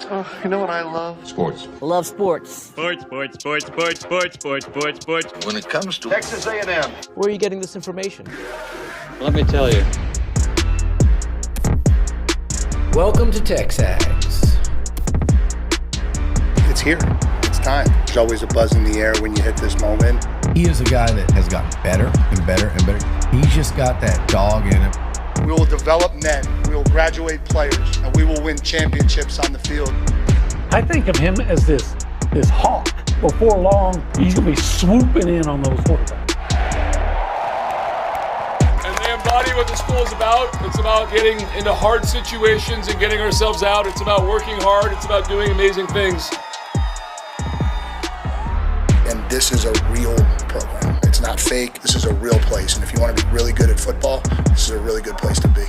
You know what I love? Sports. Love sports. Sports. When it comes to Texas A&M. Where are you getting this information? Let me tell you. Welcome to TexAgs. It's here. It's time. There's always a buzz in the air when you hit this moment. He is a guy that has gotten better and better and better. He's just got that dog in him. We will develop men. We will graduate players, and we will win championships on the field. I think of him as this hawk. Before long, he's going to be swooping in on those quarterbacks. And they embody what the school is about. It's about getting into hard situations and getting ourselves out. It's about working hard. It's about doing amazing things. And this is a real program. It's not fake. This is a real place. And if you want to be really good at football, this is a really good place to be.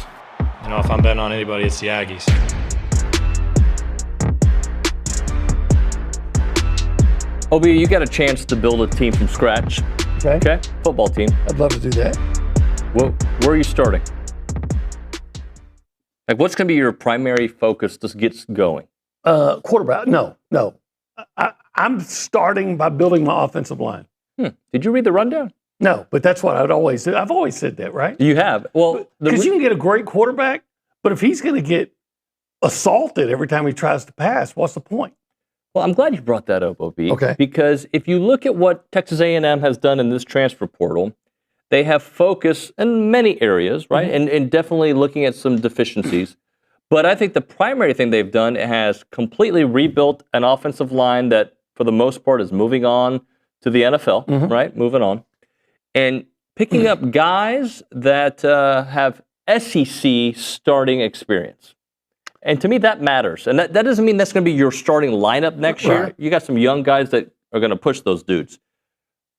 You know, if I'm betting on anybody, it's the Aggies. Obi, you got a chance to build a team from scratch. Okay. Football team. I'd love to do that. Well, where are you starting? Like, what's going to be your primary focus to get going? Quarterback. No. I'm starting by building my offensive line. Did you read the rundown? No, but that's what I'd always do. I've always said that, right? You have. Well, because you can get a great quarterback, but if he's going to get assaulted every time he tries to pass, what's the point? Well, I'm glad you brought that up, Obi. Okay. Because if you look at what Texas A&M has done in this transfer portal, they have focused in many areas, right? Mm-hmm. And definitely looking at some deficiencies. But I think the primary thing they've done has completely rebuilt an offensive line that, for the most part, is moving on to the NFL, right? Moving on. And picking up guys that have SEC starting experience. And to me, that matters. And that doesn't mean that's going to be your starting lineup next year. You got some young guys that are going to push those dudes.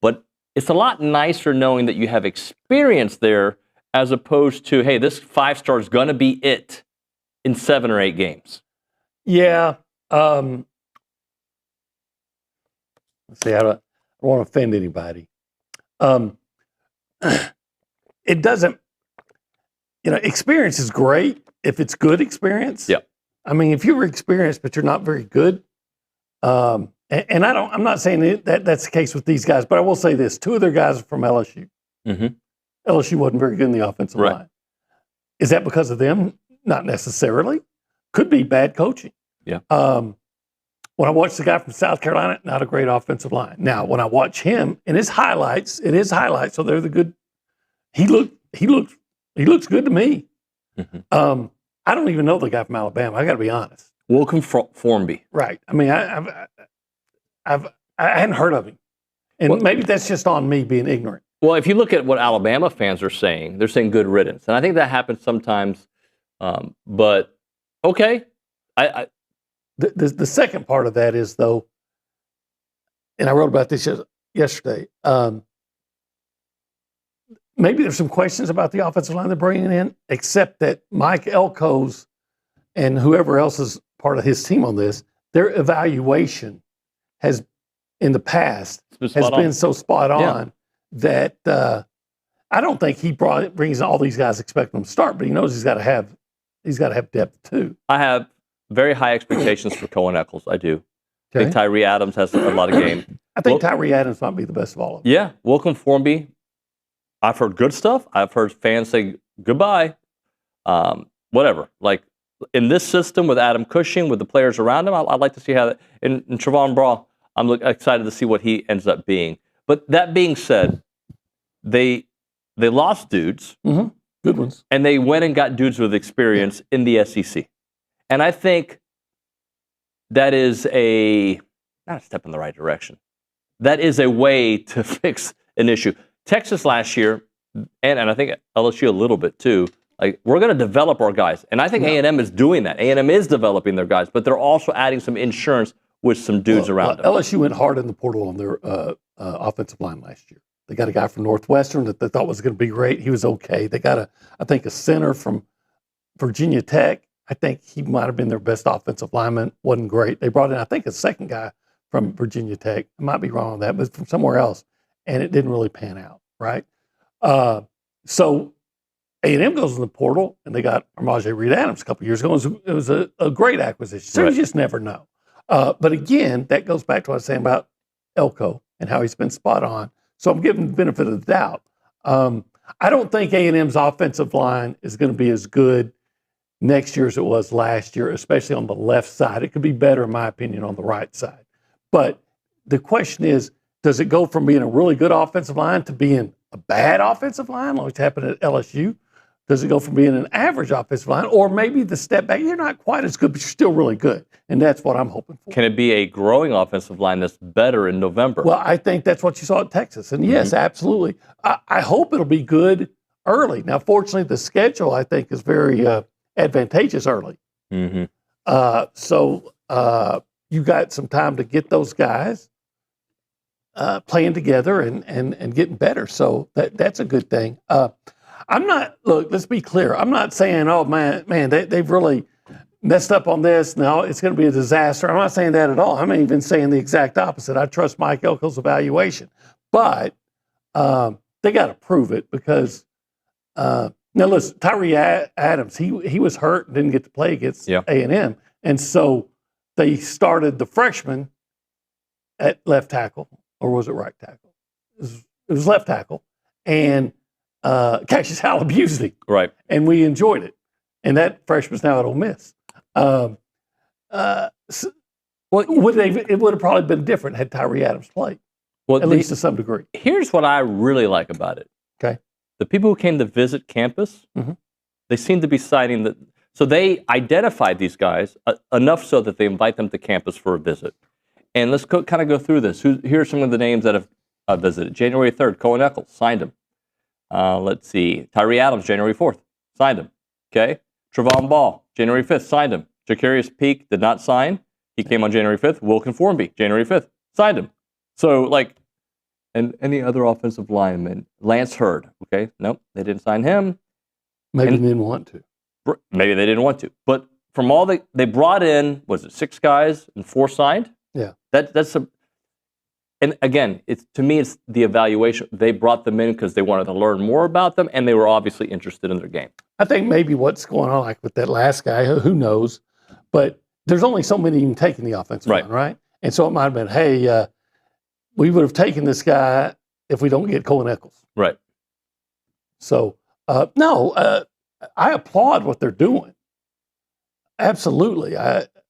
But it's a lot nicer knowing that you have experience there as opposed to, hey, this 5-star is going to be it in 7 or 8 games. Yeah. Let's see, I don't want to offend anybody. It doesn't, experience is great if it's good experience. Yeah. I mean, if you're experienced but you're not very good, and I'm not saying that's the case with these guys, but I will say this: 2 of their guys are from LSU. Mm-hmm. LSU wasn't very good in the offensive line. Is that because of them? Not necessarily. Could be bad coaching. Yeah. When I watched the guy from South Carolina, not a great offensive line. Now, when I watch him in his highlights, so they're the good. He looks good to me. Mm-hmm. I don't even know the guy from Alabama. I got to be honest. Welcome Formby. Right. I mean, I hadn't heard of him, and maybe that's just on me being ignorant. Well, if you look at what Alabama fans are saying, they're saying good riddance, and I think that happens sometimes. But okay, The second part of that is, though, and I wrote about this yesterday, maybe there's some questions about the offensive line they're bringing in, except that Mike Elko's and whoever else is part of his team on this, their evaluation has, in the past, been so spot on that I don't think he brings all these guys expecting them to start, but he knows he's got to have depth too. I have very high expectations for Cohen Eccles. I do. I think Tyree Adams has a lot of game. I think Tyree Adams might be the best of all of them. Yeah, Welcome Formby. I've heard good stuff. I've heard fans say goodbye. Whatever. Like in this system with Adam Cushing, with the players around him, I'd like to see how that. And Trevon Brawl, I'm excited to see what he ends up being. But that being said, they lost dudes. Mm-hmm. Good ones. And they went and got dudes with experience in the SEC. And I think that is not a step in the right direction. That is a way to fix an issue. Texas last year, and I think LSU a little bit too, like we're going to develop our guys. And I think A&M is doing that. A&M is developing their guys, but they're also adding some insurance with some dudes around them. LSU went hard in the portal on their offensive line last year. They got a guy from Northwestern that they thought was going to be great. He was okay. They got I think a center from Virginia Tech. I think he might have been their best offensive lineman. Wasn't great. They brought in, I think, a second guy from Virginia Tech. I might be wrong on that, but from somewhere else. And it didn't really pan out, right? So A&M goes in the portal, and they got Armaje Reed-Adams a couple years ago. It was a great acquisition. So you just never know. But again, that goes back to what I was saying about Elko and how he's been spot on. So I'm giving the benefit of the doubt. I don't think A&M's offensive line is going to be as good next year as it was last year, especially on the left side. It could be better, in my opinion, on the right side. But the question is, does it go from being a really good offensive line to being a bad offensive line, like it's happened at LSU? Does it go from being an average offensive line, or maybe the step back, you're not quite as good, but you're still really good? And that's what I'm hoping for. Can it be a growing offensive line that's better in November? Well, I think that's what you saw at Texas. And yes, absolutely. I hope it'll be good early. Now, fortunately, the schedule, I think, is very advantageous early. So you got some time to get those guys playing together and getting better. So that's a good thing. I'm not, look, let's be clear. I'm not saying, oh, man, they've really messed up on this. No, it's going to be a disaster. I'm not saying that at all. I'm even saying the exact opposite. I trust Mike Elko's evaluation. But they got to prove it because, now listen, Tyree Adams, he was hurt and didn't get to play against A&M. And so they started the freshman at left tackle, or was it right tackle? It was left tackle. And Cassius Howell abused him. Right. And we enjoyed it. And that freshman's now at Ole Miss. It would have probably been different had Tyree Adams played, at least to some degree. Here's what I really like about it. Okay. The people who came to visit campus, they seem to be citing that. So they identified these guys enough so that they invite them to campus for a visit. And let's kind of go through this. Here are some of the names that have visited. January 3rd, Cohen Eccles, signed him. Let's see. Tyree Adams, January 4th, signed him. Okay. Trevon Ball, January 5th, signed him. Jacarius Peak did not sign. He came on January 5th. Wilkin Formby, January 5th, signed him. So, and any other offensive lineman, Lance Hurd, okay? Nope, they didn't sign him. Maybe they didn't want to. Maybe they didn't want to. But from all they brought in, was it 6 guys and 4 signed? Yeah. And again, to me, it's the evaluation. They brought them in because they wanted to learn more about them, and they were obviously interested in their game. I think maybe what's going on, like with that last guy, who knows, but there's only so many you can take in the offensive line, right? And so it might have been, hey, we would have taken this guy if we don't get Cohen Eccles. Right. So, I applaud what they're doing. Absolutely.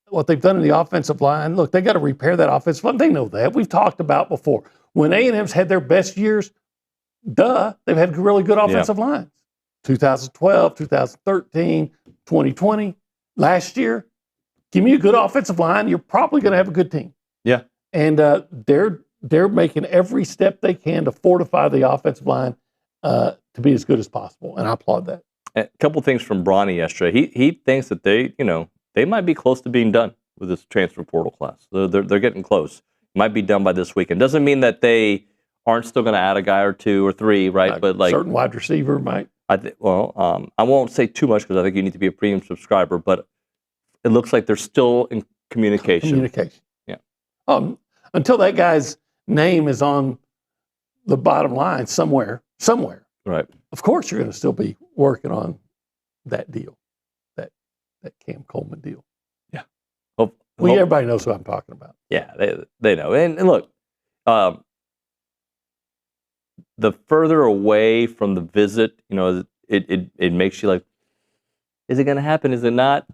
What they've done in the offensive line, look, they got to repair that offensive line. They know that. We've talked about before. When A&M's had their best years, they've had really good offensive lines. 2012, 2013, 2020, last year. Give me a good offensive line, you're probably going to have a good team. Yeah. And they're making every step they can to fortify the offensive line to be as good as possible, and I applaud that. A couple things from Bronny yesterday. He thinks that they might be close to being done with this transfer portal class. They're getting close. Might be done by this weekend. Doesn't mean that they aren't still going to add a guy or 2 or 3, right? But like certain wide receiver might. I won't say too much because I think you need to be a premium subscriber. But it looks like they're still in communication. Yeah. Until that guy's name is on the bottom line somewhere. Right. Of course, you're going to still be working on that deal, that Cam Coleman deal. Yeah. Everybody knows who I'm talking about. Yeah, they know. And look, the further away from the visit, it makes you like, is it going to happen? Is it not?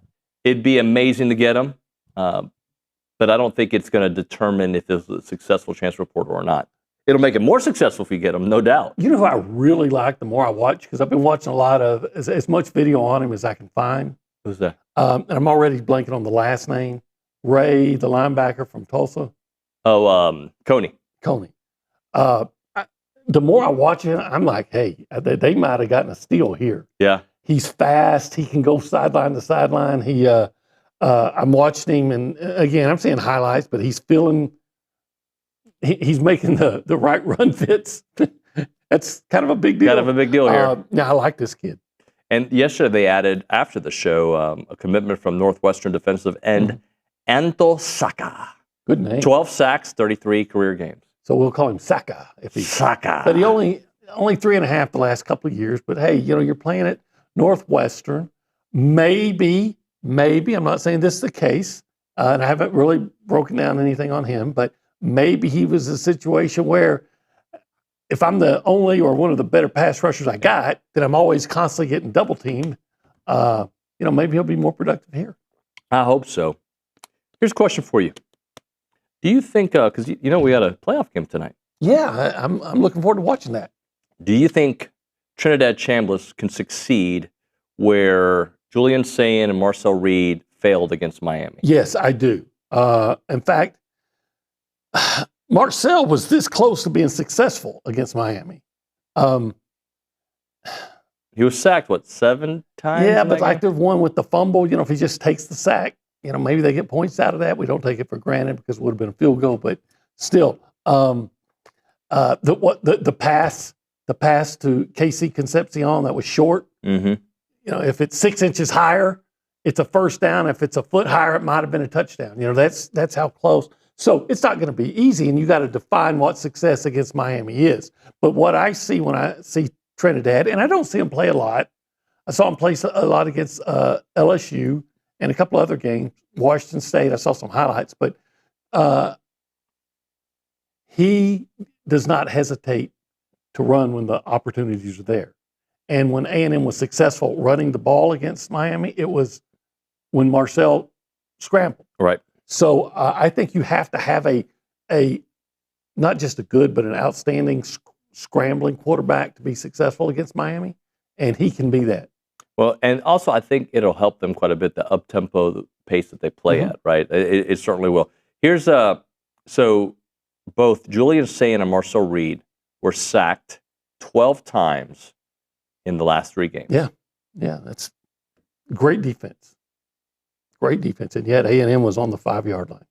It'd be amazing to get them, but I don't think it's going to determine if it's a successful transfer portal or not. It'll make it more successful if you get them, no doubt. You know who I really like the more I watch, because I've been watching a lot of as much video on him as I can find. Who's that? And I'm already blanking on the last name. Ray, the linebacker from Tulsa. Oh, Coney. The more I watch him, I'm like, hey, they might have gotten a steal here. Yeah. He's fast. He can go sideline to sideline. I'm watching him, and again, I'm seeing highlights, but he's making the right run fits. That's kind of a big deal. Kind of a big deal here. Yeah, I like this kid. And yesterday they added, after the show, a commitment from Northwestern defensive end, Anto Saka. Good name. 12 sacks, 33 career games. So we'll call him Saka. Saka. But he only 3.5 the last couple of years. But hey, you're playing at Northwestern. Maybe, I'm not saying this is the case, and I haven't really broken down anything on him, but maybe he was a situation where if I'm the only or one of the better pass rushers I got, then I'm always constantly getting double teamed. Maybe he'll be more productive here. I hope so. Here's a question for you. Do you think, because we got a playoff game tonight. Yeah, I'm looking forward to watching that. Do you think Trinidad Chambliss can succeed where Julian Sayin and Marcel Reed failed against Miami? Yes, I do. In fact, Marcel was this close to being successful against Miami. He was sacked, 7 times? Yeah, but like there's one with the fumble, if he just takes the sack, maybe they get points out of that. We don't take it for granted because it would have been a field goal, but still, the pass to Casey Concepcion that was short. Mm-hmm. If it's 6 inches higher, it's a first down. If it's a foot higher, it might have been a touchdown. That's how close. So it's not going to be easy, and you got to define what success against Miami is. But what I see when I see Trinidad, and I don't see him play a lot. I saw him play a lot against LSU and a couple other games. Washington State, I saw some highlights, but he does not hesitate to run when the opportunities are there. And when A&M was successful running the ball against Miami, it was when Marcel scrambled. Right. So I think you have to have a not just a good, but an outstanding scrambling quarterback to be successful against Miami, and he can be that. Well, and also I think it'll help them quite a bit, the up-tempo pace that they play at, right? It certainly will. Here's so both Julian Sayin and Marcel Reed were sacked 12 times in the last 3 games. Yeah, that's great defense. Great defense, and yet A&M was on the 5-yard line.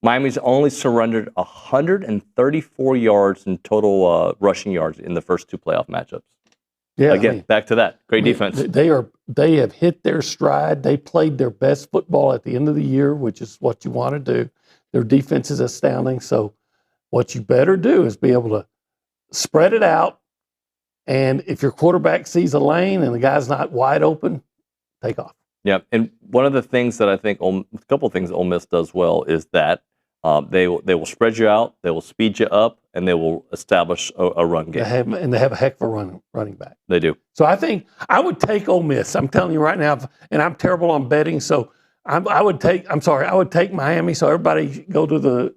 Miami's only surrendered 134 yards in total rushing yards in the first 2 playoff matchups. Yeah, again, back to that great defense. They have hit their stride. They played their best football at the end of the year, which is what you want to do. Their defense is astounding. So, what you better do is be able to spread it out. And if your quarterback sees a lane and the guy's not wide open, take off. Yeah, and one of the things that I think, a couple of things that Ole Miss does well is that they will spread you out, they will speed you up, and they will establish a run game. They have a heck of a running back. They do. So I think I would take Ole Miss. I'm telling you right now, and I'm terrible on betting, so I would take Miami. So everybody go to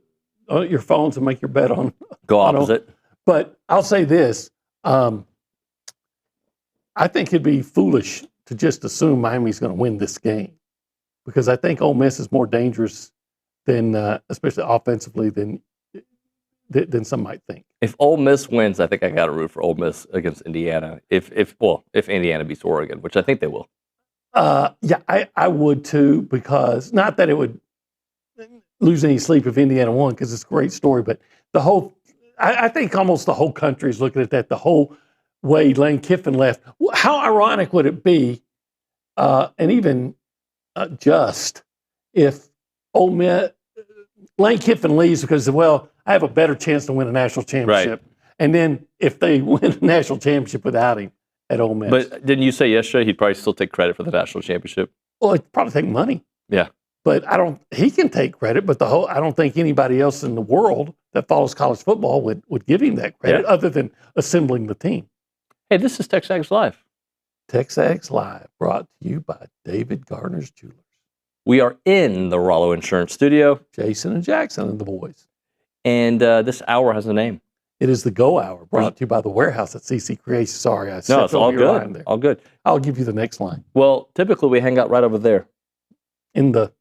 your phones and make your bet on. Go opposite. But I'll say this: I think it'd be foolish to just assume Miami's going to win this game, because I think Ole Miss is more dangerous than, especially offensively, than some might think. If Ole Miss wins, I think I got to root for Ole Miss against Indiana. If Indiana beats Oregon, which I think they will. Yeah, I would too, because not that it would lose any sleep if Indiana won, because it's a great story, but I think almost the whole country is looking at that. The whole way Lane Kiffin left. How ironic would it be, and even just if Lane Kiffin leaves because, I have a better chance to win a national championship. Right. And then if they win a national championship without him at Ole Miss. But didn't you say yesterday he'd probably still take credit for the national championship? Well, he'd probably take money. Yeah. But he can take credit, but I don't think anybody else in the world that follows college football would give him that credit, other than assembling the team. Hey, this is TexAgs Live. TexAgs Live, brought to you by David Gardner's Jewelers. We are in the Rollo Insurance Studio. Jason and Jackson and the boys. And this hour has a name. It is the Go Hour, brought to you by the Warehouse at CC Creation. Sorry, it's all good. There. All good. I'll give you the next line. Well, typically we hang out right over there. In the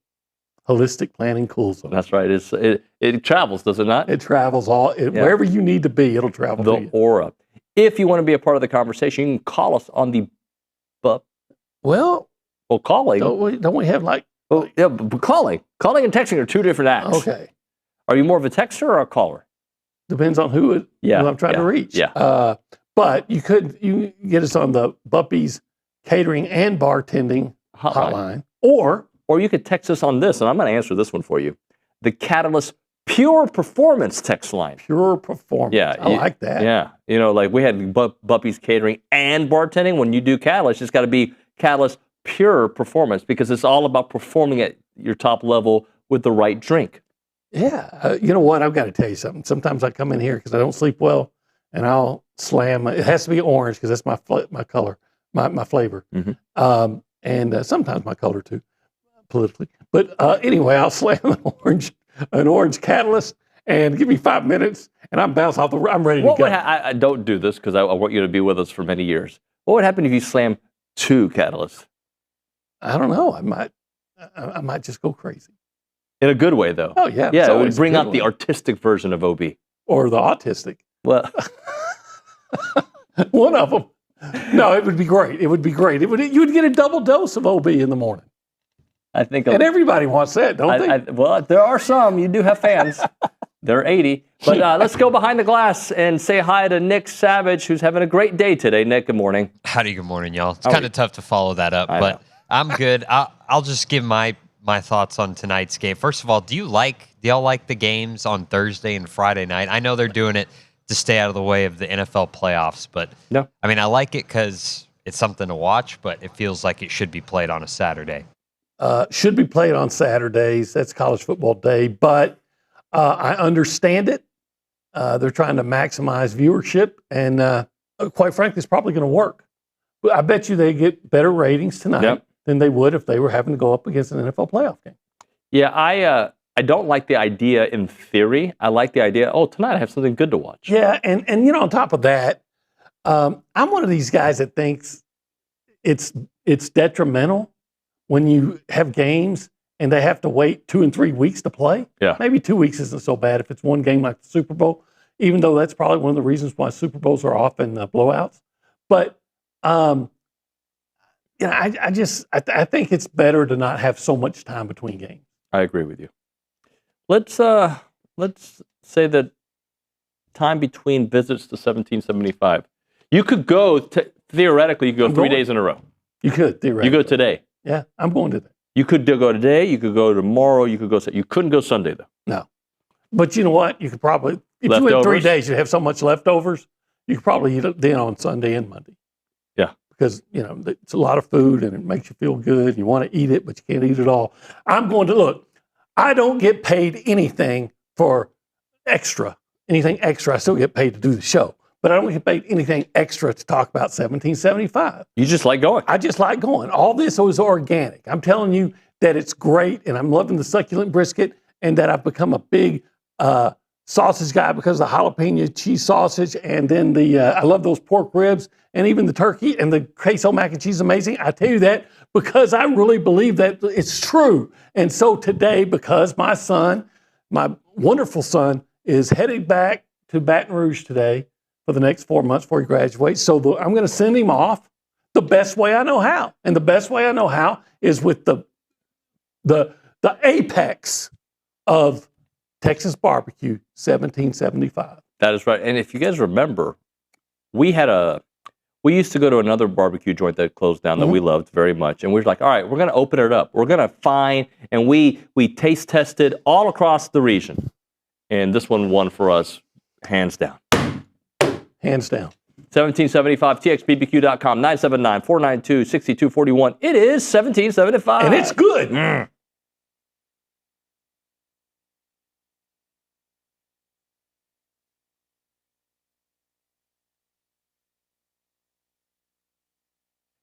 Holistic Planning Cool Zone. That's right. It travels, does it not? It travels wherever you need to be. It'll travel. The Aura. If you want to be a part of the conversation, you can call us on the. Calling. Don't we have like? Calling and texting are 2 different acts. Okay. Are you more of a texter or a caller? Depends on who I'm trying to reach. Yeah. But you get us on the Buppy's Catering and Bartending hotline, or you could text us on this, and I'm going to answer this one for you. The Catalyst Pure performance text line. Pure performance. Yeah, I like that. Yeah, like we had Buppy's Catering and bartending. When you do Catalyst, it's got to be Catalyst Pure Performance because it's all about performing at your top level with the right drink. Yeah, you know what? I've got to tell you something. Sometimes I come in here because I don't sleep well, and I'll slam. It has to be orange because that's my color, my flavor, and sometimes my color too, politically. But anyway, I'll slam an orange Catalyst, and give me 5 minutes, and I'm bounced off I'm ready to go. I don't do this because I want you to be with us for many years. What would happen if you slam 2 Catalysts? I don't know. I might just go crazy. In a good way, though. Oh, yeah. Yeah, it would bring out the artistic version of OB. Or the autistic. Well, one of them. No, it would be great. It would be great. You would get a double dose of OB in the morning. I think. And everybody wants that, don't they? Well, there are some. You do have fans. There are 80. But let's go behind the glass and say hi to Nick Savage, who's having a great day today. Nick, good morning. Howdy, good morning, y'all. It's kind of tough to follow that up, but I'm good. I'll just give my thoughts on tonight's game. First of all, do y'all like the games on Thursday and Friday night? I know they're doing it to stay out of the way of the NFL playoffs, but no. I mean, I like it because it's something to watch, but it feels like it should be played on a Saturday. Should be played on Saturdays. That's college football day, but I understand it. They're trying to maximize viewership, and quite frankly, it's probably going to work. But I bet you they get better ratings tonight than they would if they were having to go up against an NFL playoff game. Yeah, I don't like the idea in theory. I like the idea, tonight I have something good to watch. Yeah, and on top of that, I'm one of these guys that thinks it's detrimental when you have games and they have to wait 2 and 3 weeks to play. Yeah. Maybe 2 weeks isn't so bad if it's one game like the Super Bowl, even though that's probably one of the reasons why Super Bowls are often blowouts. But I think it's better to not have so much time between games. I agree with you. Let's say that time between visits to 1775. You could go theoretically. You could go 3 days in a row. You could theoretically. You go today. Yeah, I'm going to that. You could go today. You could go tomorrow. You could go. You couldn't go Sunday though. No, but you know what? You could probably if you went 3 days, you'd have so much leftovers. You could probably eat it then on Sunday and Monday. Yeah, because it's a lot of food and it makes you feel good. You want to eat it, but you can't eat it all. I'm going to look. I don't get paid anything for anything extra. I still get paid to do the show, but I don't get paid anything extra to talk about 1775. You just like going. I just like going. All this is organic. I'm telling you that it's great, and I'm loving the succulent brisket, and that I've become a big sausage guy because of the jalapeno cheese sausage, and then I love those pork ribs, and even the turkey and the queso mac and cheese is amazing. I tell you that because I really believe that it's true. And so today, because my son, my wonderful son, is headed back to Baton Rouge today for the next 4 months before he graduates, so I'm going to send him off the best way I know how. And the best way I know how is with the apex of Texas barbecue, 1775. That is right. And if you guys remember, we used to go to another barbecue joint that closed down that we loved very much. And we were like, all right, we're going to open it up. We're going to find, and we taste tested all across the region. And this one won for us, hands down. Hands down. 1775, txbbq.com, 979-492-6241. It is 1775. And it's good.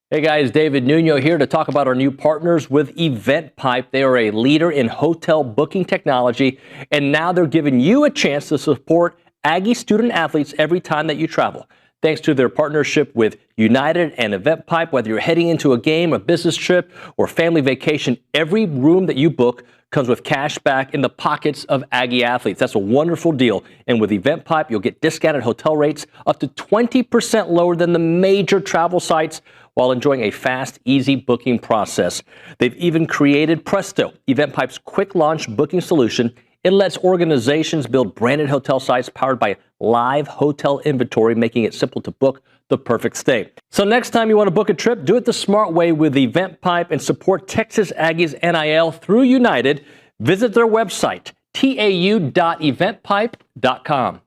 Hey guys, David Nuño here to talk about our new partners with EventPipe. They are a leader in hotel booking technology, and now they're giving you a chance to support Aggie student athletes every time that you travel. Thanks to their partnership with United and EventPipe, whether you're heading into a game, a business trip, or family vacation, every room that you book comes with cash back in the pockets of Aggie athletes. That's a wonderful deal. And with EventPipe, you'll get discounted hotel rates up to 20% lower than the major travel sites while enjoying a fast, easy booking process. They've even created Presto, EventPipe's quick launch booking solution. It lets organizations build branded hotel sites powered by live hotel inventory, making it simple to book the perfect stay. So next time you want to book a trip, do it the smart way with EventPipe and support Texas Aggies NIL through United. Visit their website, tau.eventpipe.com.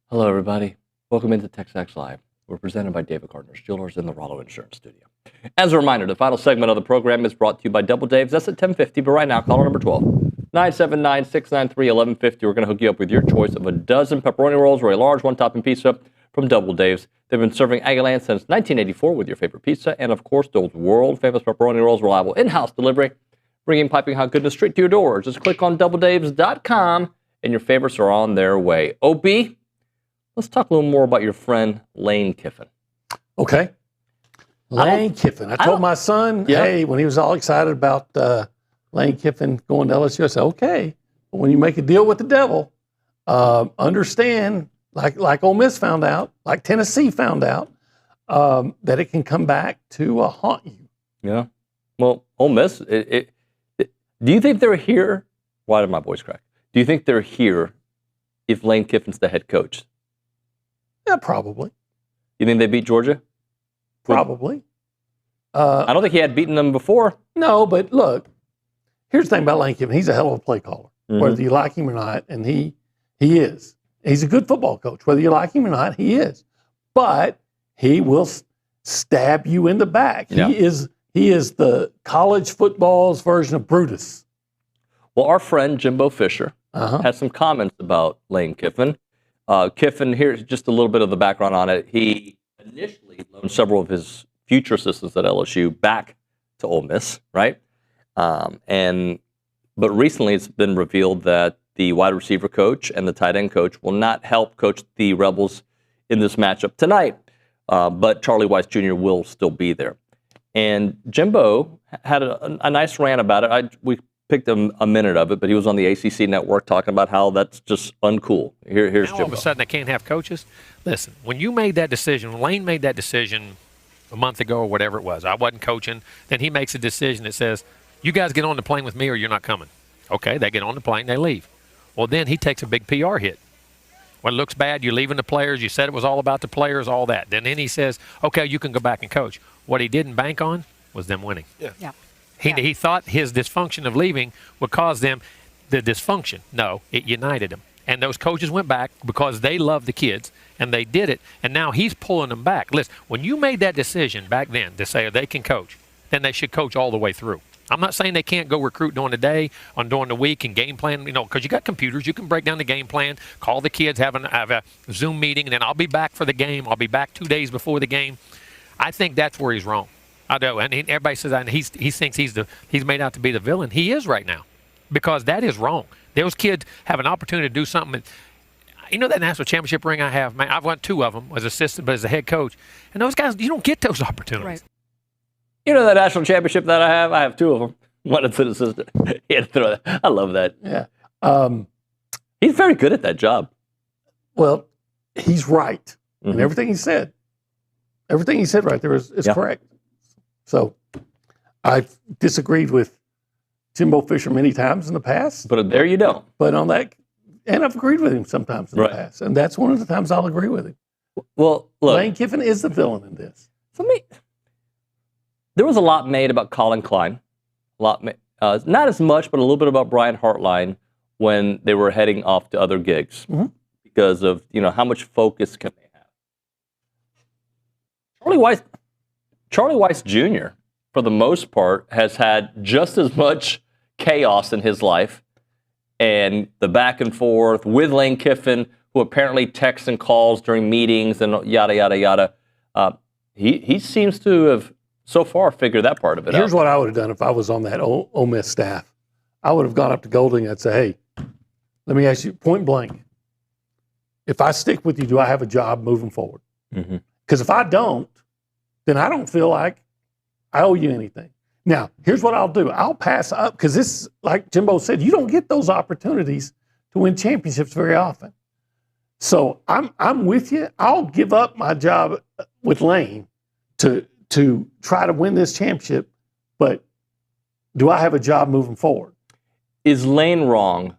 Hello, everybody. Welcome into TexAgs Live. We're presented by David Gardner's Jewelers in the Rollo Insurance Studio. As a reminder, the final segment of the program is brought to you by Double Dave's. That's at 10:50, but right now, caller number 12, 979-693-1150. We're going to hook you up with your choice of a dozen pepperoni rolls or a large one-topping pizza from Double Dave's. They've been serving Aggieland since 1984 with your favorite pizza and, of course, those world-famous pepperoni rolls, reliable in-house delivery, bringing piping hot goodness straight to your door. Just click on doubledaves.com, and your favorites are on their way. OB, let's talk a little more about your friend Lane Kiffin. Okay. Lane Kiffin. I told my son, hey, when he was all excited about Lane Kiffin going to LSU, I said, okay, but when you make a deal with the devil, understand, like Ole Miss found out, like Tennessee found out, that it can come back to haunt you. Yeah. Well, Ole Miss, do you think they're here? Why did my voice crack? Do you think they're here if Lane Kiffin's the head coach? Yeah, probably. You think they beat Georgia? Probably. I don't think he had beaten them before. No, but look, here's the thing about Lane Kiffin. He's a hell of a play caller, whether you like him or not, and he is. He's a good football coach. Whether you like him or not, he is. But he will stab you in the back. Yeah. He is He is the college football's version of Brutus. Well, our friend Jimbo Fisher has some comments about Lane Kiffin. Kiffin, here's just a little bit of the background on it. He initially loaned several of his future assistants at LSU back to Ole Miss, right? But recently it's been revealed that the wide receiver coach and the tight end coach will not help coach the Rebels in this matchup tonight, but Charlie Weiss Jr. will still be there. And Jimbo had a nice rant about it. We picked a minute of it, but he was on the ACC network talking about how that's just uncool. Here's now Jimbo. All of a sudden, they can't have coaches? Listen, when you made that decision, when Lane made that decision a month ago or whatever it was, I wasn't coaching, then he makes a decision that says, you guys get on the plane with me or you're not coming. Okay, they get on the plane, they leave. Well, then he takes a big PR hit. When it looks bad, you're leaving the players. You said it was all about the players, all that. Then he says, okay, you can go back and coach. What he didn't bank on was them winning. Yeah. He thought his dysfunction of leaving would cause them the dysfunction. No, it united them. And those coaches went back because they loved the kids, and they did it. And now he's pulling them back. Listen, when you made that decision back then to say they can coach, then they should coach all the way through. I'm not saying they can't go recruit during the day, during the week, and game plan, because you got computers. You can break down the game plan, call the kids, have a Zoom meeting, and then I'll be back for the game. I'll be back 2 days before the game. I think that's where he's wrong. I do, and everybody says that, and he thinks he's made out to be the villain. He is right now, because that is wrong. Those kids have an opportunity to do something. That national championship ring I have, man, I've won 2 of them as assistant, but as a head coach, and those guys, you don't get those opportunities. Right. That national championship that I have 2 of them. One as an assistant. He had to throw that. I love that. Yeah. He's very good at that job. Well, he's right. And everything he said right there is correct. So I've disagreed with Jimbo Fisher many times in the past. But there you don't. But on that, and I've agreed with him sometimes in the past. And that's one of the times I'll agree with him. Well, look. Lane Kiffin is the villain in this. There was a lot made about Colin Klein. Not as much, but a little bit about Brian Hartline when they were heading off to other gigs because of how much focus can they have. Charlie Weiss Jr. for the most part has had just as much chaos in his life and the back and forth with Lane Kiffin, who apparently texts and calls during meetings and yada yada yada. He seems to have so far figured that part of it out. Here's what I would have done if I was on that Ole Miss staff. I would have gone up to Golding and I'd say, hey, let me ask you point blank. If I stick with you, do I have a job moving forward? Because if I don't, then I don't feel like I owe you anything. Now, here's what I'll do. I'll pass up, because this, like Jimbo said, you don't get those opportunities to win championships very often. So I'm with you. I'll give up my job with Lane to try to win this championship, but do I have a job moving forward? Is Lane wrong?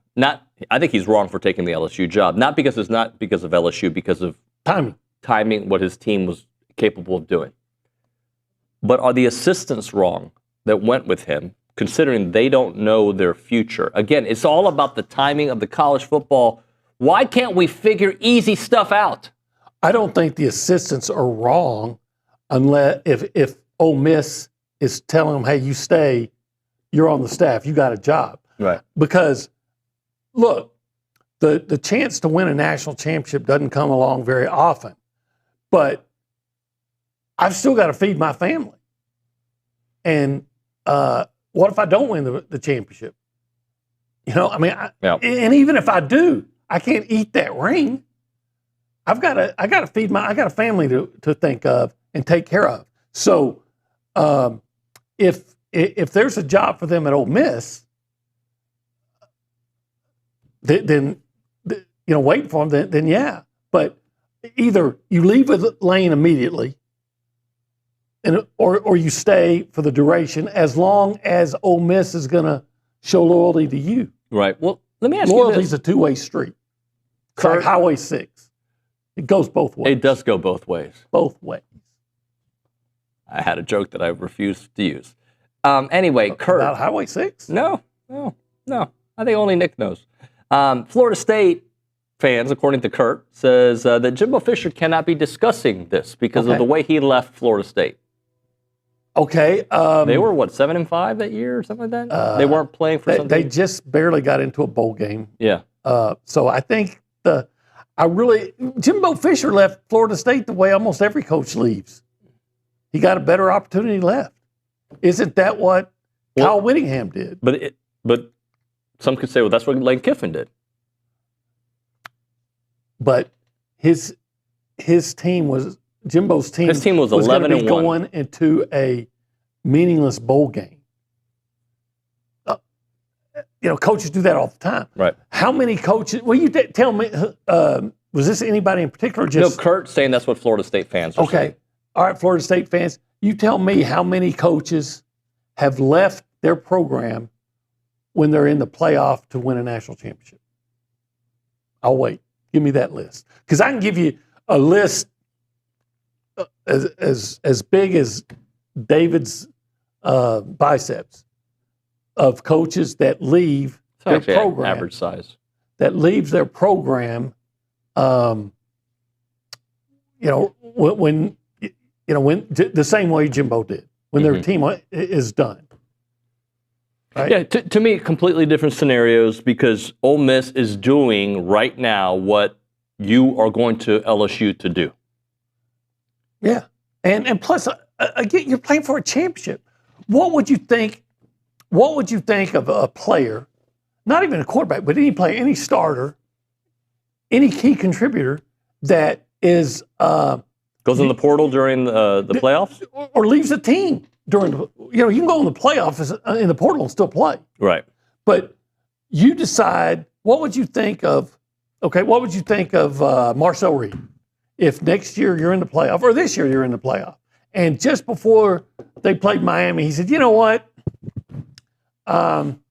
I think he's wrong for taking the LSU job. Not because of LSU, because of timing, what his team was capable of doing. But are the assistants wrong that went with him, considering they don't know their future? Again, it's all about the timing of the college football. Why can't we figure easy stuff out? I don't think the assistants are wrong unless if Ole Miss is telling them, hey, you stay, you're on the staff, you got a job. Right. Because, look, the chance to win a national championship doesn't come along very often. But I've still got to feed my family. And what if I don't win the championship? And even if I do, I can't eat that ring. I got to feed I got a family to think of and take care of. So if there's a job for them at Ole Miss, then waiting for them, then yeah. But either you leave with Lane immediately, or you stay for the duration, as long as Ole Miss is going to show loyalty to you. Right. Well, let me ask you this. Loyalty's a two-way street. It's like Highway 6. It goes both ways. It does go both ways. Both ways. I had a joke that I refused to use. Anyway, Kurt. About Highway 6? No. I think only Nick knows. Florida State fans, according to Kurt, says that Jimbo Fisher cannot be discussing this because of the way he left Florida State. Okay. They were, 7-5 that year or something like that? They weren't playing for something? They just barely got into a bowl game. Yeah. So I think Jimbo Fisher left Florida State the way almost every coach leaves. He got a better opportunity left. Isn't that what Kyle Whittingham did? But some could say, well, that's what Lane Kiffin did. But his team was Jimbo's team. His team was 11-1, going into a meaningless bowl game. Coaches do that all the time. Right. How many coaches? Well, you tell me. Was this anybody in particular? No, Kurt's saying that's what Florida State fans are saying. All right, Florida State fans, you tell me how many coaches have left their program when they're in the playoff to win a national championship. I'll wait. Give me that list. Because I can give you a list as big as David's biceps of coaches that leave their program. Average size. That leaves their program, when the same way Jimbo did, when their team is done. Right? Yeah, to me, completely different scenarios because Ole Miss is doing right now what you are going to LSU to do. Yeah, and plus, again, you're playing for a championship. What would you think? What would you think of a player, not even a quarterback, but any player, any starter, any key contributor that is goes in the portal during the playoffs, or leaves the team during you can go in the playoffs in the portal and still play. Right. But you decide. What would you think of? Okay, what would you think of Marcel Reed if next year you're in the playoff or this year you're in the playoff? And just before they played Miami, he said, "You know what? I'm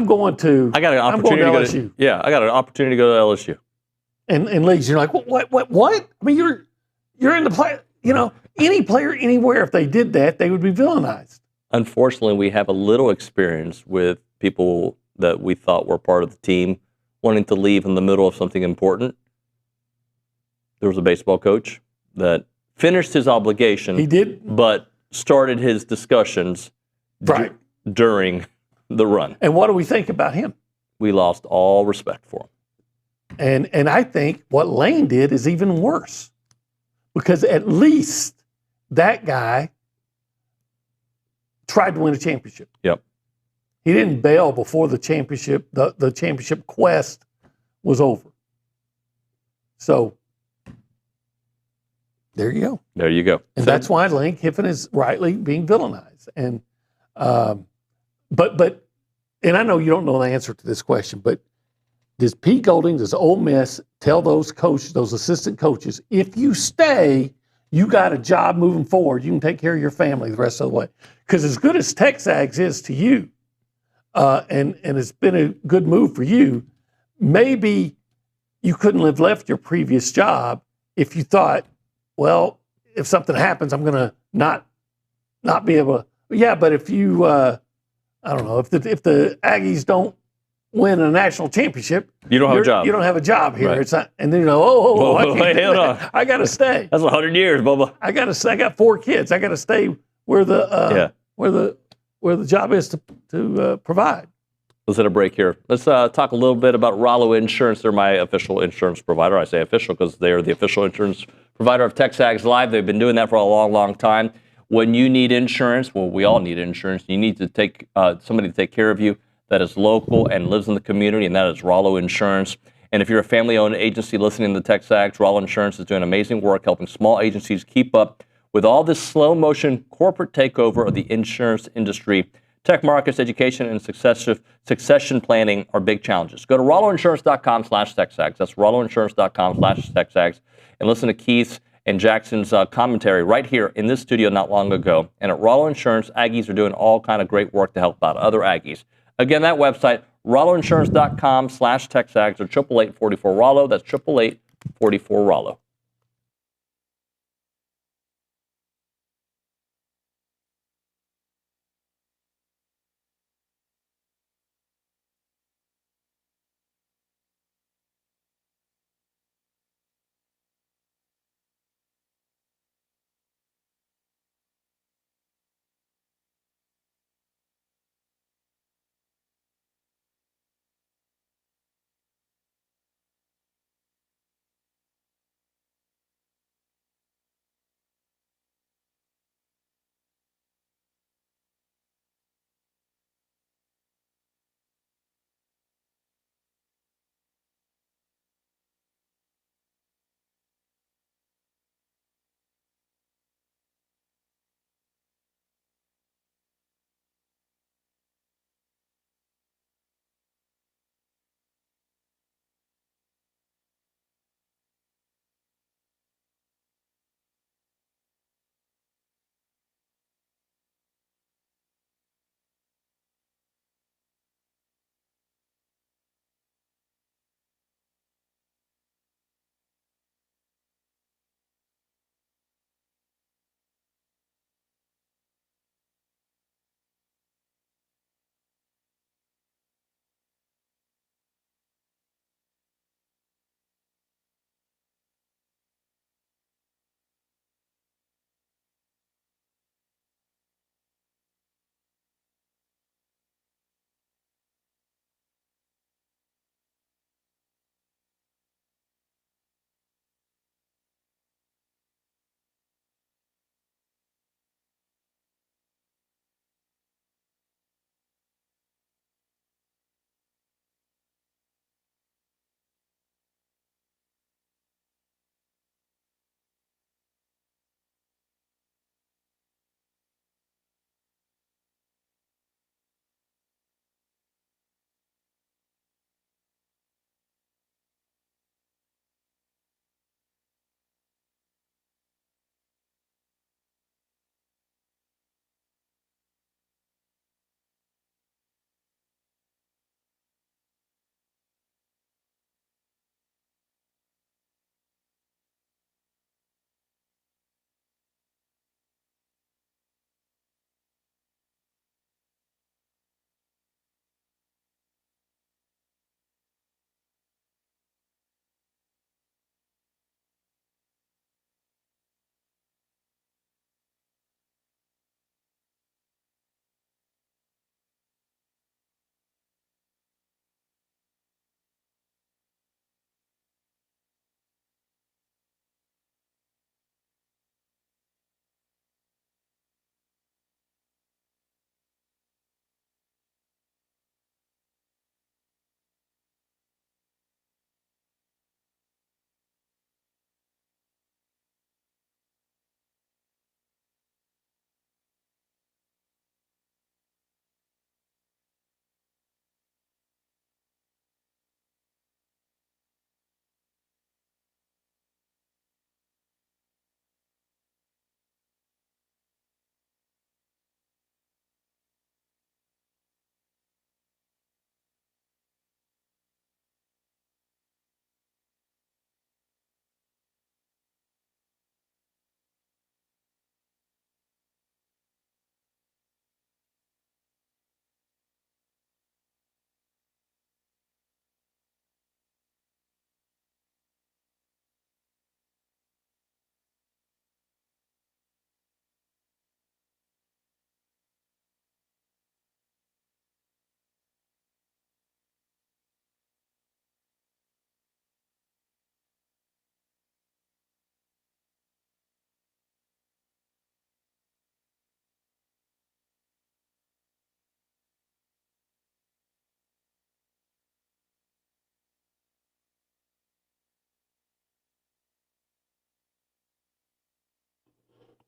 going to. I got an opportunity to go LSU. I got an opportunity to go to LSU." And leagues, you're like, what? I mean, you're in the play. Any player anywhere, if they did that, they would be villainized. Unfortunately, we have a little experience with people that we thought were part of the team wanting to leave in the middle of something important. There was a baseball coach that finished his obligation. He did, but started his discussions during the run. And what do we think about him? We lost all respect for him. And I think what Lane did is even worse, because at least that guy tried to win a championship. Yep. He didn't bail before the championship. The championship quest was over. So there you go. There you go. And that's why Lane Kiffin is rightly being villainized. And but I know you don't know the answer to this question, but does Pete Golding, does Ole Miss tell those coaches, those assistant coaches, if you stay, you got a job moving forward. You can take care of your family the rest of the way. Because as good as TexAgs is to you, and it's been a good move for you, maybe you couldn't have left your previous job if you thought, well, if something happens, I'm going to not be able to. Yeah, but if you, I don't know, if the Aggies don't win a national championship, you don't have a job. You don't have a job here. Right. It's not, and then you know, hold on. I got to stay. That's 100 years, Bubba. I got to stay. I got 4 kids. I got to stay where the job is to provide. Let's hit a break here. Let's talk a little bit about Rollo Insurance. They're my official insurance provider. I say official because they are the official insurance provider of TexAgs Live. They've been doing that for a long, long time. When you need insurance, well, we all need insurance. You need to take somebody to take care of you that is local and lives in the community, and that is Rollo Insurance. And if you're a family-owned agency listening to TexAgs, Rollo Insurance is doing amazing work helping small agencies keep up with all this slow-motion corporate takeover of the insurance industry. Tech markets, education, and succession planning are big challenges. Go to RolloInsurance.com/TexAgs. That's RolloInsurance.com/TexAgs. And listen to Keith's and Jackson's commentary right here in this studio not long ago. And at Rollo Insurance, Aggies are doing all kind of great work to help out other Aggies. Again, that website, RolloInsurance.com/TexAgs or 888-44-ROLLO. That's 888-44-ROLLO.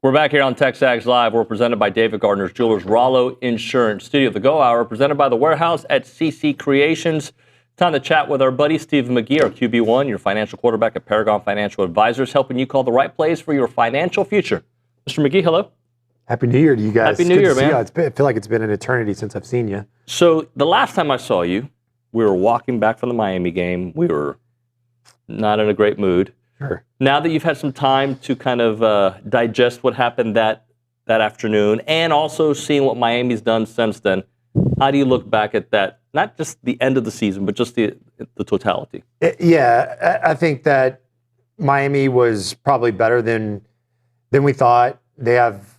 We're back here on TexAgs Live. We're presented by David Gardner's Jewelers, Rollo Insurance Studio. The Go Hour, presented by The Warehouse at CC Creations. Time to chat with our buddy Steve McGee, our QB1, your financial quarterback at Paragon Financial Advisors, helping you call the right plays for your financial future. Mr. McGee, hello. Happy New Year to you guys. Happy New Year, man. I feel like it's been an eternity since I've seen you. So the last time I saw you, we were walking back from the Miami game. We were not in a great mood. Sure. Now that you've had some time to kind of digest what happened that afternoon and also seeing what Miami's done since then, how do you look back at that, not just the end of the season, but just the totality? Yeah, I think that Miami was probably better than we thought. They have,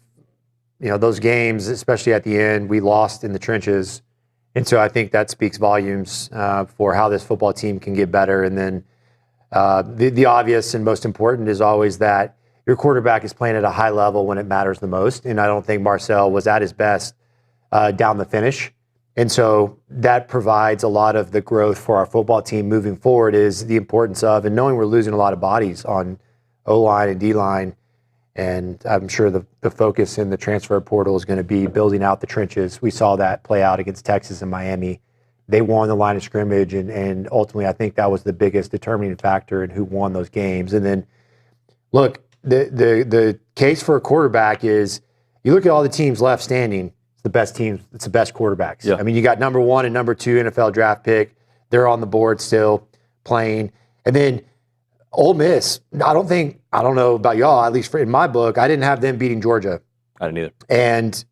those games, especially at the end, we lost in the trenches. And so I think that speaks volumes for how this football team can get better. And then the obvious and most important is always that your quarterback is playing at a high level when it matters the most. And I don't think Marcel was at his best down the finish. And so that provides a lot of the growth for our football team moving forward, is the importance of, and knowing we're losing a lot of bodies on O-line and D-line. And I'm sure the focus in the transfer portal is going to be building out the trenches. We saw that play out against Texas and Miami. They won the line of scrimmage, and ultimately I think that was the biggest determining factor in who won those games. And then, look, the case for a quarterback is, you look at all the teams left standing, it's the best teams, it's the best quarterbacks. Yeah. I mean, you got number 1 and number 2 NFL draft pick. They're on the board still playing. And then Ole Miss, I don't know about y'all, at least in my book, I didn't have them beating Georgia. I didn't either. And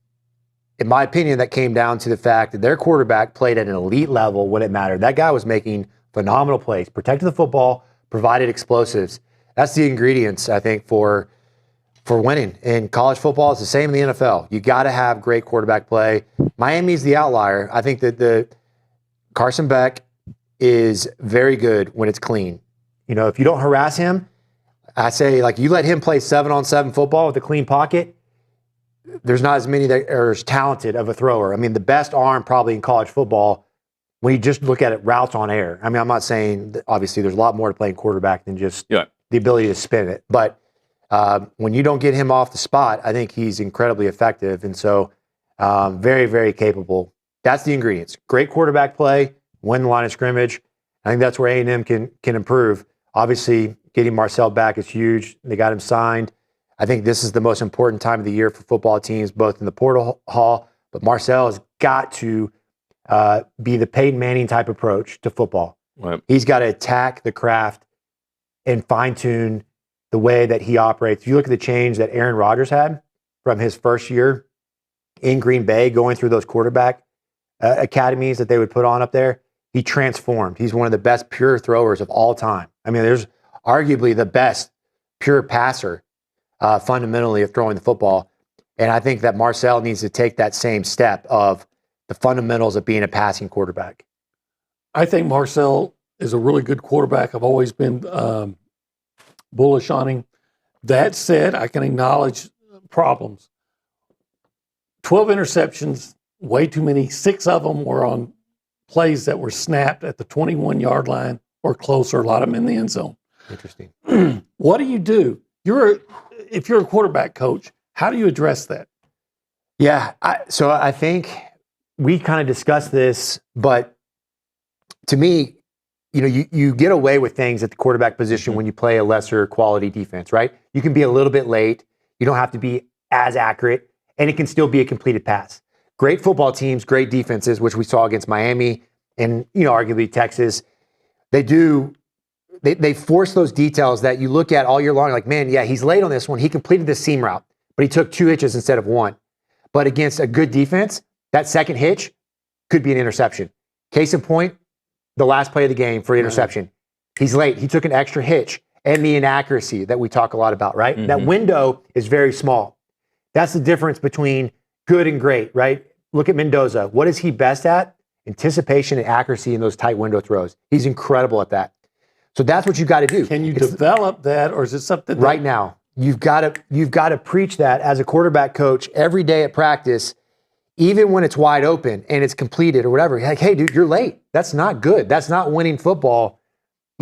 in my opinion, that came down to the fact that their quarterback played at an elite level when it mattered. That guy was making phenomenal plays, protected the football, provided explosives. That's the ingredients, I think, for winning. In college football, it's the same in the NFL. You got to have great quarterback play. Miami's the outlier. I think that the Carson Beck is very good when it's clean. If you don't harass him, I say, you let him play 7-on-7 football with a clean pocket, there's not as many that are as talented of a thrower. I mean, the best arm probably in college football, when you just look at it, routes on air. I mean, I'm not saying that obviously there's a lot more to playing quarterback than just the ability to spin it. But when you don't get him off the spot, I think he's incredibly effective. And so very, very capable. That's the ingredients. Great quarterback play, win the line of scrimmage. I think that's where A&M can improve. Obviously, getting Marcel back is huge. They got him signed. I think this is the most important time of the year for football teams, both in the portal hall, but Marcel has got to be the Peyton Manning type approach to football. Right. He's got to attack the craft and fine-tune the way that he operates. If you look at the change that Aaron Rodgers had from his first year in Green Bay, going through those quarterback academies that they would put on up there, he transformed. He's one of the best pure throwers of all time. I mean, there's arguably the best pure passer fundamentally of throwing the football. And I think that Marcel needs to take that same step of the fundamentals of being a passing quarterback. I think Marcel is a really good quarterback. I've always been bullish on him. That said, I can acknowledge problems. 12 interceptions, way too many. 6 of them were on plays that were snapped at the 21-yard line or closer, a lot of them in the end zone. Interesting. What do you do? If you're a quarterback coach, how do you address that? Yeah, so I think we kind of discussed this, but to me, you get away with things at the quarterback position when you play a lesser quality defense, right? You can be a little bit late. You don't have to be as accurate, and it can still be a completed pass. Great football teams, great defenses, which we saw against Miami and, arguably Texas. They force those details that you look at all year long. Like, man, yeah, he's late on this one. He completed this seam route, but he took 2 hitches instead of 1. But against a good defense, that second hitch could be an interception. Case in point, the last play of the game for interception. He's late. He took an extra hitch and the inaccuracy that we talk a lot about, right? Mm-hmm. That window is very small. That's the difference between good and great, right? Look at Mendoza. What is he best at? Anticipation and accuracy in those tight window throws. He's incredible at that. So that's what you got to do. Can you develop that, or is it something right now? You've got to preach that as a quarterback coach every day at practice, even when it's wide open and it's completed or whatever. Like, hey, dude, you're late. That's not good. That's not winning football.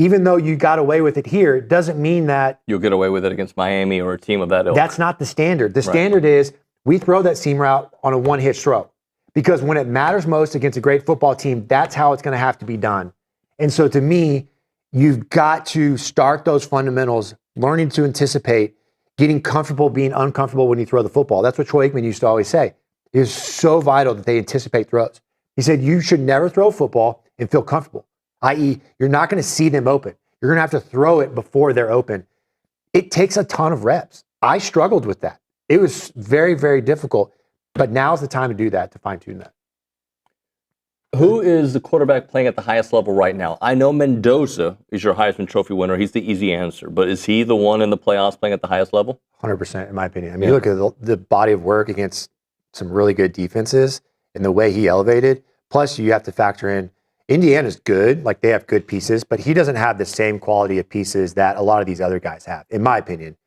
even though you got away with it here, it doesn't mean that you'll get away with it against Miami or a team of that ilk. That's not the standard. The standard is we throw that seam route on a one-hitch throw. Because when it matters most against a great football team, that's how it's going to have to be done. And so to me, you've got to start those fundamentals, learning to anticipate, getting comfortable being uncomfortable when you throw the football. That's what Troy Aikman used to always say. It is so vital that they anticipate throws. He said you should never throw football and feel comfortable, i.e., you're not going to see them open. You're going to have to throw it before they're open. It takes a ton of reps. I struggled with that. It was very, very difficult. But now's the time to do that, to fine-tune that. Who is the quarterback playing at the highest level right now? I know Mendoza is your Heisman Trophy winner. He's the easy answer. But is he the one in the playoffs playing at the highest level? 100%, in my opinion. I mean, you look at the body of work against some really good defenses and the way he elevated. Plus, you have to factor in Indiana's good. Like, they have good pieces. But he doesn't have the same quality of pieces that a lot of these other guys have, in my opinion.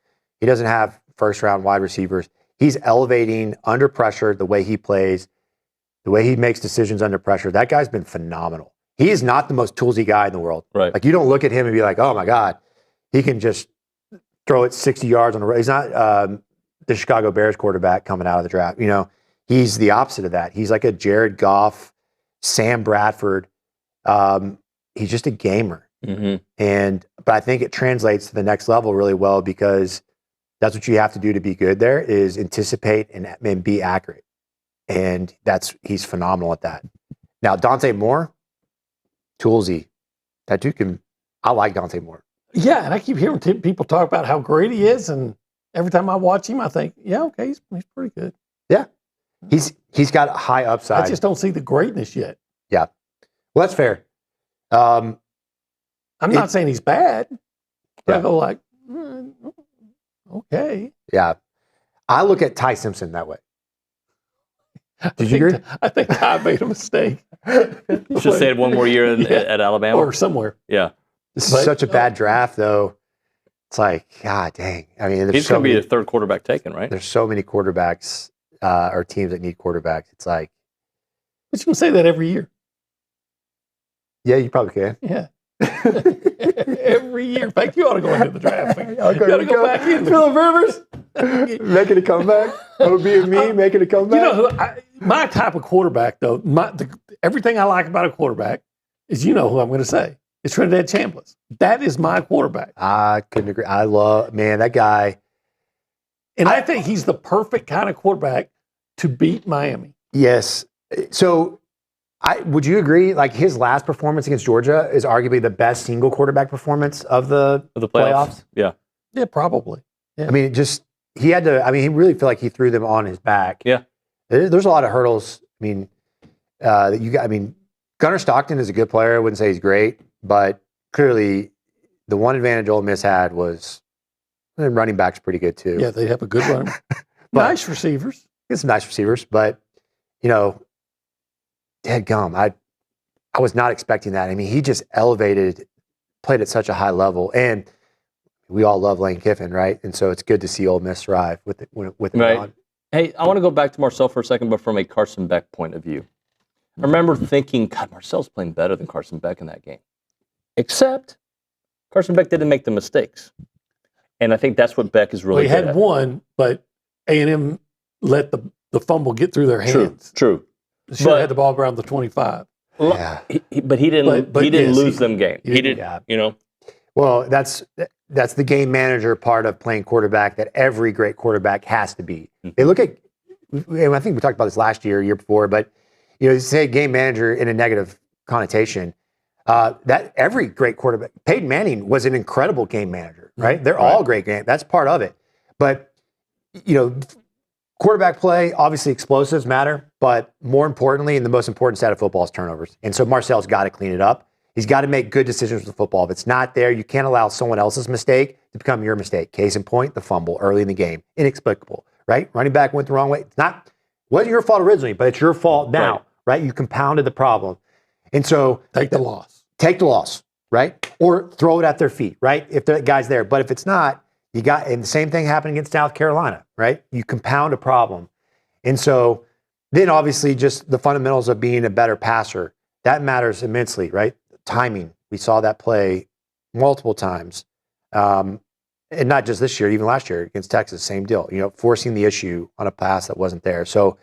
He doesn't have first-round wide receivers. He's elevating under pressure, the way he plays, the way he makes decisions under pressure. That guy's been phenomenal. He is not the most toolsy guy in the world. Right. Like, you don't look at him and be like, oh, my God, he can just throw it 60 yards on the road. He's not the Chicago Bears quarterback coming out of the draft. You know, he's the opposite of that. He's like a Jared Goff, Sam Bradford. He's just a gamer. Mm-hmm. But I think it translates to the next level really well because that's what you have to do to be good there is anticipate and be accurate. And he's phenomenal at that. Now, Dante Moore, toolsy. That dude I like Dante Moore. Yeah, and I keep hearing people talk about how great he is, and every time I watch him, I think, yeah, okay, he's pretty good. Yeah. He's got a high upside. I just don't see the greatness yet. Yeah. Well, that's fair. I'm not saying he's bad, but I go like, okay. Yeah. I look at Ty Simpson that way. Did you agree? I think Ty made a mistake. Just say it one more year at Alabama. Or somewhere. Yeah. This is such a bad draft, though. It's like, God dang. I mean, he's going to be the third quarterback taken, right? There's so many quarterbacks or teams that need quarterbacks. It's like. But you can say that every year. Yeah, you probably can. Yeah. Every year. In fact, you ought to go into the draft. You ought to go back in. Phillip Rivers making a comeback. OB and me making a comeback. You know, my type of quarterback, though, everything I like about a quarterback is who I'm going to say. It's Trinidad Chambliss. That is my quarterback. I couldn't agree. That guy. And I think he's the perfect kind of quarterback to beat Miami. Yes. So would you agree? Like his last performance against Georgia is arguably the best single quarterback performance of the playoffs? Yeah. Yeah, probably. Yeah. I mean, he had to. I mean, he really felt like he threw them on his back. Yeah. There's a lot of hurdles. I mean, that you got. I mean, Gunnar Stockton is a good player. I wouldn't say he's great, but clearly, the one advantage Ole Miss had was running back's pretty good too. Yeah, they have a good run. Nice receivers. Get some nice receivers, but dadgum, I was not expecting that. I mean, he just elevated, played at such a high level, and we all love Lane Kiffin, right? And so it's good to see Ole Miss thrive with it right. on. Hey, I want to go back to Marcel for a second, but from a Carson Beck point of view. I remember thinking, God, Marcel's playing better than Carson Beck in that game. Except Carson Beck didn't make the mistakes. And I think that's what Beck is really good at. He had one, but A&M let the fumble get through their hands. True. Should have had the ball around the 25. Yeah. But he didn't lose them game. He didn't, yeah. Well, that's the game manager part of playing quarterback that every great quarterback has to be. Mm-hmm. They look at, and I think we talked about this last year before, but you say game manager in a negative connotation. That every great quarterback, Peyton Manning was an incredible game manager, right? They're all great game. That's part of it. But quarterback play, obviously explosives matter, but more importantly, and the most important stat of football is turnovers. And so Marcel's got to clean it up. He's got to make good decisions with the football. If it's not there, you can't allow someone else's mistake to become your mistake. Case in point, the fumble early in the game. Inexplicable, right? Running back went the wrong way. Wasn't your fault originally, but it's your fault now, right? You compounded the problem. And so take the loss, right? Or throw it at their feet, right? If the guy's there. But if it's not, and the same thing happened against South Carolina, right? You compound a problem. And so then obviously just the fundamentals of being a better passer, that matters immensely, right? Timing. We saw that play multiple times. And not just this year, even last year against Texas, same deal, forcing the issue on a pass that wasn't there. So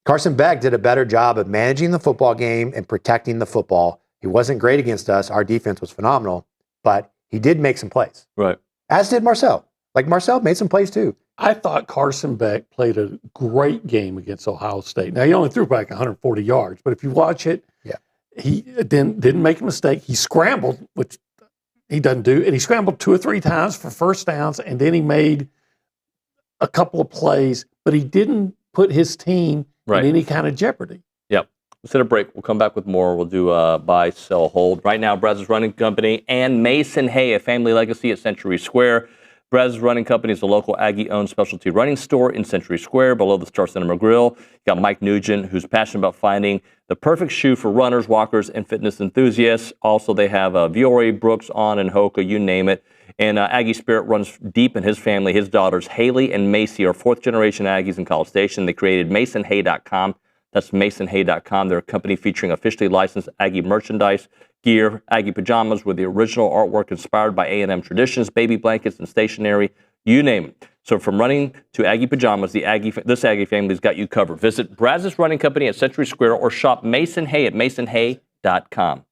Carson Beck did a better job of managing the football game and protecting the football. He wasn't great against us. Our defense was phenomenal, but he did make some plays. Right. As did Marcel. Marcel made some plays too. I thought Carson Beck played a great game against Ohio State. Now, he only threw back 140 yards, but if you watch it, he didn't make a mistake. He scrambled, which he doesn't do, and he scrambled 2 or 3 times for first downs, and then he made a couple of plays, but he didn't put his team in any kind of jeopardy. Yep. Let's hit a break. We'll come back with more. We'll do buy, sell, hold. Right now, Braz's Running Company and Mason Hay, a family legacy at Century Square. Braz's Running Company is a local Aggie-owned specialty running store in Century Square below the Star Cinema Grill. You got Mike Nugent, who's passionate about finding the perfect shoe for runners, walkers, and fitness enthusiasts. Also, they have Viore, Brooks, On, and Hoka, you name it. And Aggie spirit runs deep in his family. His daughters, Haley and Macy, are 4th-generation Aggies in College Station. They created MasonHay.com. That's MasonHay.com. They're a company featuring officially licensed Aggie merchandise, gear, Aggie pajamas with the original artwork inspired by A&M traditions, baby blankets, and stationery, you name it. So from running to Aggie pajamas, this Aggie family's got you covered. Visit Braz's Running Company at Century Square or shop Mason Hay at MasonHay.com.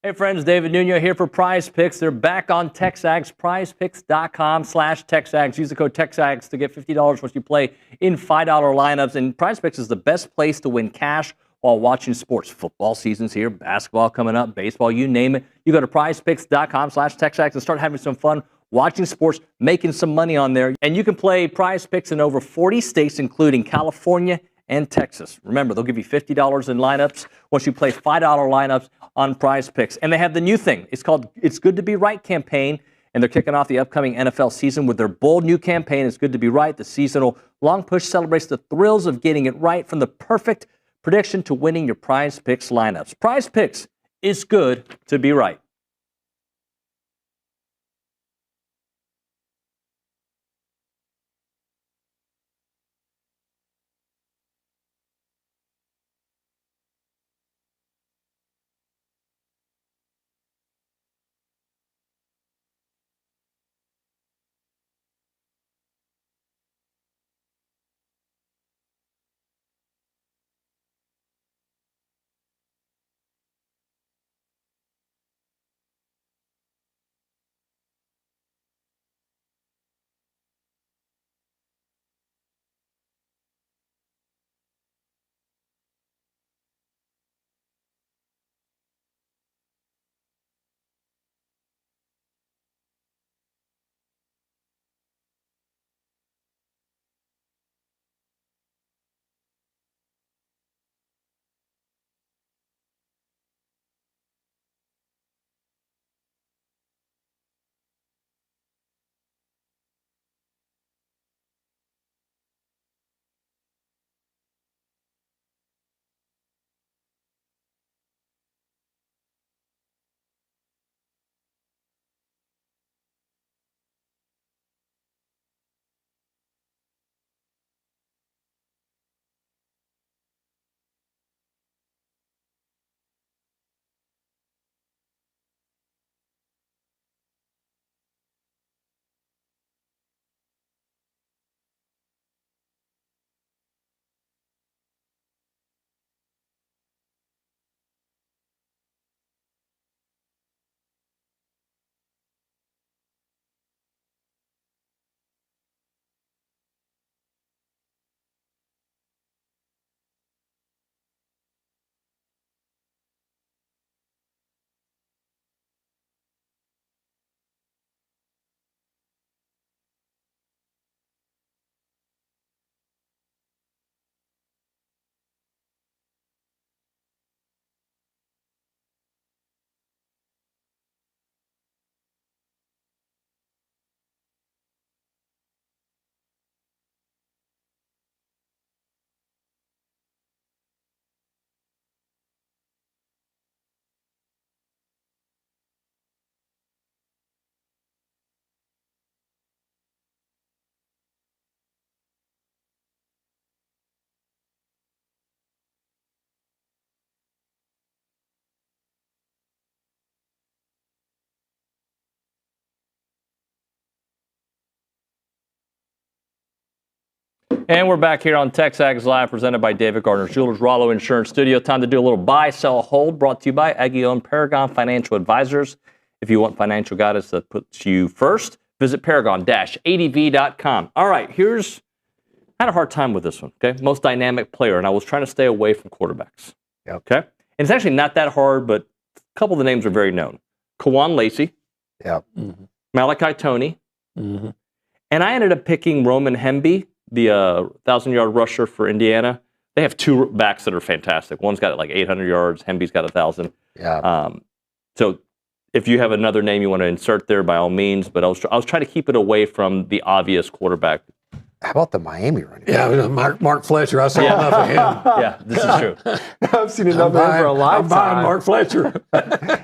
Hey friends, David Nuño here for Prize Picks. They're back on TexAgs, prizepicks.com/TexAgs. Use the code TexAgs to get $50 once you play in $5 lineups. And Prize Picks is the best place to win cash while watching sports. Football season's here, basketball coming up, baseball, you name it. You go to prizepicks.com/TexAgs and start having some fun watching sports, making some money on there. And you can play Prize Picks in over 40 states, including California and Texas. Remember, they'll give you $50 in lineups once you play $5 lineups on Prize Picks. And they have the new thing. It's called It's Good to Be Right campaign, and they're kicking off the upcoming NFL season with their bold new campaign, It's Good to Be Right. The seasonal long push celebrates the thrills of getting it right, from the perfect prediction to winning your Prize Picks lineups. Prize Picks, it's good to be right. And we're back here on TexAgs Live, presented by David Gardner Jewelers, Rollo Insurance Studio. Time to do a little buy, sell, hold, brought to you by Aggie-owned Paragon Financial Advisors. If you want financial guidance that puts you first, visit paragon-adv.com. All right, I had a hard time with this one, okay? Most dynamic player, and I was trying to stay away from quarterbacks. Yep. Okay? And it's actually not that hard, but a couple of the names are very known. Kawan Lacey. Yep. Mm-hmm. Malachi Toney. Mm-hmm. And I ended up picking Roman Hemby, the 1,000-yard rusher for Indiana. They have two backs that are fantastic. One's got like 800 yards. Hemby's got 1,000. Yeah. So if you have another name you want to insert there, by all means. But I was trying to keep it away from the obvious quarterback. How about the Miami running back? Yeah, Mark Fletcher. I saw enough of him. Yeah, this is true. I've seen enough of him for a lifetime. I'm buying Mark Fletcher.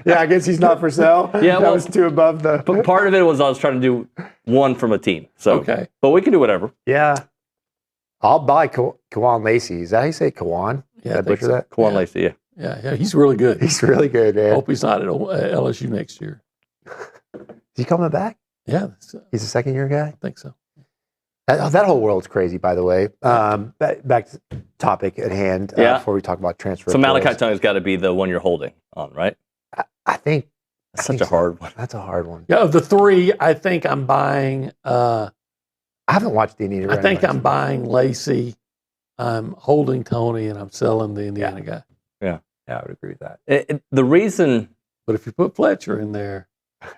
Yeah, I guess he's not for sale. Yeah, that was too above the. But part of it was I was trying to do one from a team. So, okay. But we can do whatever. Yeah. I'll buy Kawan Lacey. Is that how you say Kawan? Yeah, I butcher so. that? Kawan Lacey, yeah. Yeah, he's really good. He's really good, man. Hope he's not at LSU next year. Is he coming back? Yeah. He's a second-year guy? I think so. That whole world's crazy, by the way. Back to topic at hand before we talk about transfer. So Malachi Toney's got to be the one you're holding on, right? I think that's such a hard one. That's a hard one. Yeah, of the three, I think I'm buying. I haven't watched the Indiana. I think I'm buying Lacey. I'm holding Toney, and I'm selling the Indiana guy. Yeah, I would agree with that. The reason, but if you put Fletcher in there,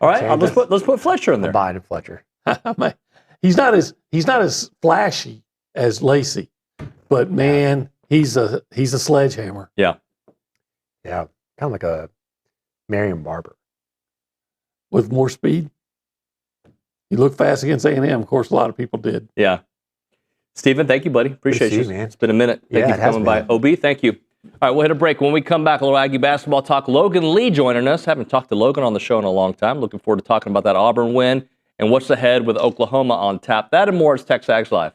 all right, let's put Fletcher in there. I'm buying Fletcher. He's not as flashy as Lacey, but man, he's a sledgehammer. Yeah, kind of like a Marion Barber with more speed. He looked fast against A&M. Of course, a lot of people did. Yeah. Stephen, thank you, buddy. Appreciate you. Man. It's been a minute. Thank you for coming by. OB, thank you. All right, we'll hit a break. When we come back, a little Aggie basketball talk. Logan Lee joining us. Haven't talked to Logan on the show in a long time. Looking forward to talking about that Auburn win and what's ahead with Oklahoma on tap. That and more is TexAgs Live.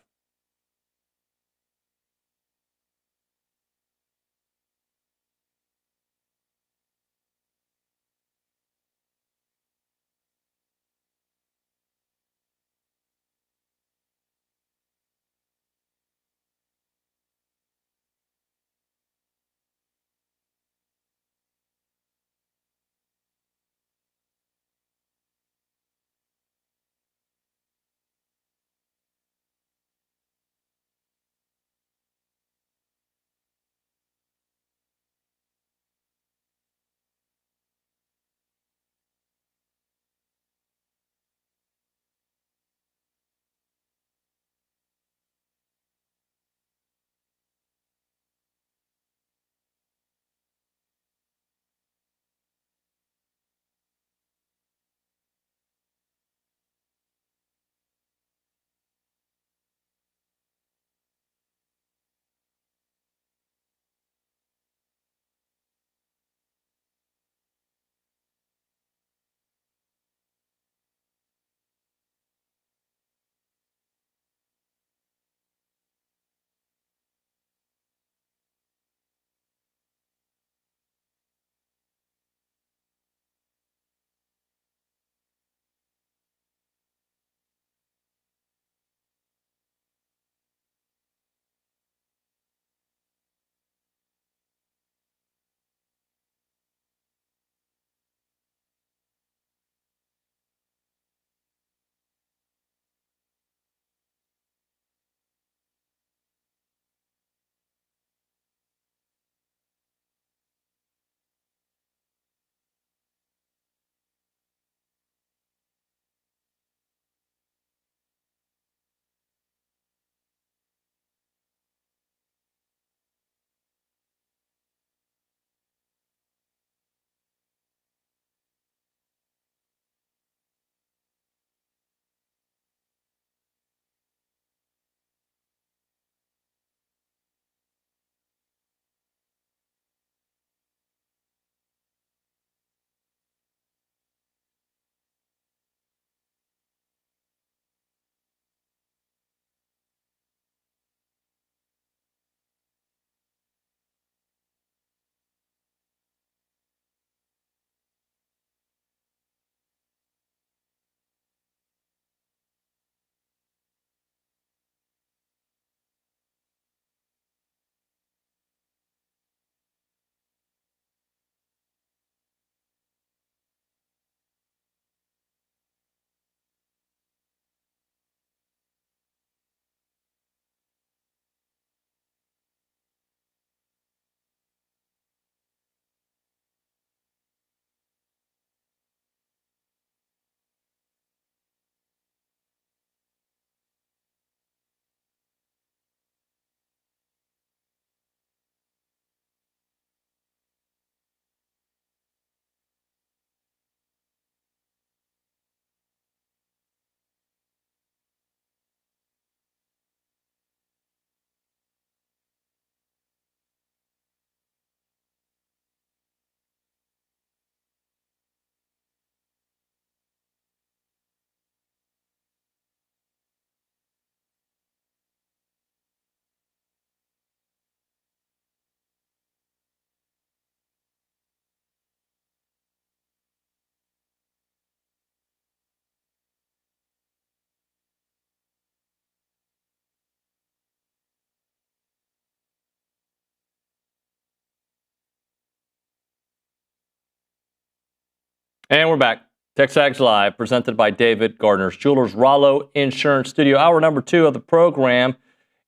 And we're back. TexAgs Live, presented by David Gardner's Jewelers, Rollo Insurance Studio. Hour number 2 of the program.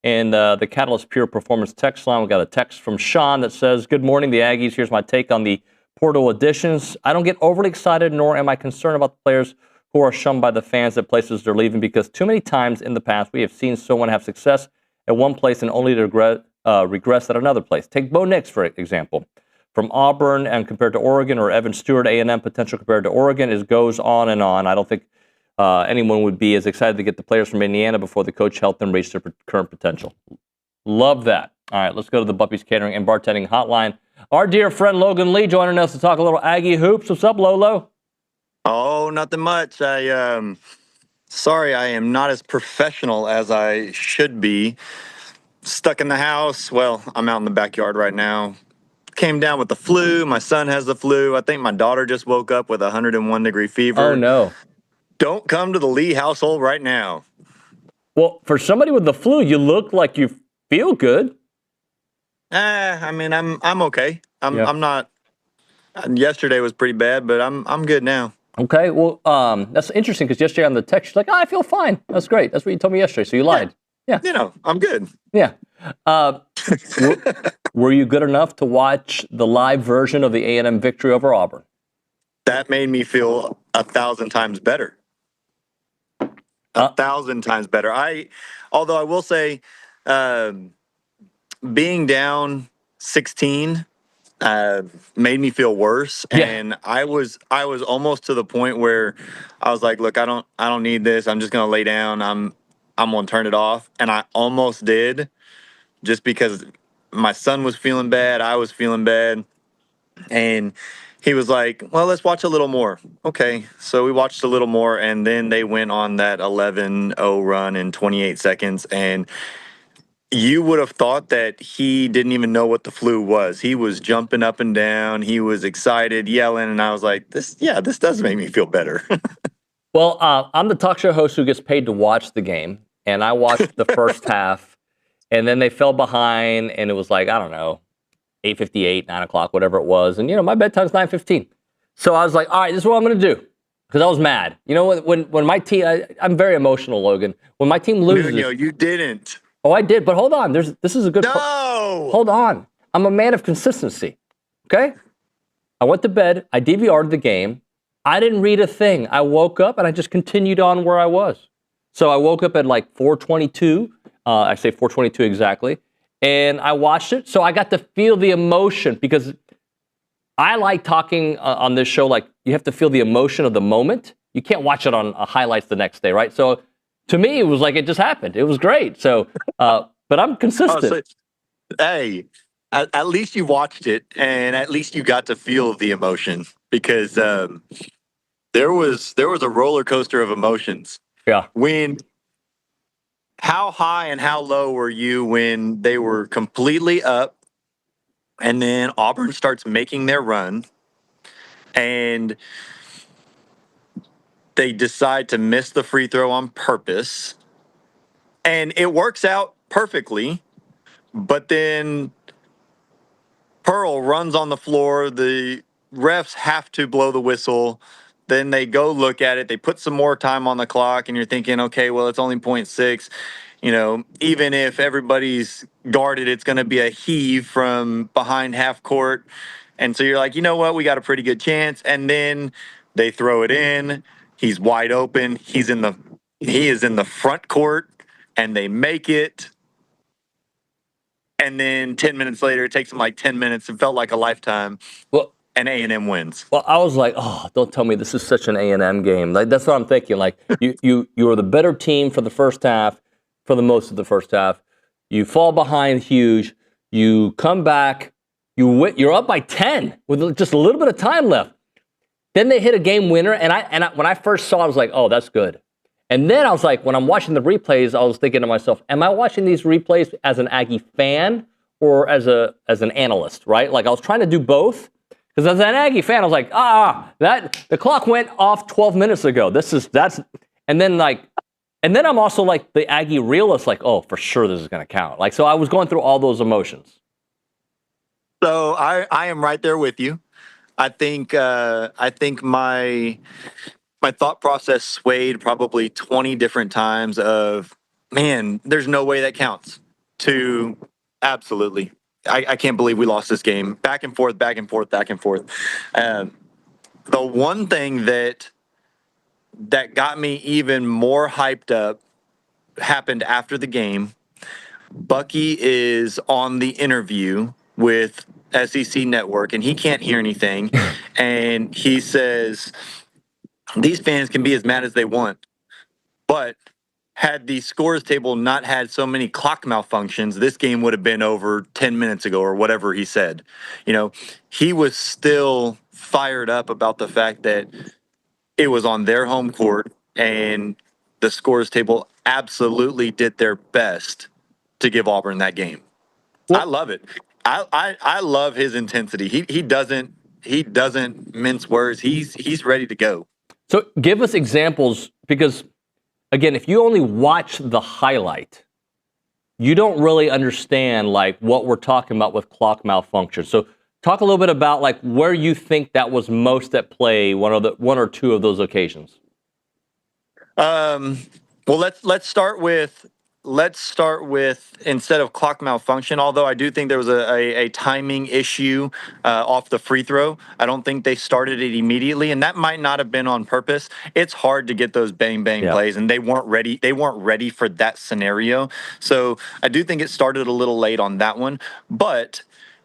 And the Catalyst Pure Performance text line. We got a text from Sean that says, "Good morning, the Aggies. Here's my take on the portal additions. I don't get overly excited, nor am I concerned about the players who are shunned by the fans at places they're leaving, because too many times in the past we have seen someone have success at one place and only to regress at another place. Take Bo Nix, for example. From Auburn and compared to Oregon, or Evan Stewart, A&M potential compared to Oregon, is goes on and on. I don't think anyone would be as excited to get the players from Indiana before the coach helped them reach their current potential." Love that. All right, let's go to the Buppy's Catering and Bartending Hotline. Our dear friend Logan Lee joining us to talk a little Aggie hoops. What's up, Lolo? Oh, nothing much. Sorry, I am not as professional as I should be. Stuck in the house. Well, I'm out in the backyard right now. Came down with the flu. My son has the flu. I think my daughter just woke up with a 101-degree fever. Oh, no. Don't come to the Lee household right now. Well, for somebody with the flu, you look like you feel good. I mean, I'm okay. I'm not. Yesterday was pretty bad, but I'm good now. Okay, well, that's interesting because yesterday on the text, you're like, I feel fine. That's great. That's what you told me yesterday, so you lied. Yeah. You know, I'm good. Yeah. Were you good enough to watch the live version of the A&M victory over Auburn? That made me feel 1,000 times better. 1,000 times better. Although I will say, being down 16 made me feel worse, and I was almost to the point where I was like, look, I don't need this. I'm just gonna lay down. I'm gonna turn it off, and I almost did, just because my son was feeling bad, I was feeling bad, and he was like, well, let's watch a little more. Okay, so we watched a little more, and then they went on that 11-0 run in 28 seconds, and you would have thought that he didn't even know what the flu was. He was jumping up and down. He was excited, yelling, and I was like, this does make me feel better. Well, I'm the talk show host who gets paid to watch the game, and I watched the first half, and then they fell behind, and it was like, I don't know, 8:58, 9 o'clock, whatever it was. And, my bedtime's 9:15. So I was like, all right, this is what I'm going to do. Because I was mad. When my team, I'm very emotional, Logan. When my team loses. Nuño, you didn't. Oh, I did. But hold on. This is a good. No! Hold on. I'm a man of consistency. Okay? I went to bed. I DVR'd the game. I didn't read a thing. I woke up and I just continued on where I was. So I woke up at like 4:22. I say 4:22 exactly. And I watched it. So I got to feel the emotion, because I like talking on this show, like you have to feel the emotion of the moment. You can't watch it on highlights the next day, right? So to me, it was like it just happened. It was great. So, but I'm consistent. Hey, at least you watched it, and at least you got to feel the emotion, because there was a roller coaster of emotions. Yeah. How high and how low were you when they were completely up, and then Auburn starts making their run, and they decide to miss the free throw on purpose, and it works out perfectly, but then Pearl runs on the floor, the refs have to blow the whistle, then they go look at it, they put some more time on the clock, and you're thinking, okay, well, it's only 0.6. Even if everybody's guarded, it's going to be a heave from behind half court. And so you're like, you know what, we got a pretty good chance. And then they throw it in. He's wide open. He is in the front court, and they make it. And then 10 minutes later, it takes them like 10 minutes. It felt like a lifetime. Well, and A&M wins. Well, I was like, oh, don't tell me this is such an A&M game. Like, that's what I'm thinking. Like, you were the better team for the first half, for the most of the first half. You fall behind huge. You come back. You're up by 10 with just a little bit of time left. Then they hit a game winner, and when I first saw it, I was like, oh, that's good. And then I was like, when I'm watching the replays, I was thinking to myself, am I watching these replays as an Aggie fan or as an analyst, right? Like, I was trying to do both. Because as an Aggie fan, I was like, that the clock went off 12 minutes ago. And then I'm also like the Aggie realist, like, oh, for sure this is going to count. Like, so I was going through all those emotions. So I am right there with you. I think my thought process swayed probably 20 different times of, man, there's no way that counts, to absolutely. I can't believe we lost this game. Back and forth, back and forth, back and forth. The one thing that got me even more hyped up happened after the game. Bucky is on the interview with SEC Network, and he can't hear anything. And he says, these fans can be as mad as they want, but had the scores table not had so many clock malfunctions, this game would have been over 10 minutes ago or whatever he said. You know, he was still fired up about the fact that it was on their home court and the scores table absolutely did their best to give Auburn that game. I love it. I love his intensity. He doesn't mince words. He's ready to go. So give us examples, because again, if you only watch the highlight, you don't really understand like what we're talking about with clock malfunction. So talk a little bit about like where you think that was most at play, one or two of those occasions. Well, let's start with instead of clock malfunction, although I do think there was a timing issue off the free throw. I don't think they started it immediately, and that might not have been on purpose. It's hard to get those bang plays, and they weren't ready. They weren't ready for that scenario. So I do think it started a little late on that one. But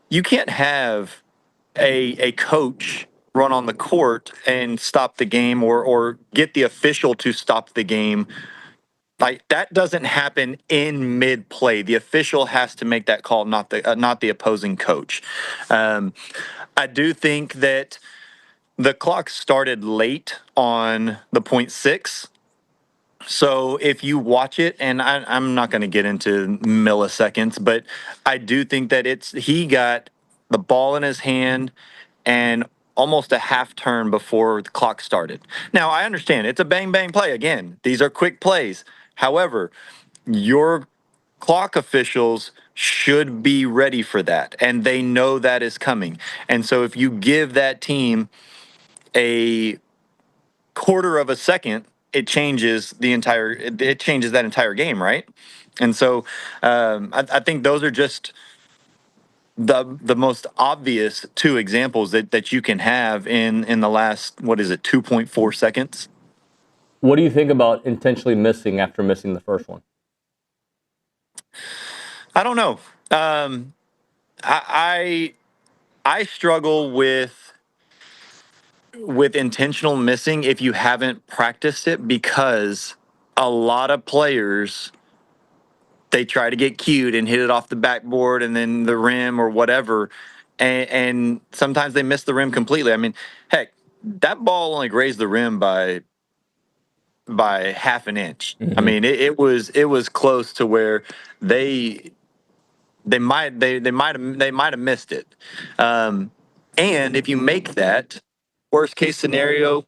you can't have a coach run on the court and stop the game, or get the official to stop the game. Like, that doesn't happen in mid-play. The official has to make that call, not the opposing coach. I do think that the clock started late on the 0.6. So if you watch it, and I'm not going to get into milliseconds, but I do think that he got the ball in his hand and almost a half turn before the clock started. Now, I understand it's a bang play. Again, these are quick plays. However, your clock officials should be ready for that, and they know that is coming. And so if you give that team a quarter of a second, it changes that entire game, right? And so I think those are just the most obvious two examples that you can have in the last, 2.4 seconds. What do you think about intentionally missing after missing the first one? I don't know. I struggle with intentional missing if you haven't practiced it, because a lot of players, they try to get cute and hit it off the backboard and then the rim or whatever, and sometimes they miss the rim completely. I mean, heck, that ball only grazed the rim by half an inch. Mm-hmm. I mean, it was close to where they might have missed it. And if you make that, worst case scenario,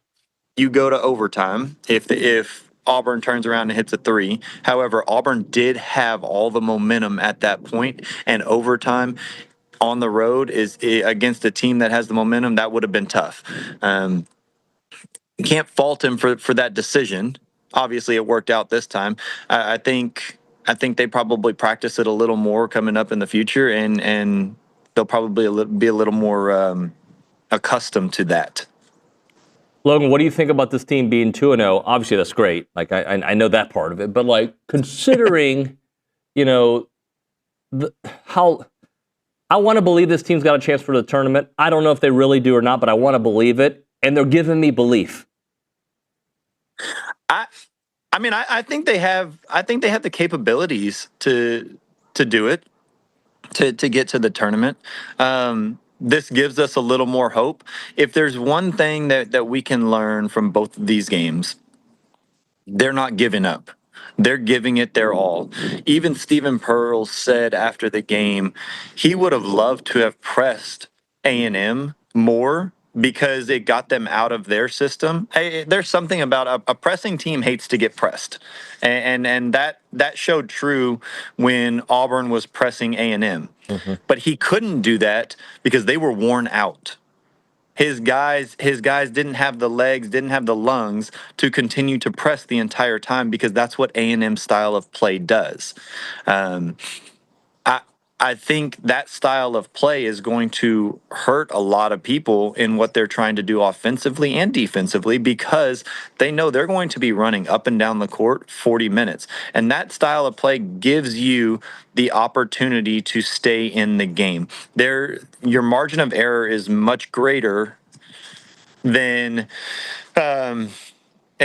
you go to overtime if Auburn turns around and hits a three. However, Auburn did have all the momentum at that point, and overtime on the road is against a team that has the momentum. That would have been tough. You can't fault him for that decision. Obviously, it worked out this time. I think they probably practice it a little more coming up in the future, and they'll probably be a little more accustomed to that. Logan, what do you think about this team being 2-0? Obviously, that's great. Like, I know that part of it, but like, considering, how I want to believe this team's got a chance for the tournament. I don't know if they really do or not, but I want to believe it, and they're giving me belief. I think they have the capabilities to do it, to get to the tournament. This gives us a little more hope. If there's one thing that we can learn from both of these games, they're not giving up. They're giving it their all. Even Stephen Pearl said after the game, he would have loved to have pressed A&M more, because it got them out of their system. There's something about a pressing team hates to get pressed, and that showed true when Auburn was pressing A&M. Mm-hmm. But he couldn't do that because they were worn out. his guys didn't have the legs, didn't have the lungs to continue to press the entire time, because that's what A&M style of play does. I think that style of play is going to hurt a lot of people in what they're trying to do offensively and defensively, because they know they're going to be running up and down the court 40 minutes. And that style of play gives you the opportunity to stay in the game. Your margin of error is much greater than a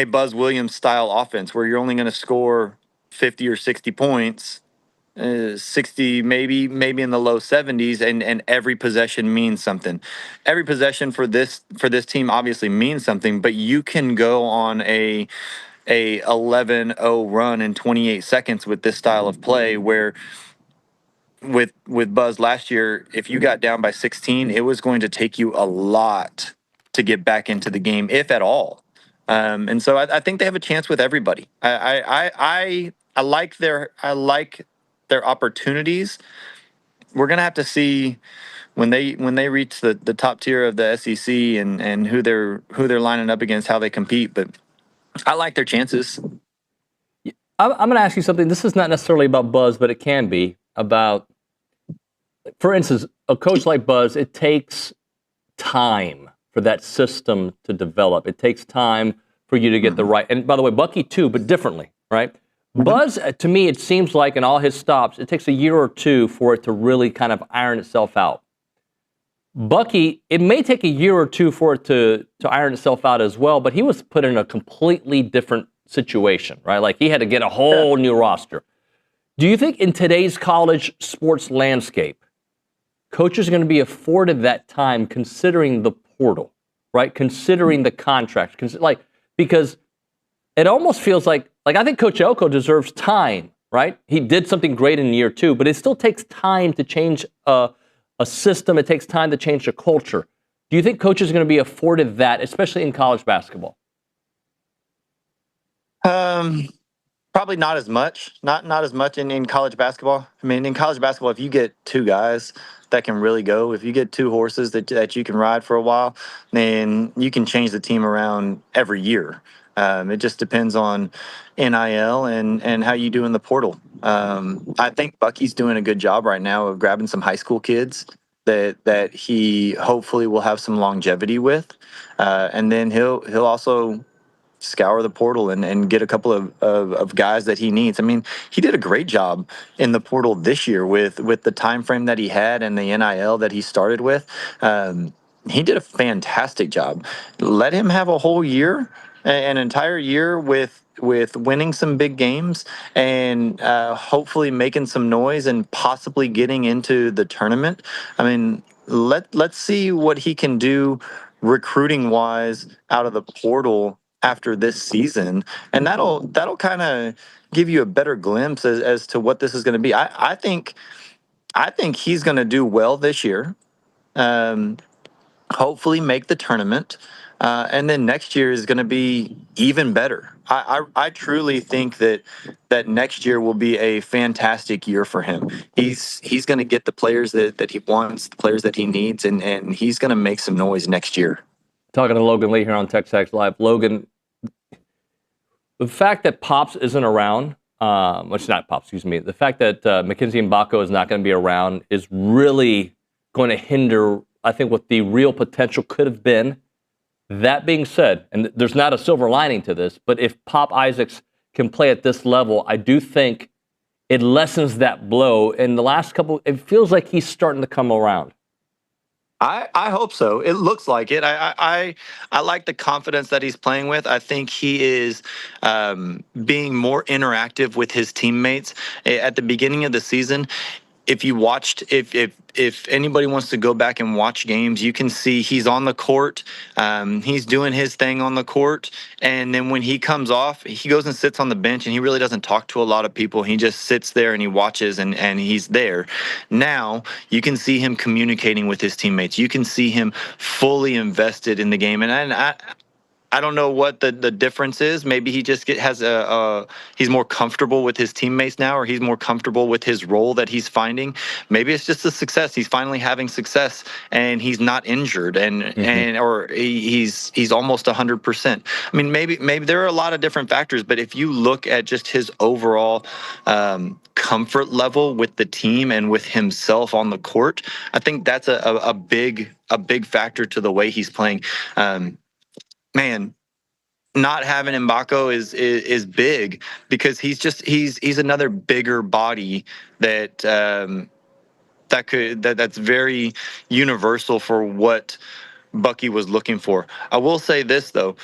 Buzz Williams style offense, where you're only going to score 50 or 60 points. 60, maybe in the low 70s, and every possession means something. Every possession for this team obviously means something, but you can go on a 11-0 run in 28 seconds with this style of play, where with Buzz last year, if you got down by 16, it was going to take you a lot to get back into the game, if at all. And so I think they have a chance with everybody. I like their opportunities. We're gonna have to see when they reach the top tier of the SEC and who they're lining up against, how they compete. But I like their chances. I'm going to ask you something. This is not necessarily about Buzz, but it can be about, for instance, a coach like Buzz. It takes time for that system to develop. It takes time for you to get the right. And by the way, Bucky too, but differently, right? Buzz, to me, it seems like in all his stops, it takes a year or two for it to really kind of iron itself out. Bucky, it may take a year or two for it to iron itself out as well, but he was put in a completely different situation, right? Like he had to get a whole new roster. Do you think in today's college sports landscape, coaches are going to be afforded that time, considering the portal, right? Considering the contract, because it almost feels like I think Coach Elko deserves time, right? He did something great in year two, but it still takes time to change a system. It takes time to change a culture. Do you think coaches are going to be afforded that, especially in college basketball? Probably not as much. Not as much in college basketball. I mean, in college basketball, if you get two guys that can really go, if you get two horses that you can ride for a while, then you can change the team around every year. It just depends on NIL and how you do in the portal. I think Bucky's doing a good job right now of grabbing some high school kids that he hopefully will have some longevity with, and then he'll also scour the portal and get a couple of guys that he needs. I mean, he did a great job in the portal this year with the time frame that he had and the NIL that he started with. He did a fantastic job. Let him have a whole year, an entire year with winning some big games and hopefully making some noise and possibly getting into the tournament. I mean, let's see what he can do recruiting wise out of the portal after this season, and that'll kind of give you a better glimpse as to what this is going to be. I think he's going to do well this year. Hopefully make the tournament, and then next year is going to be even better. I truly think that next year will be a fantastic year for him. He's going to get the players that he wants, the players that he needs, and he's going to make some noise next year. Talking to Logan Lee here on TexAgs Live. Logan, the fact that Pops isn't around, not Pops, excuse me, the fact that Mackenzie Mbako is not going to be around is really going to hinder, I think, what the real potential could have been. That being said, and there's not a silver lining to this, but if Pop Isaacs can play at this level, I do think it lessens that blow. In the last couple, it feels like he's starting to come around. I hope so. It looks like it. I like the confidence that he's playing with. I think he is being more interactive with his teammates. At the beginning of the season, if you watched, if anybody wants to go back and watch games, you can see he's on the court. He's doing his thing on the court. And then when he comes off, he goes and sits on the bench, and he really doesn't talk to a lot of people. He just sits there and he watches and he's there. Now you can see him communicating with his teammates. You can see him fully invested in the game. And I I don't know what the difference is. Maybe he just he's more comfortable with his teammates now, or he's more comfortable with his role that he's finding. Maybe it's just a success. He's finally having success, and he's not injured, or he's almost 100%. I mean, maybe there are a lot of different factors, but if you look at just his overall comfort level with the team and with himself on the court, I think that's a big factor to the way he's playing. Man, not having Mbako is big, because he's another bigger body that's very universal for what Bucky was looking for. I will say this though,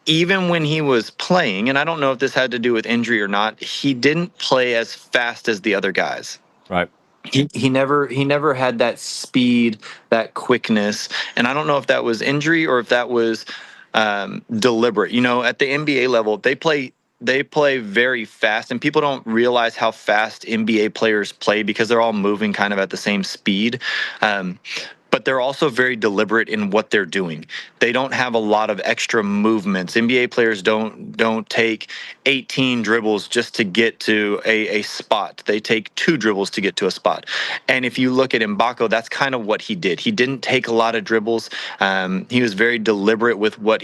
even when he was playing, and I don't know if this had to do with injury or not, he didn't play as fast as the other guys. Right. He never had that speed, that quickness, and I don't know if that was injury or if that was deliberate. You know, at the NBA level, they play very fast, and people don't realize how fast NBA players play because they're all moving kind of at the same speed. But they're also very deliberate in what they're doing. They don't have a lot of extra movements. NBA players don't take 18 dribbles just to get to a spot. They take 2 dribbles to get to a spot. And if you look at Mbako, that's kind of what he did. He didn't take a lot of dribbles. He was very deliberate with where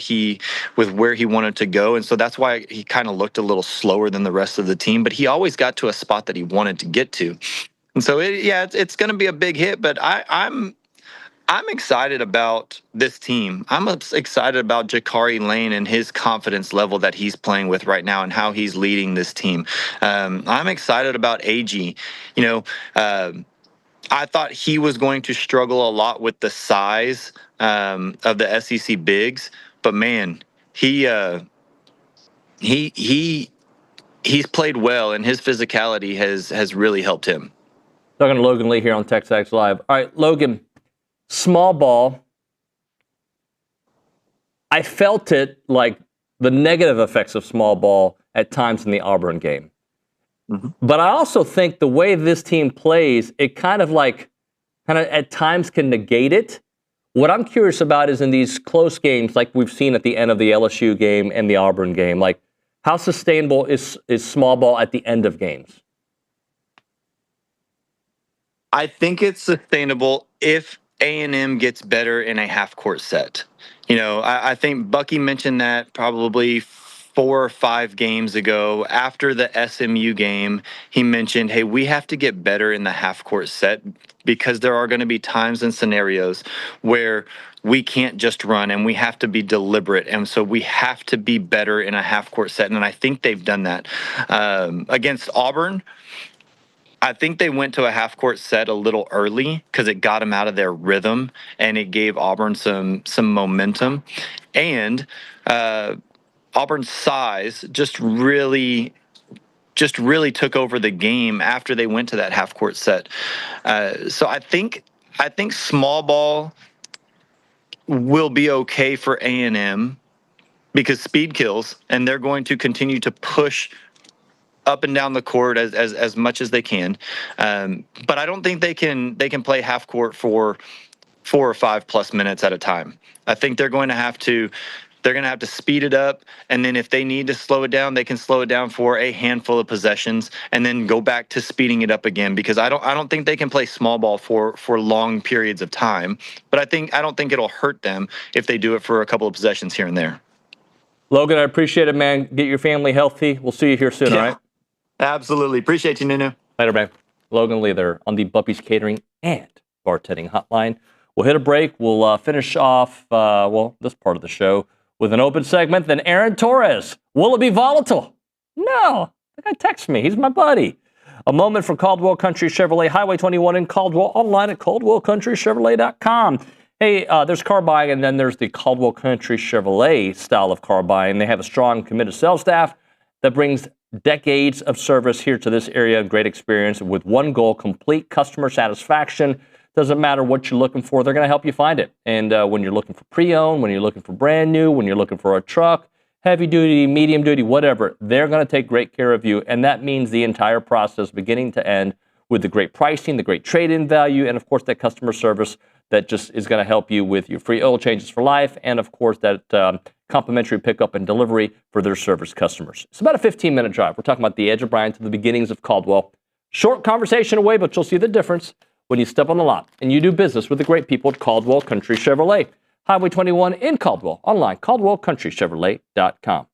he wanted to go, and so that's why he kind of looked a little slower than the rest of the team. But he always got to a spot that he wanted to get to. And so it's going to be a big hit. But I'm excited about this team. I'm excited about Jakari Lane and his confidence level that he's playing with right now and how he's leading this team. I'm excited about Aggie. You know, I thought he was going to struggle a lot with the size of the SEC bigs, but man, he's played well, and his physicality has really helped him. Talking to Logan Lee here on TexAgs Live. All right, Logan. Small ball, I felt it, like the negative effects of small ball at times in the Auburn game. Mm-hmm. But I also think the way this team plays, it kind of at times can negate it. What I'm curious about is in these close games, like we've seen at the end of the LSU game and the Auburn game, like how sustainable is small ball at the end of games? I think it's sustainable if A&M gets better in a half-court set. You know, I think Bucky mentioned that probably 4 or 5 games ago. After the SMU game, he mentioned, hey, we have to get better in the half-court set because there are going to be times and scenarios where we can't just run and we have to be deliberate. And so we have to be better in a half-court set. And I think they've done that. Against Auburn, I think they went to a half-court set a little early because it got them out of their rhythm and it gave Auburn some momentum. And Auburn's size just really took over the game after they went to that half-court set. So I think small ball will be okay for A&M because speed kills, and they're going to continue to push up and down the court as much as they can. But I don't think they can play half court for 4 or 5 plus minutes at a time. I think they're going to have to speed it up, and then if they need to slow it down, they can slow it down for a handful of possessions and then go back to speeding it up again, because I don't think they can play small ball for long periods of time. But I don't think it'll hurt them if they do it for a couple of possessions here and there. Logan, I appreciate it, man. Get your family healthy. We'll see you here soon, all right? Absolutely. Appreciate you, Nuño. Later, man. Logan Lee there on the Buppy's Catering and Bartending Hotline. We'll hit a break. We'll finish off, this part of the show with an open segment. Then Aaron Torres. Will it be volatile? No. The guy texts me. He's my buddy. A moment from Caldwell Country Chevrolet, Highway 21 in Caldwell, online at CaldwellCountryChevrolet.com. Hey, there's car buying, and then there's the Caldwell Country Chevrolet style of car buying. They have a strong, committed sales staff that brings decades of service here to this area, and great experience with one goal: complete customer satisfaction. Doesn't matter what you're looking for, they're going to help you find it. And when you're looking for pre-owned, when you're looking for brand new, when you're looking for a truck, heavy duty, medium duty, whatever, they're going to take great care of you. And that means the entire process, beginning to end, with the great pricing, the great trade-in value, and of course that customer service that just is going to help you with your free oil changes for life, and of course that complimentary pickup and delivery for their service customers. It's about a 15-minute drive. We're talking about the edge of Bryan to the beginnings of Caldwell. Short conversation away, but you'll see the difference when you step on the lot and you do business with the great people at Caldwell Country Chevrolet. Highway 21 in Caldwell. Online, caldwellcountrychevrolet.com.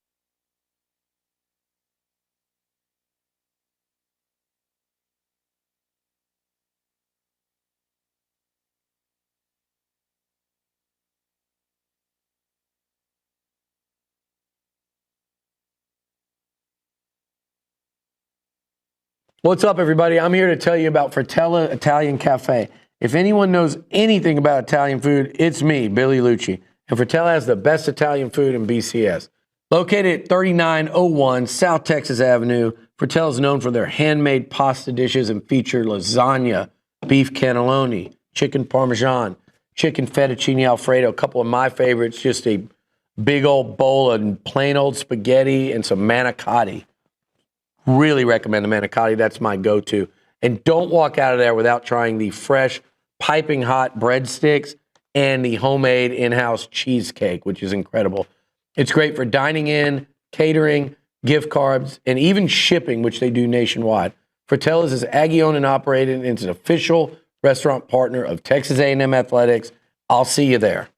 What's up, everybody? I'm here to tell you about Fratella Italian Cafe. If anyone knows anything about Italian food, it's me, Billy Lucci. And Fratella has the best Italian food in BCS. Located at 3901 South Texas Avenue, Fratella is known for their handmade pasta dishes and feature lasagna, beef cannelloni, chicken parmesan, chicken fettuccine alfredo, a couple of my favorites, just a big old bowl of plain old spaghetti and some manicotti. Really recommend the manicotti. That's my go-to. And don't walk out of there without trying the fresh, piping hot breadsticks and the homemade in-house cheesecake, which is incredible. It's great for dining in, catering, gift cards, and even shipping, which they do nationwide. Fratella's is Aggie-owned and operated, and it's an official restaurant partner of Texas A&M Athletics. I'll see you there.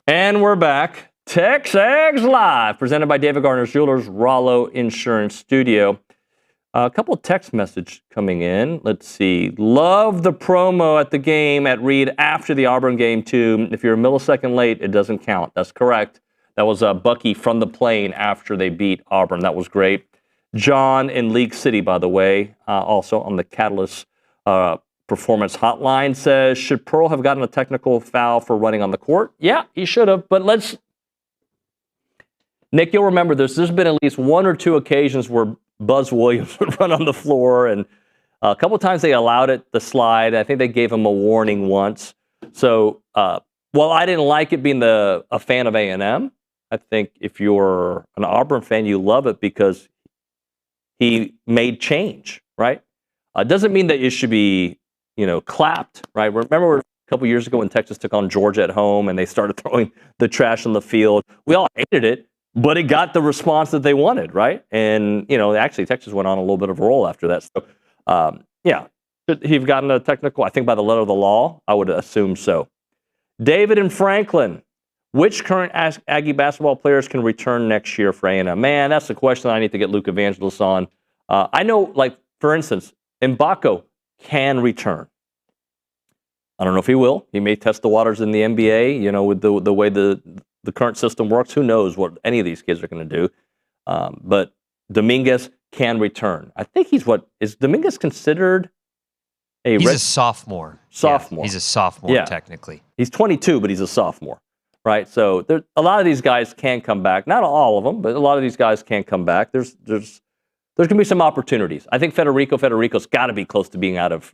And we're back. TexAgs Live, presented by David Gardner Jewelers, Rollo Insurance Studio. A couple of text messages coming in. Let's see. Love the promo at the game at Reed after the Auburn game, too. If you're a millisecond late, it doesn't count. That's correct. That was Bucky from the plane after they beat Auburn. That was great. John in League City, by the way, also on the Catalyst Performance Hotline, says, should Pearl have gotten a technical foul for running on the court? Yeah, he should have, but Nick, you'll remember this. There's been at least one or two occasions where Buzz Williams would run on the floor, and a couple of times they allowed it to slide. I think they gave him a warning once. So while I didn't like it being a fan of A&M, I think if you're an Auburn fan, you love it because he made change, right? Doesn't mean that it should be, clapped, right? Remember a couple years ago when Texas took on Georgia at home and they started throwing the trash on the field? We all hated it, but it got the response that they wanted, right? And, actually Texas went on a little bit of a roll after that. So, should he have gotten a technical? I think by the letter of the law, I would assume so. David and Franklin, which current Aggie basketball players can return next year for A&M? Man, that's the question I need to get Luke Evangelos on. I know, for instance, Mbako can return. I don't know if he will. He may test the waters in the NBA, with the way the current system works. Who knows what any of these kids are going to do. But Dominguez can return. I think is Dominguez considered He's a sophomore. Sophomore. Yeah, he's a sophomore, technically. He's 22, but he's a sophomore, right? So a lot of these guys can come back. Not all of them, but a lot of these guys can come back. There's going to be some opportunities. I think Federico's got to be close to being out of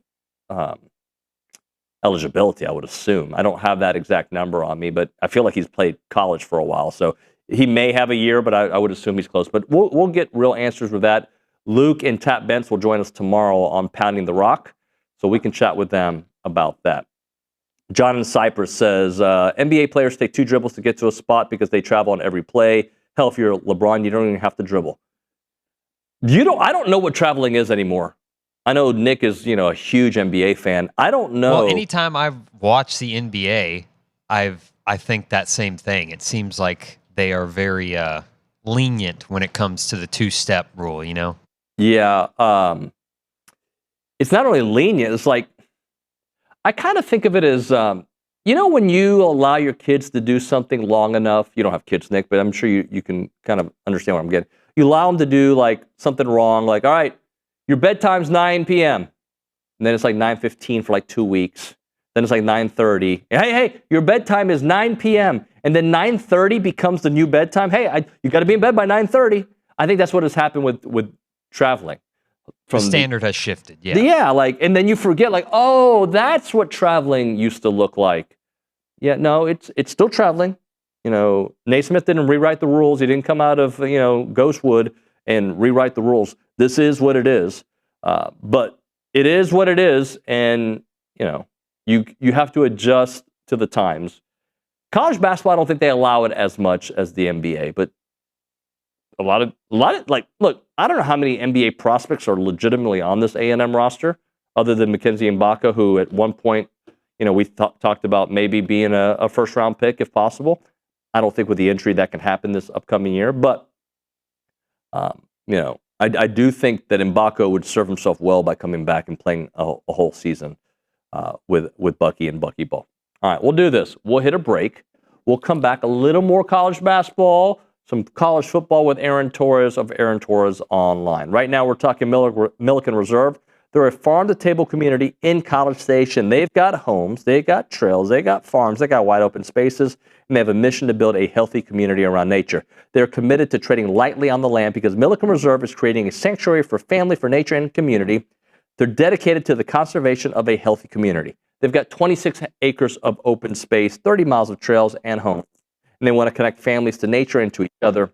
eligibility, I would assume. I don't have that exact number on me, but I feel like he's played college for a while. So he may have a year, but I would assume he's close. But we'll get real answers with that. Luke and Tap Bentz will join us tomorrow on Pounding the Rock, so we can chat with them about that. John in Cyprus says, NBA players take 2 dribbles to get to a spot because they travel on every play. Hell, if you're LeBron, you don't even have to dribble. I don't know what traveling is anymore. I know Nick is, a huge NBA fan. I don't know. Well, anytime I've watched the NBA, I think that same thing. It seems like they are very lenient when it comes to the 2-step rule, Yeah. It's not only lenient, it's like, I kind of think of it as, when you allow your kids to do something long enough, you don't have kids, Nick, but I'm sure you can kind of understand what I'm getting. You allow them to do something wrong, all right, your bedtime's 9 p.m. And then it's 9:15 for 2 weeks. Then it's 9:30. Hey, your bedtime is 9 p.m. And then 9:30 becomes the new bedtime. Hey, you got to be in bed by 9:30. I think that's what has happened with traveling. The standard has shifted, yeah. Yeah, and then you forget, oh, that's what traveling used to look like. Yeah, no, it's still traveling. Naismith didn't rewrite the rules. He didn't come out of, Ghostwood and rewrite the rules. This is what it is. But it is what it is, and, you have to adjust to the times. College basketball, I don't think they allow it as much as the NBA, but a lot of look, I don't know how many NBA prospects are legitimately on this A&M roster other than Mackenzie Mbaka, who at one point, we talked about maybe being a first-round pick if possible. I don't think with the injury that can happen this upcoming year, but, I do think that Mbaka would serve himself well by coming back and playing a whole season with Bucky and Bucky Ball. All right, we'll do this. We'll hit a break. We'll come back, a little more college basketball, some college football with Aaron Torres of Aaron Torres Online. Right now, we're talking Milliken Reserve. They're a farm-to-table community in College Station. They've got homes, they've got trails, they've got farms, they've got wide open spaces, and they have a mission to build a healthy community around nature. They're committed to treading lightly on the land because Milliken Reserve is creating a sanctuary for family, for nature, and community. They're dedicated to the conservation of a healthy community. They've got 26 acres of open space, 30 miles of trails, and homes. And they want to connect families to nature and to each other.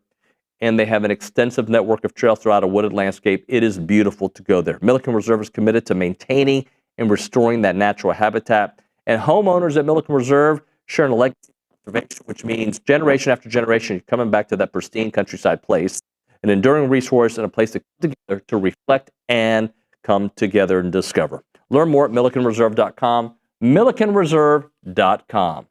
And they have an extensive network of trails throughout a wooded landscape. It is beautiful to go there. Milliken Reserve is committed to maintaining and restoring that natural habitat. And homeowners at Milliken Reserve sharing a legacy of conservation, which means generation after generation, you're coming back to that pristine countryside place, an enduring resource and a place to come together to reflect and come together and discover. Learn more at millikenreserve.com, millikenreserve.com.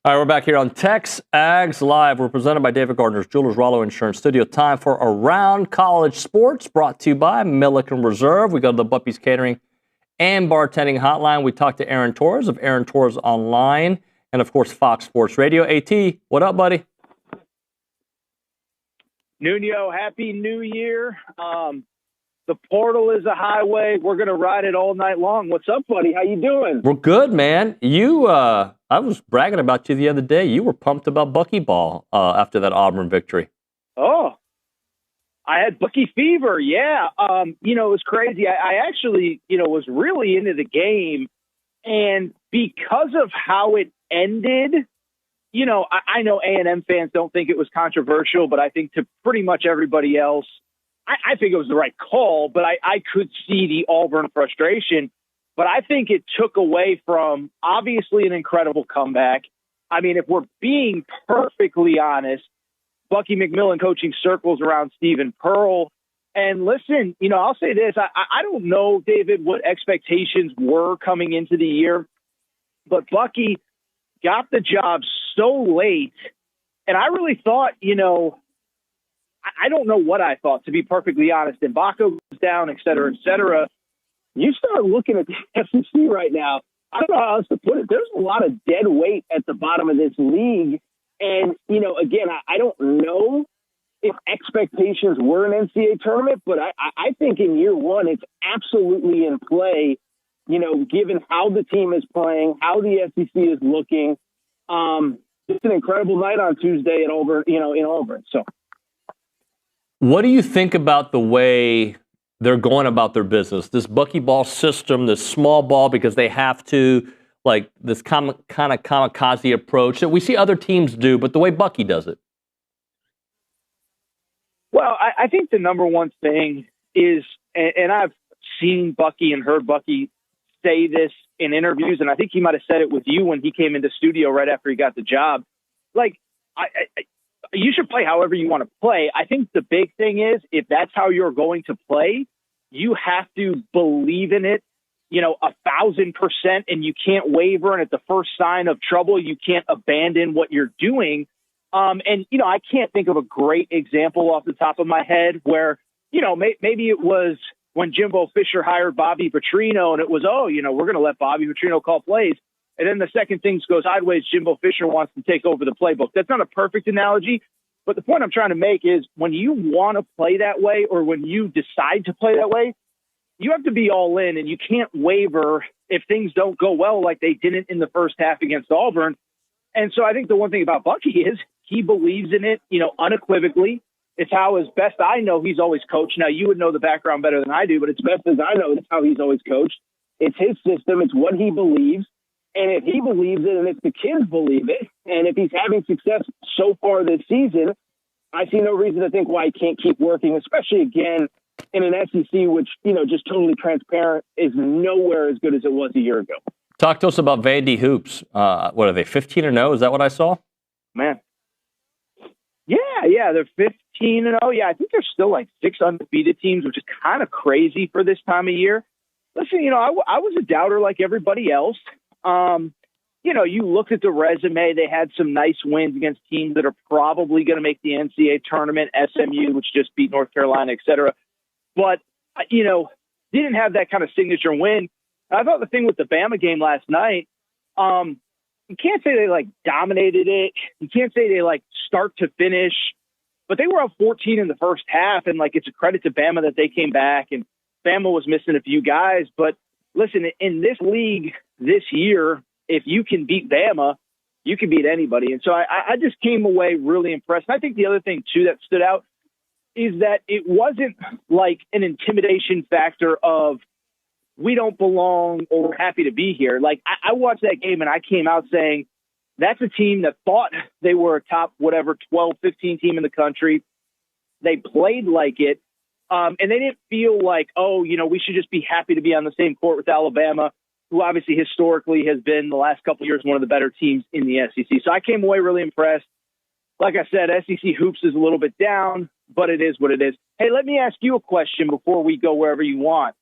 All right, we're back here on TexAgs Live. We're presented by David Gardner's Jewelers, Rollo Insurance Studio. Time for Around College Sports, brought to you by Milliken Reserve. We go to the Buppy's Catering and Bartending Hotline. We talked to Aaron Torres of Aaron Torres Online and, of course, Fox Sports Radio. AT, what up, buddy? Nuño, Happy New Year. The portal is a highway. We're going to ride it all night long. What's up, buddy? How you doing? We're good, man. I was bragging about you the other day. You were pumped about Buckyball after that Auburn victory. Oh, I had Bucky fever. Yeah. It was crazy. I actually, was really into the game. And because of how it ended, I know A&M fans don't think it was controversial, but I think to pretty much everybody else, I think it was the right call, but I could see the Auburn frustration. But I think it took away from, obviously, an incredible comeback. I mean, if we're being perfectly honest, Bucky McMillan coaching circles around Stephen Pearl. And listen, I'll say this. I don't know, David, what expectations were coming into the year, but Bucky got the job so late. And I really thought, I don't know what I thought, to be perfectly honest. And Baco goes down, et cetera, et cetera. You start looking at the SEC right now, I don't know how else to put it. There's a lot of dead weight at the bottom of this league. And, again, I don't know if expectations were an NCAA tournament, but I think in year one, it's absolutely in play, given how the team is playing, how the SEC is looking. It's an incredible night on Tuesday at Auburn, in Auburn. So, what do you think about the way they're going about their business? This Buckyball system, this small ball, because they have to, like this kind of kamikaze approach that we see other teams do, but the way Bucky does it. Well, I think the number one thing is, and I've seen Bucky and heard Bucky say this in interviews, and I think he might have said it with you when he came into studio right after he got the job. Like, you should play however you want to play. I think the big thing is, if that's how you're going to play, you have to believe in it, 1,000%, and you can't waver. And at the first sign of trouble, you can't abandon what you're doing. I can't think of a great example off the top of my head where, maybe it was when Jimbo Fisher hired Bobby Petrino and it was, we're going to let Bobby Petrino call plays. And then the second things go sideways, Jimbo Fisher wants to take over the playbook. That's not a perfect analogy, but the point I'm trying to make is when you want to play that way or when you decide to play that way, you have to be all in and you can't waver if things don't go well like they didn't in the first half against Auburn. And so I think the one thing about Bucky is he believes in it, unequivocally. It's how, as best I know, he's always coached. Now, you would know the background better than I do, but it's best as I know, it's how he's always coached. It's his system. It's what he believes. And if he believes it and if the kids believe it, and if he's having success so far this season, I see no reason to think why he can't keep working, especially, again, in an SEC which, just totally transparent, is nowhere as good as it was a year ago. Talk to us about Vandy Hoops. What are they, 15-0? Is that what I saw? Man. Yeah, they're 15-0. Yeah, I think there's still like 6 undefeated teams, which is kind of crazy for this time of year. Listen, I was a doubter like everybody else. You looked at the resume, they had some nice wins against teams that are probably going to make the NCAA tournament, SMU, which just beat North Carolina, et cetera. But, didn't have that kind of signature win. I thought the thing with the Bama game last night, you can't say they dominated it. You can't say they start to finish, but they were up 14 in the first half. And it's a credit to Bama that they came back and Bama was missing a few guys. But listen, in this league this year, if you can beat Bama, you can beat anybody. And so I just came away really impressed. And I think the other thing too that stood out is that it wasn't like an intimidation factor of, we don't belong or we're happy to be here. I watched that game and I came out saying that's a team that thought they were a top, 12, 15 team in the country. They played like it. And they didn't feel like, we should just be happy to be on the same court with Alabama, who obviously historically has been the last couple of years one of the better teams in the SEC. So I came away really impressed. Like I said, SEC hoops is a little bit down, but it is what it is. Hey, let me ask you a question before we go wherever you want.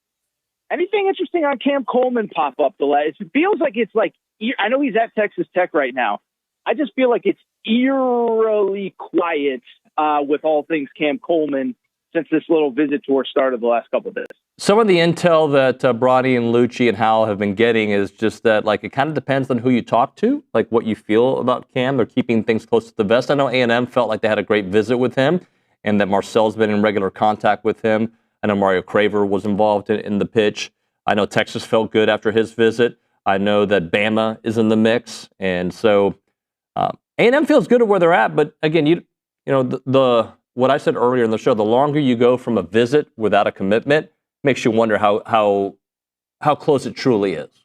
Anything interesting on Cam Coleman pop up? It feels like I know he's at Texas Tech right now. I just feel like it's eerily quiet with all things Cam Coleman since this little visit tour started the last couple of days. Some of the intel that Bronny and Lucci and Howell have been getting is just that, like, it kind of depends on who you talk to, like what you feel about Cam. They're keeping things close to the vest. I know A&M felt like they had a great visit with him and that Marcel's been in regular contact with him. I know Mario Craver was involved in the pitch. I know Texas felt good after his visit. I know that Bama is in the mix. And so A&M feels good at where they're at. But again, you know, the what I said earlier in the show, the longer you go from a visit without a commitment, makes you wonder how close it truly is.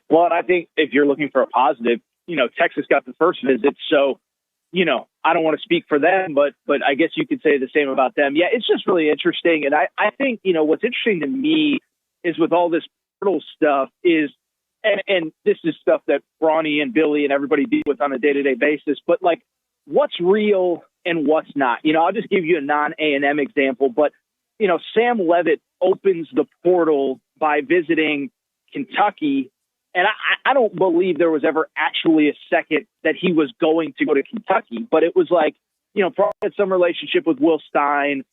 Well, and I think if you're looking for a positive, you know, Texas got the first visit, so, you know, I don't want to speak for them, but I guess you could say the same about them. Yeah, it's just really interesting. And I think, you know, what's interesting to me is with all this portal stuff is, and this is stuff that Bronny and Billy and everybody deal with on a day-to-day basis, but like what's real and what's not. You know, I'll just give you a non-A&M example, but you know, Sam Levitt opens the portal by visiting Kentucky, and I don't believe there was ever actually a second that he was going to go to Kentucky, but it was like, you know, probably had some relationship with Will Stein,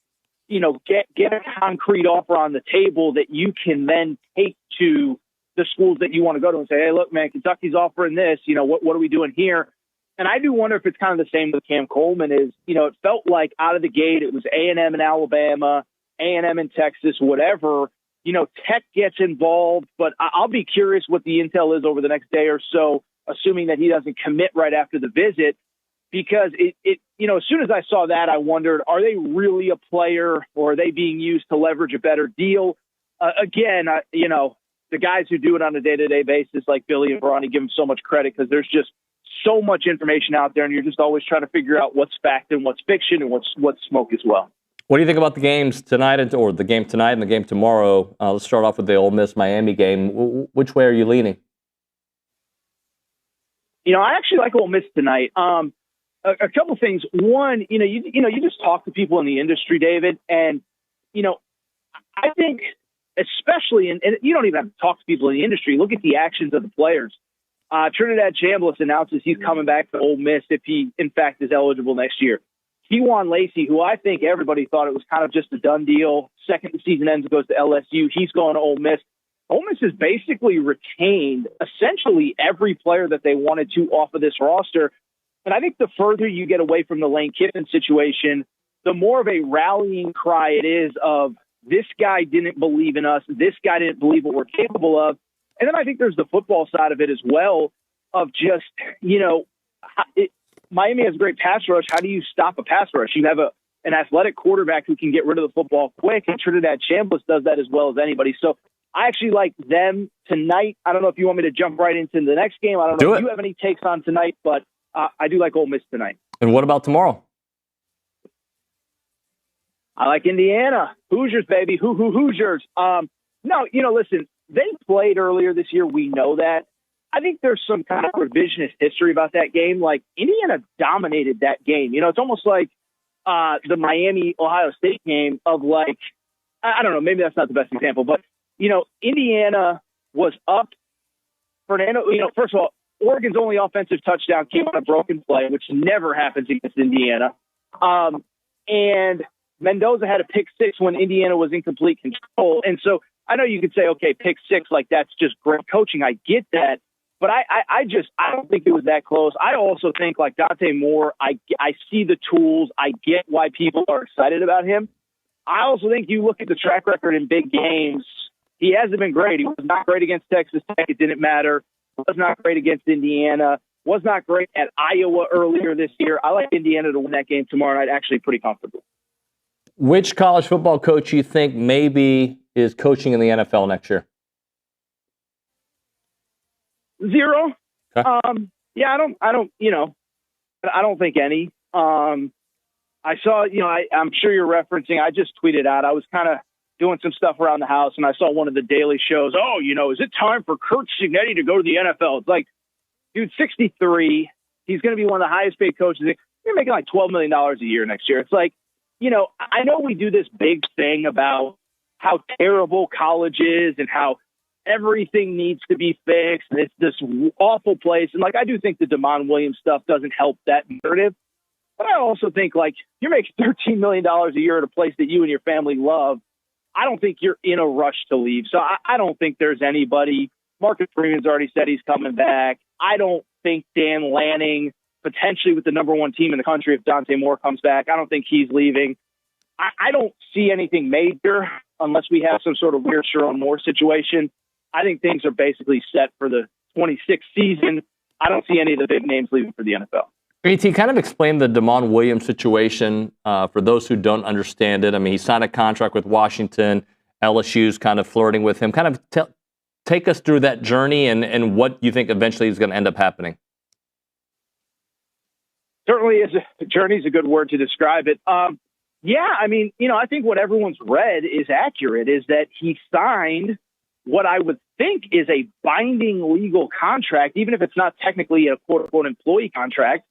you know, get a concrete offer on the table that you can then take to the schools that you want to go to and say, hey, look, man, Kentucky's offering this, you know, what are we doing here? And I do wonder if it's kind of the same with Cam Coleman is, you know, it felt like out of the gate, it was A&M and Alabama, A&M in Texas, whatever, you know, Tech gets involved, but I'll be curious what the intel is over the next day or so, assuming that he doesn't commit right after the visit, because it you know, as soon as I saw that, I wondered, are they really a player or are they being used to leverage a better deal? Again, you know, the guys who do it on a day-to-day basis, like Billy and Bronny, give them so much credit because there's just so much information out there and you're just always trying to figure out what's fact and what's fiction and what's smoke as well. What do you think about the games tonight, or the game tonight and the game tomorrow? Let's start off with the Ole Miss-Miami game. Which way are you leaning? You know, I actually like Ole Miss tonight. A couple things. One, you know, you just talk to people in the industry, David, and you know, I think especially, and you don't even have to talk to people in the industry. Look at the actions of the players. Trinidad Chambliss announces he's coming back to Ole Miss if he, in fact, is eligible next year. Kewan Lacey, who I think everybody thought it was kind of just a done deal. Second the season ends, goes to LSU. He's going to Ole Miss. Ole Miss has basically retained essentially every player that they wanted to off of this roster. And I think the further you get away from the Lane Kiffin situation, the more of a rallying cry it is of this guy didn't believe in us. This guy didn't believe what we're capable of. And then I think there's the football side of it as well of just, you know, Miami has a great pass rush. How do you stop a pass rush? You have an athletic quarterback who can get rid of the football quick, and Trinidad Chambliss does that as well as anybody. So I actually like them tonight. I don't know if you want me to jump right into the next game. I don't know if you have any takes on tonight, but I do like Ole Miss tonight. And what about tomorrow? I like Indiana. Hoosiers, baby. Hoosiers. No, you know, listen, they played earlier this year. We know that. I think there's some kind of revisionist history about that game. Like, Indiana dominated that game. You know, it's almost like the Miami-Ohio State game of, like, I don't know, maybe that's not the best example, but, you know, Indiana was up. Fernando, you know, first of all, Oregon's only offensive touchdown came on a broken play, which never happens against Indiana. And Mendoza had a pick six when Indiana was in complete control. And so I know you could say, okay, pick six, like that's just great coaching. I get that. But I don't think it was that close. I also think, like Dante Moore, I see the tools. I get why people are excited about him. I also think you look at the track record in big games. He hasn't been great. He was not great against Texas Tech. It didn't matter. Was not great against Indiana. Was not great at Iowa earlier this year. I like Indiana to win that game tomorrow night, actually pretty comfortably. Which college football coach you think maybe is coaching in the NFL next year? Zero. Okay. Yeah, I don't think any. I saw, you know, I'm sure you're referencing, I just tweeted out, I was kind of doing some stuff around the house and I saw one of the daily shows. Oh, you know, is it time for Kurt Cignetti to go to the NFL? It's like, dude, 63. He's going to be one of the highest paid coaches. You're making like $12 million a year next year. It's like, you know, I know we do this big thing about how terrible college is and how everything needs to be fixed. And it's this awful place. And like, I do think the Damon Williams stuff doesn't help that narrative. But I also think, like, you're making $13 million a year at a place that you and your family love. I don't think you're in a rush to leave. So I don't think there's anybody. Marcus Freeman's already said he's coming back. I don't think Dan Lanning, potentially with the number one team in the country, if Dante Moore comes back, I don't think he's leaving. I don't see anything major unless we have some sort of weird Sherrone Moore situation. I think things are basically set for the 26th season. I don't see any of the big names leaving for the NFL. A.T., kind of explain the Damon Williams situation for those who don't understand it. I mean, he signed a contract with Washington. LSU's kind of flirting with him. Kind of take us through that journey and what you think eventually is going to end up happening. Certainly, journey is a good word to describe it. Yeah, I mean, I think what everyone's read is accurate, is that he signed what I would think is a binding legal contract, even if it's not technically a quote-unquote employee contract.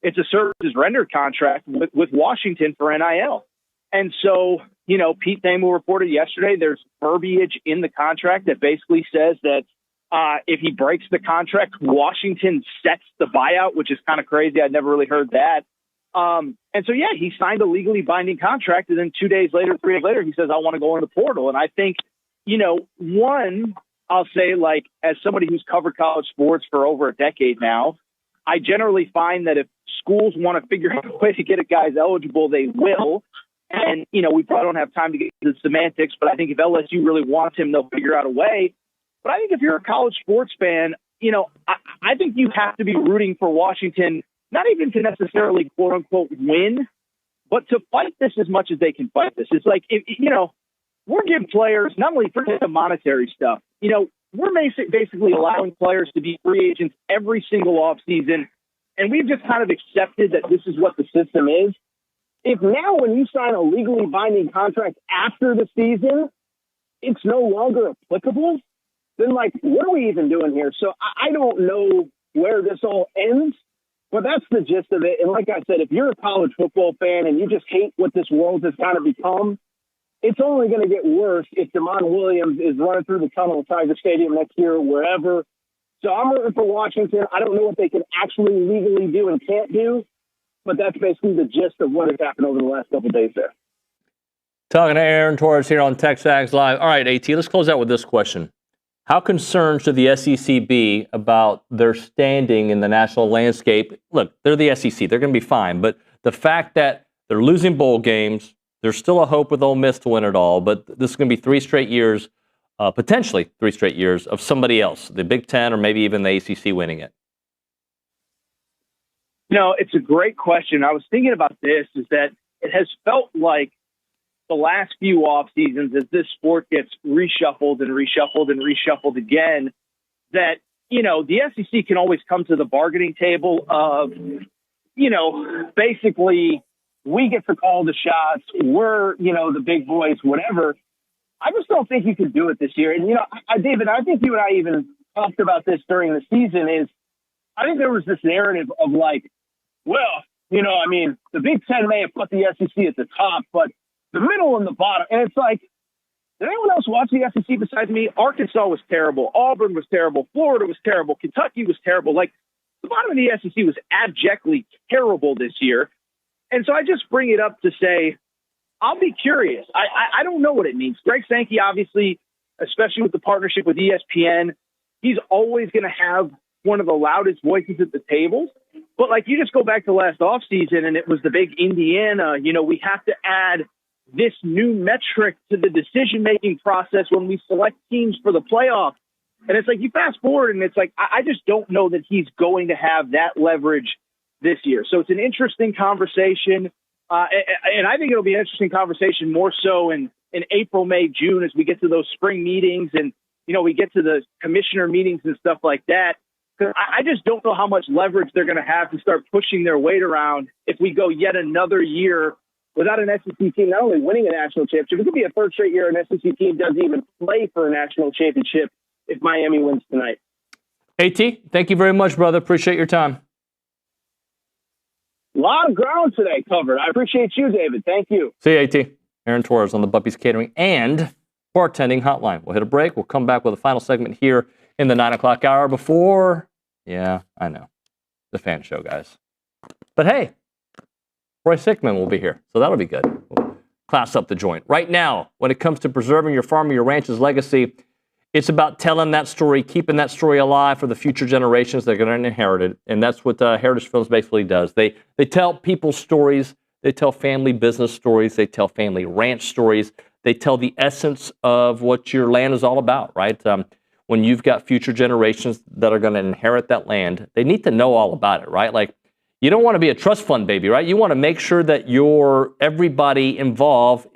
It's a services rendered contract with Washington for NIL. And so, Pete Thamel reported yesterday there's verbiage in the contract that basically says that if he breaks the contract, Washington sets the buyout, which is kind of crazy. I'd never really heard that. And so, yeah, he signed a legally binding contract. And then 2 days later, 3 days later, he says, I want to go in the portal. And I think, one, I'll say, like, as somebody who's covered college sports for over a decade now, I generally find that if schools want to figure out a way to get a guys eligible, they will. And, we probably don't have time to get into the semantics, but I think if LSU really wants him, they'll figure out a way. But I think if you're a college sports fan, I think you have to be rooting for Washington, not even to necessarily, quote unquote, win, but to fight this as much as they can fight this. It's like, we're giving players, not only for the monetary stuff, we're basically allowing players to be free agents every single offseason. And we've just kind of accepted that this is what the system is. If now when you sign a legally binding contract after the season, it's no longer applicable, then, like, what are we even doing here? So I don't know where this all ends, but that's the gist of it. And like I said, if you're a college football fan and you just hate what this world has kind of become, it's only going to get worse if Damon Williams is running through the tunnel of Tiger Stadium next year or wherever. So I'm rooting for Washington. I don't know what they can actually legally do and can't do, but that's basically the gist of what has happened over the last couple of days there. Talking to Aaron Torres here on TexAgs Live. All right, AT, let's close out with this question. How concerned should the SEC be about their standing in the national landscape? Look, they're the SEC. They're going to be fine. But the fact that they're losing bowl games, there's still a hope with Ole Miss to win it all. But this is going to be 3 straight years, potentially 3 straight years of somebody else, the Big Ten or maybe even the ACC winning it. It's a great question. I was thinking about this, is that it has felt like the last few off seasons, as this sport gets reshuffled and reshuffled and reshuffled again, that, the SEC can always come to the bargaining table of, basically we get to call the shots. We're, the big boys, whatever. I just don't think you can do it this year. And, David, I think you and I even talked about this during the season is, I think there was this narrative of like, well, the Big Ten may have put the SEC at the top, but the middle and the bottom. And it's like, did anyone else watch the SEC besides me? Arkansas was terrible. Auburn was terrible. Florida was terrible. Kentucky was terrible. Like, the bottom of the SEC was abjectly terrible this year. And so I just bring it up to say, I'll be curious. I don't know what it means. Greg Sankey, obviously, especially with the partnership with ESPN, he's always going to have one of the loudest voices at the table. But, like, you just go back to last offseason, and it was the big Indiana, we have to add this new metric to the decision-making process when we select teams for the playoffs. And it's like, you fast forward, and it's like, I just don't know that he's going to have that leverage this year. So it's an interesting conversation. And I think it'll be an interesting conversation more so in April, May, June, as we get to those spring meetings and, we get to the commissioner meetings and stuff like that. Because I just don't know how much leverage they're going to have to start pushing their weight around if we go yet another year without an SEC team not only winning a national championship, it could be a 3rd straight year an SEC team doesn't even play for a national championship if Miami wins tonight. AT, thank you very much, brother. Appreciate your time. A lot of ground today covered. I appreciate you, David. Thank you. See you, AT. Aaron Torres on the Buppies Catering and bartending hotline. We'll hit a break. We'll come back with a final segment here in the 9 o'clock hour before, yeah, I know, the fan show, guys. But hey, Roy Sickman will be here, so that'll be good. We'll class up the joint. Right now, when it comes to preserving your farm or your ranch's legacy, it's about telling that story, keeping that story alive for the future generations that are going to inherit it. And that's what Heritage Films basically does. They tell people's stories. They tell family business stories. They tell family ranch stories. They tell the essence of what your land is all about, right? When you've got future generations that are going to inherit that land, they need to know all about it, right? Like, you don't want to be a trust fund baby, right? You want to make sure that everybody involved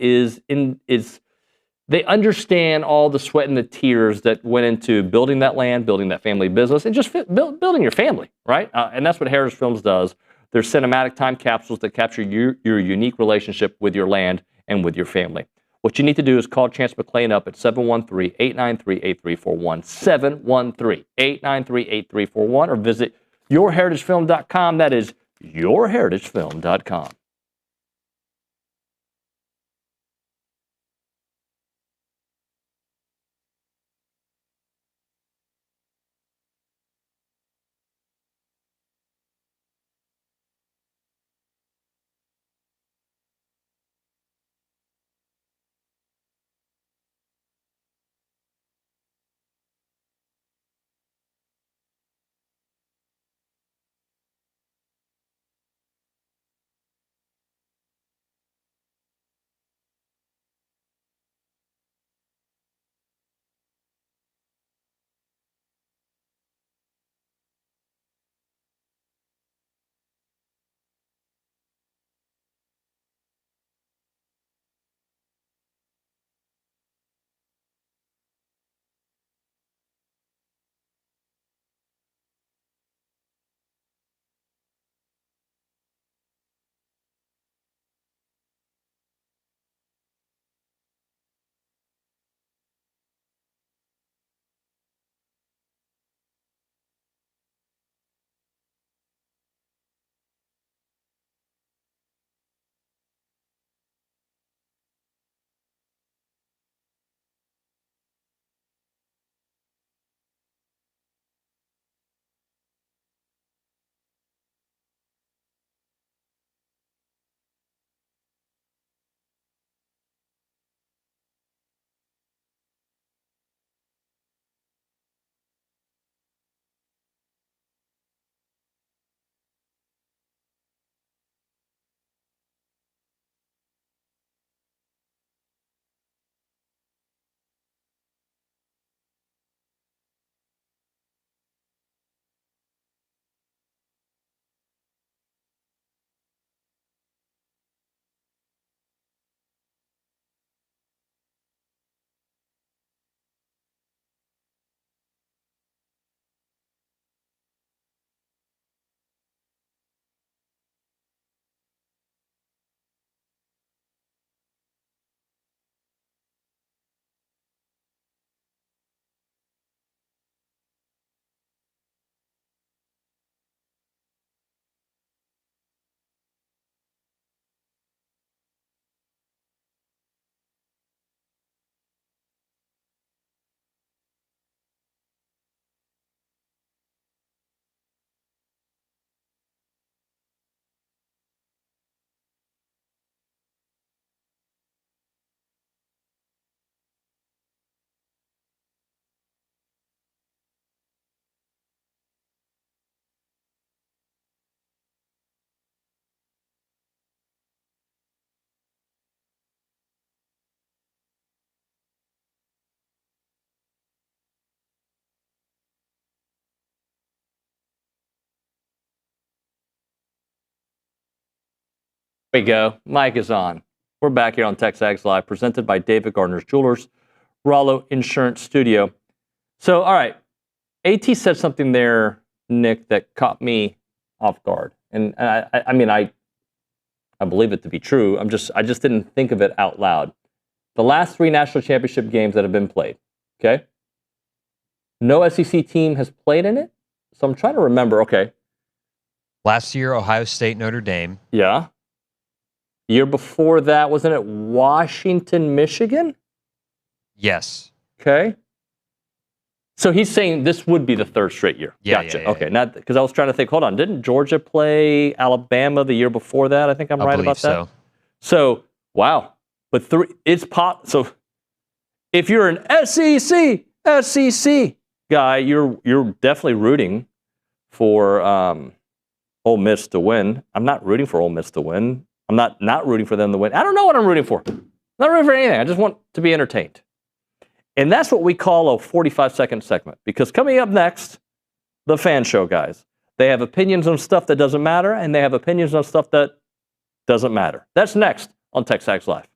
they understand all the sweat and the tears that went into building that land, building that family business, and just building your family, right? And that's what Heritage Films does. They're cinematic time capsules that capture your unique relationship with your land and with your family. What you need to do is call Chance McClain up at 713-893-8341, 713-893-8341, or visit yourheritagefilm.com. That is yourheritagefilm.com. There we go. Mic is on. We're back here on TexAgs Live, presented by David Gardner's Jewelers, Rollo Insurance Studio. So, all right, AT said something there, Nick, that caught me off guard, and I mean, I believe it to be true. I just didn't think of it out loud. The last 3 national championship games that have been played, okay? No SEC team has played in it, so I'm trying to remember. Okay. Last year, Ohio State, Notre Dame. Yeah. Year before that, wasn't it Washington, Michigan? Yes. Okay. So he's saying this would be the third straight year. Yeah, Gotcha. yeah, yeah, Okay. Not because I was trying to think. Hold on. Didn't Georgia play Alabama the year before that? I think I'm right about that. So wow. But it's pop. So if you're an SEC guy, you're definitely rooting for Ole Miss to win. I'm not rooting for Ole Miss to win. I'm not rooting for them to win. I don't know what I'm rooting for. I'm not rooting for anything. I just want to be entertained. And that's what we call a 45-second segment. Because coming up next, the fan show guys. They have opinions on stuff that doesn't matter, and they have opinions on stuff that doesn't matter. That's next on TexAgs Live.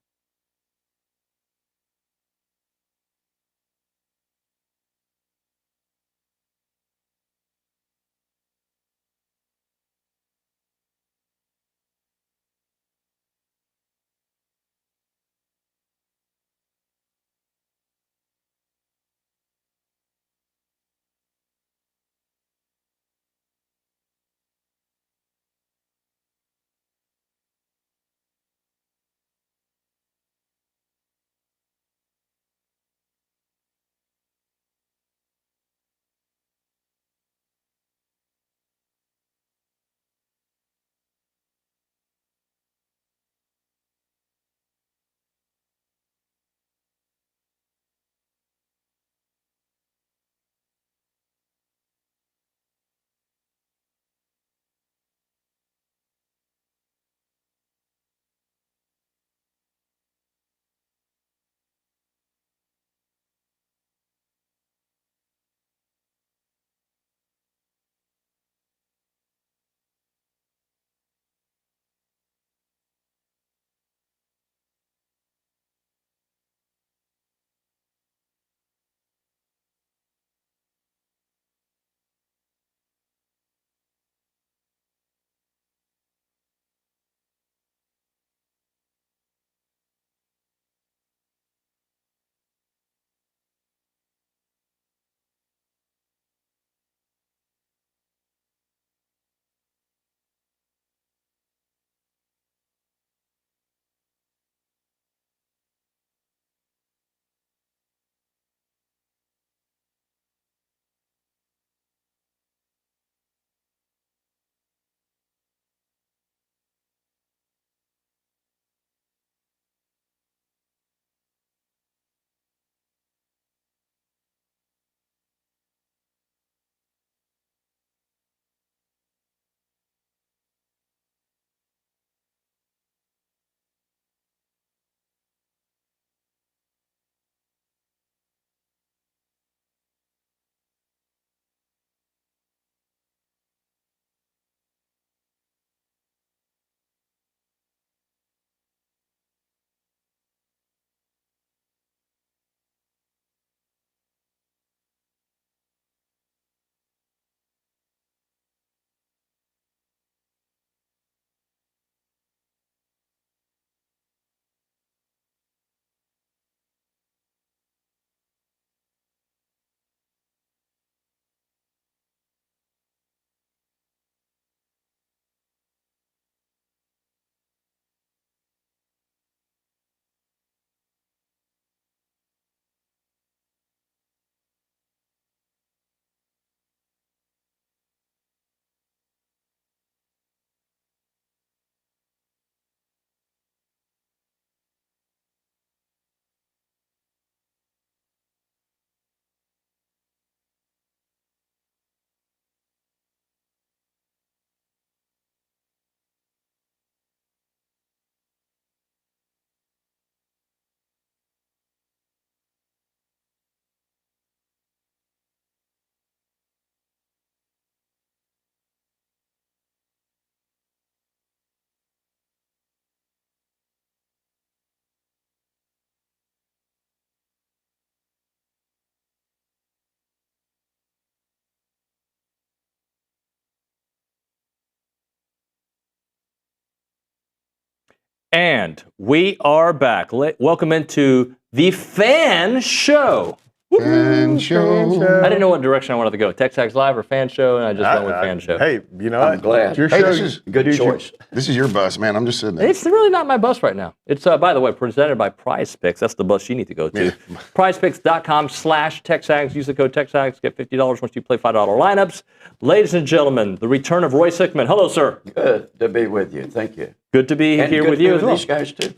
And we are back. Welcome into the fan show. Fan show. I didn't know what direction I wanted to go. TexAgs Live or Fan Show, and I just went with Fan Show. Hey, you know I'm glad. Your Hey, show, this is good choice. This is your bus, man. I'm just sitting there. It's really not my bus right now. It's, by the way, presented by Prize Picks. That's the bus you need to go to. PrizePicks.com/TexAgs. Use the code TexAgs. Get $50 once you play $5 lineups. Ladies and gentlemen, the return of Roy Sickman. Hello, sir. Good to be with you. Thank you. Good to be here with you as well. These guys too.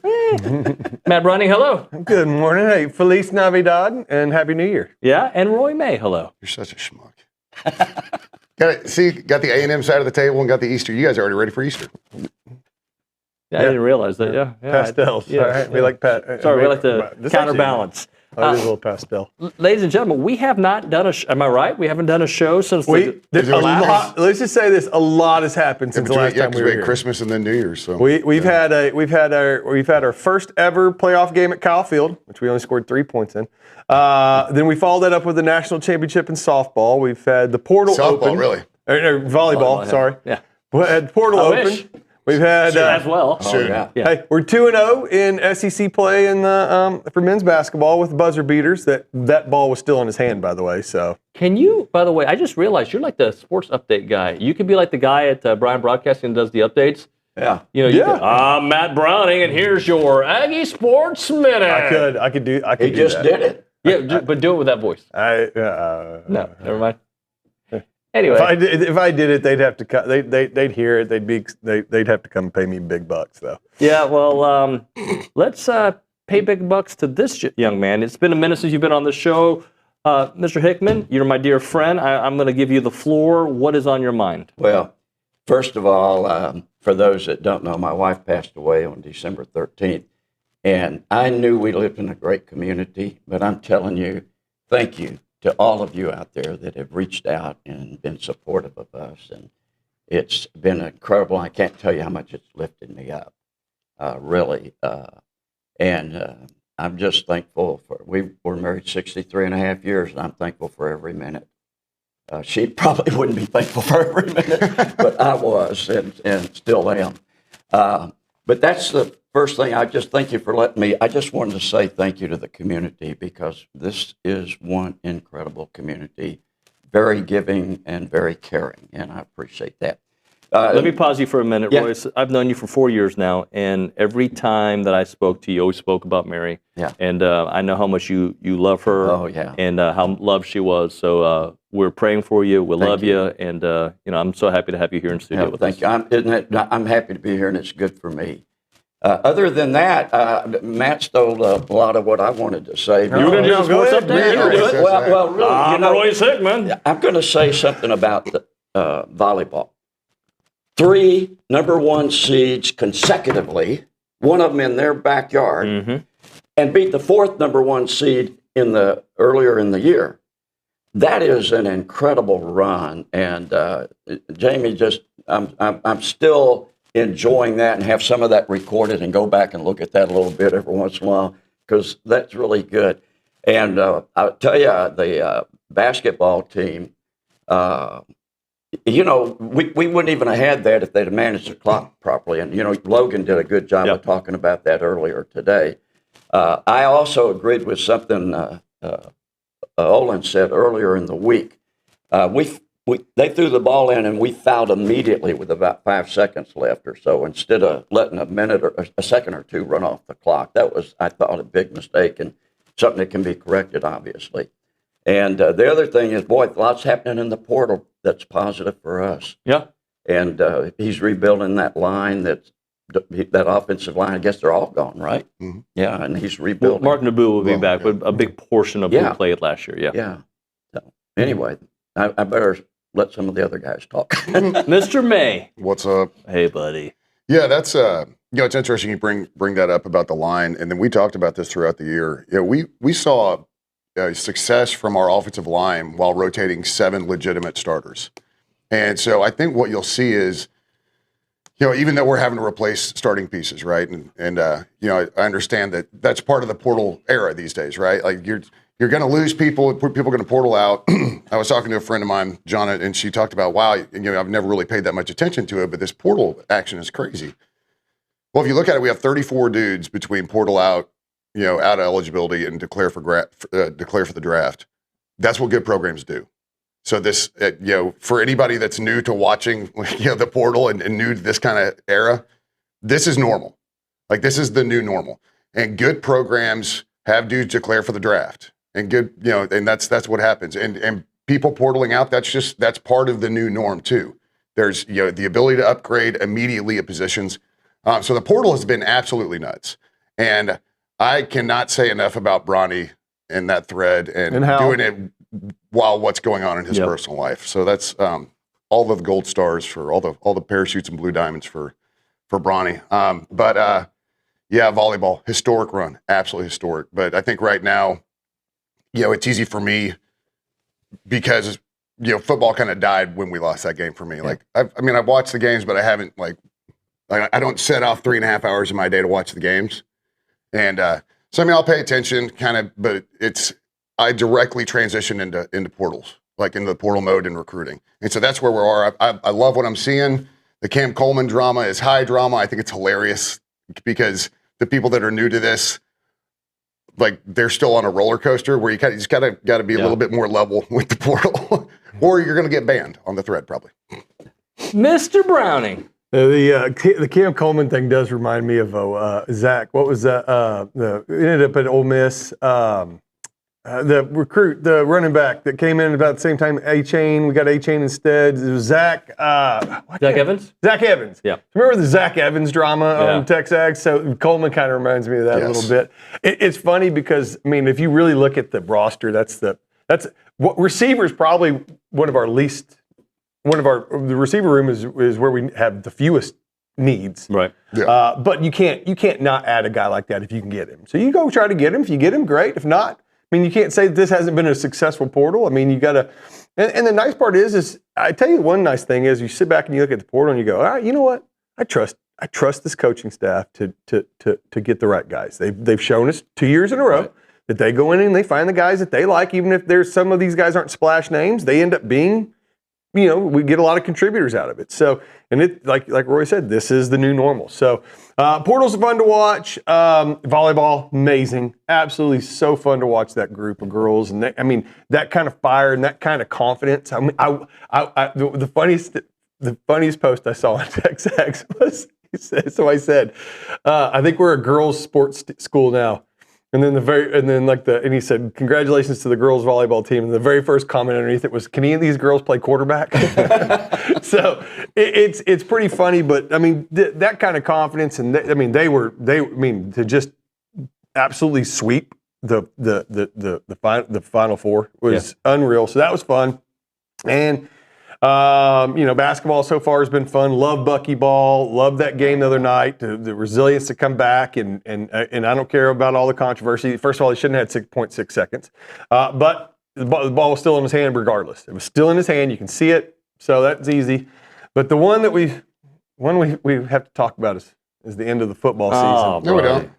Matt Browning, hello. Good morning. Hey, Feliz Navidad and Happy New Year. Yeah, and Roy May, hello. You're such a schmuck. Got the A&M side of the table and got the Easter. You guys are already ready for Easter. Yeah, I didn't realize that. Yeah. Pastels. Yeah, All right. We like Sorry, we like to counterbalance. It is a little pastel. Ladies and gentlemen, we have not done am I right? We haven't done a show since let's just say this: a lot has happened since the last time we were here. Christmas and then New Year's. So we've had our first ever playoff game at Kyle Field, which we only scored 3 points in. Then we followed that up with the national championship in softball. We've had the portal open. Softball, really? Or volleyball. Sorry. Yeah. We had the portal open. We've had as well. Hey, we're 2-0 in SEC play in the for men's basketball with buzzer beaters. That ball was still in his hand, by the way. So can you? By the way, I just realized you're like the sports update guy. You could be like the guy at Brian Broadcasting that does the updates. Yeah. I'm Matt Browning, and here's your Aggie Sports Minute. I could do that. He just did it. Yeah, but do it with that voice. No, never mind. Anyway, if I did it, they'd have to they'd hear it. They'd have to come pay me big bucks though. Yeah, well, let's pay big bucks to this young man. It's been a minute since you've been on the show, Mr. Hickman. You're my dear friend. I'm going to give you the floor. What is on your mind? Well, first of all, for those that don't know, my wife passed away on December 13th, and I knew we lived in a great community. But I'm telling you, thank you to all of you out there that have reached out and been supportive of us. And it's been incredible. I can't tell you how much it's lifted me up, really. And I'm just thankful we were married 63 and a half years, and I'm thankful for every minute. She probably wouldn't be thankful for every minute, but I was and still am. But that's the first thing. I just thank you for letting me. I just wanted to say thank you to the community because this is one incredible community, very giving and very caring, and I appreciate that. Let me pause you for a minute, Yeah. Royce. I've known you for 4 years now, and every time that I spoke to you, you always spoke about Mary. Yeah. And I know how much you love her. Oh, yeah. And how loved she was. So we're praying for you. We love you. And I'm so happy to have you here in studio with us. Thank you. I'm happy to be here, and it's good for me. Other than that, Matt stole a lot of what I wanted to say. You were going to do a sports update? You do it. Well, really, I'm Roy Sickman. I'm going to say something about the, volleyball. 3 number 1 seeds consecutively, one of them in their backyard, and beat the 4th number 1 seed earlier in the year. That is an incredible run, and Jamie, I'm still enjoying that and have some of that recorded and go back and look at that a little bit every once in a while because that's really good. And I'll tell you, the basketball team. We wouldn't even have had that if they'd have managed the clock properly. And, Logan did a good job of talking about that earlier today. I also agreed with something Olin said earlier in the week. They threw the ball in and we fouled immediately with about 5 seconds left or so instead of letting a minute or a second or two run off the clock. That was, I thought, a big mistake and something that can be corrected, obviously. And the other thing is, boy, lots happening in the portal that's positive for us. Yeah. And he's rebuilding that line, that offensive line. I guess they're all gone, right? Mm-hmm. Yeah, and he's rebuilding. Mark Naboo will be back, but a big portion of who played last year. Yeah. Yeah. So, anyway, I better let some of the other guys talk. Mr. May. What's up? Hey, buddy. Yeah, that's it's interesting you bring that up about the line, and then we talked about this throughout the year. We saw success from our offensive line while rotating 7 legitimate starters. And so I think what you'll see is, even though we're having to replace starting pieces, right? And I understand that that's part of the portal era these days, right? Like you're going to lose people are going to portal out. I was talking to a friend of mine, John, and she talked about, wow, I've never really paid that much attention to it, but this portal action is crazy. Well, if you look at it, we have 34 dudes between portal out, out of eligibility and declare for the draft. That's what good programs do. So this, for anybody that's new to watching, the portal and new to this kind of era, this is normal. Like, this is the new normal. And good programs have dudes declare for the draft. And good, and that's what happens. And people portaling out, that's part of the new norm too. There's, the ability to upgrade immediately at positions. So the portal has been absolutely nuts. And I cannot say enough about Bronny and that thread and doing it while what's going on in his personal life. So that's all of the gold stars for all the parachutes and blue diamonds for Bronny. Volleyball, historic run, absolutely historic. But I think right now, it's easy for me because football kind of died when we lost that game for me. Like, I've watched the games, but I haven't I don't set off 3.5 hours of my day to watch the games. And so I'll pay attention but I directly transition into portals, like into the portal mode in recruiting. And so that's where we are. I love what I'm seeing. The Cam Coleman drama is high drama. I think it's hilarious because the people that are new to this, like, they're still on a roller coaster where you just got to be a little bit more level with the portal or you're going to get banned on the thread probably. Mr. Browning. The Cam Coleman thing does remind me of Zach. What was that? Ended up at Ole Miss. The recruit, the running back that came in about the same time, A-Chain. We got A-Chain instead. It was Zach. Zach Evans? Zach Evans. Yeah. Remember the Zach Evans drama on TexAgs? So Coleman kind of reminds me of that a little bit. It's funny because, if you really look at the roster, that's what receivers probably the receiver room is where we have the fewest needs. Right. Yeah. But you can't not add a guy like that if you can get him. So you go try to get him. If you get him, great. If not, you can't say that this hasn't been a successful portal. You got to, and the nice part is I tell you one nice thing is you sit back and you look at the portal and you go, all right, you know what? I trust this coaching staff to get the right guys. They've shown us 2 years in a row that they go in and they find the guys that they like, even if there's some of these guys aren't splash names, they end up being, we get a lot of contributors out of it. So, and it, like Roy said, this is the new normal. So, portals are fun to watch. Volleyball, amazing. Absolutely so fun to watch that group of girls. And that kind of fire and that kind of confidence. The funniest post I saw on TexAgs was, I said, I think we're a girls' sports school now. And then he said, congratulations to the girls volleyball team. And the very first comment underneath it was, can any of these girls play quarterback? So it's pretty funny, but that kind of confidence and to just absolutely sweep the Final Four was unreal. So that was fun. And basketball so far has been fun. Love Buckyball. Love that game the other night. The resilience to come back, and I don't care about all the controversy. First of all, he shouldn't have had 6.6 seconds, but the ball was still in his hand regardless. It was still in his hand. You can see it, so that's easy. But the one that we have to talk about is the end of the football season. No, we don't.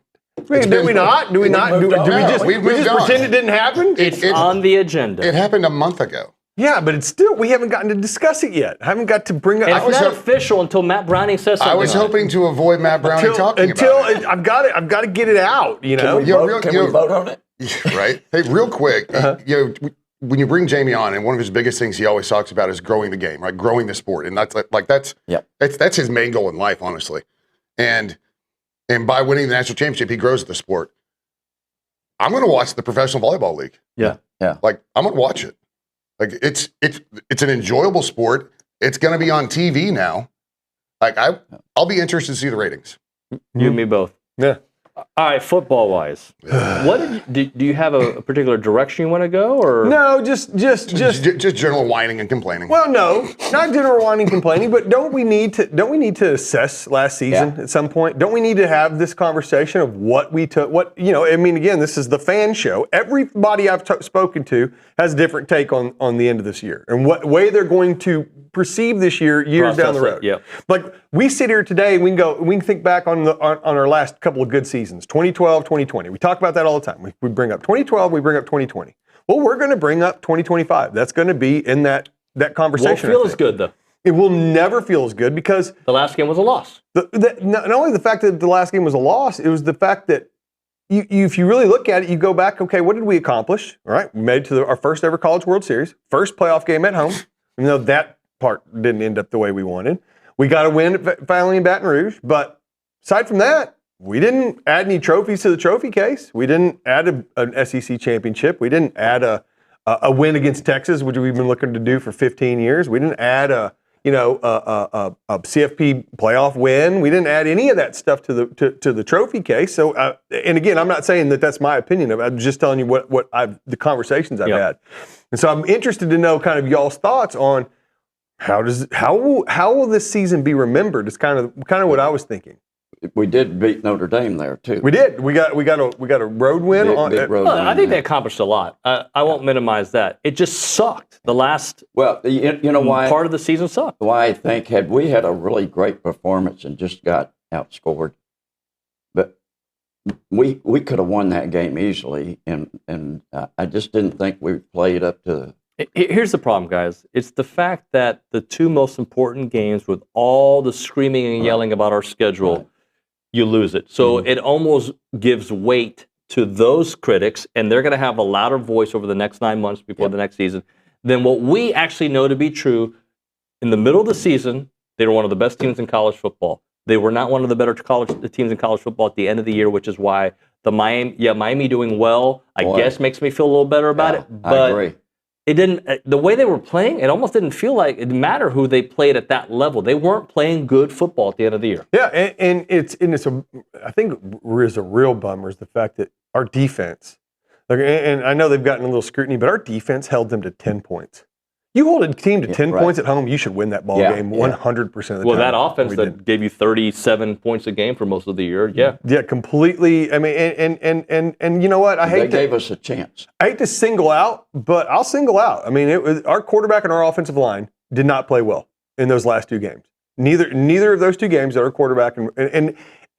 Do we not? Do we just pretend it didn't happen? It's on the agenda. It happened a month ago. Yeah, but it's still, we haven't gotten to discuss it yet. I haven't got to bring up. It's not official until Matt Browning says something. I was hoping to avoid Matt Browning talking about it. I've got to get it out, Can we vote on it? Right. Hey, real quick, when you bring Jamie on, and one of his biggest things he always talks about is growing the game, right? Growing the sport. And that's his main goal in life, honestly. And by winning the national championship, he grows the sport. I'm going to watch the Professional Volleyball League. Yeah. I'm going to watch it. It's an enjoyable sport. It's going to be on TV now. I'll be interested to see the ratings. You and me both. Yeah. All right, football-wise, do you have a particular direction you want to go, or no? Just general whining and complaining. Well, no, not general whining and complaining, but don't we need to assess last season at some point? Don't we need to have this conversation of what we took? Again, this is the fan show. Everybody I've spoken to has a different take on the end of this year and what way they're going to perceive this years down the road. Yeah. Like we sit here today, we can think back on our last couple of good seasons, 2012, 2020. We talk about that all the time. We bring up 2012, we bring up 2020. Well, we're going to bring up 2025. That's going to be in that conversation. Won't feel as good though. It will never feel as good because the last game was a loss. Not only the fact that the last game was a loss, it was the fact that if you really look at it, you go back, okay, what did we accomplish? All right, we made it to our first ever College World Series, first playoff game at home, even though that part didn't end up the way we wanted. We got a win finally in Baton Rouge, but aside from that, we didn't add any trophies to the trophy case. We didn't add an SEC championship. We didn't add a win against Texas, which we've been looking to do for 15 years. We didn't add a CFP playoff win. We didn't add any of that stuff to the trophy case. So, and again, I'm not saying that that's my opinion of it. I'm just telling you what the conversations I've had. And so I'm interested to know kind of y'all's thoughts on how will this season be remembered? It's kind of what I was thinking. We did beat Notre Dame there too. We did. We got a road win. Big road win. I think they accomplished a lot. I won't minimize that. It just sucked. The last you know why part of the season sucked. Why I think had we had a really great performance and just got outscored, but we could have won that game easily, and I just didn't think we played up to. Here's the problem, guys. It's the fact that the two most important games, with all the screaming and yelling about our schedule, you lose it. So it almost gives weight to those critics, and they're going to have a louder voice over the next 9 months before the next season than what we actually know to be true. In the middle of the season, they were one of the best teams in college football. They were not one of the better teams in college football at the end of the year, which is why Miami doing well, I guess, makes me feel a little better about it. But I agree. It didn't. The way they were playing, it almost didn't feel like it didn't matter who they played at that level. They weren't playing good football at the end of the year. Yeah, and I think is a real bummer is the fact that our defense, and I know they've gotten a little scrutiny, but our defense held them to 10 points. You hold a team to 10 points at home, you should win that ball game 100% of the time. Well, that offense that gave you 37 points a game for most of the year, yeah, completely. I mean, and you know what? They gave us a chance. I hate to single out, but I'll single out. I mean, our quarterback and our offensive line did not play well in those last two games. Neither of those two games that our quarterback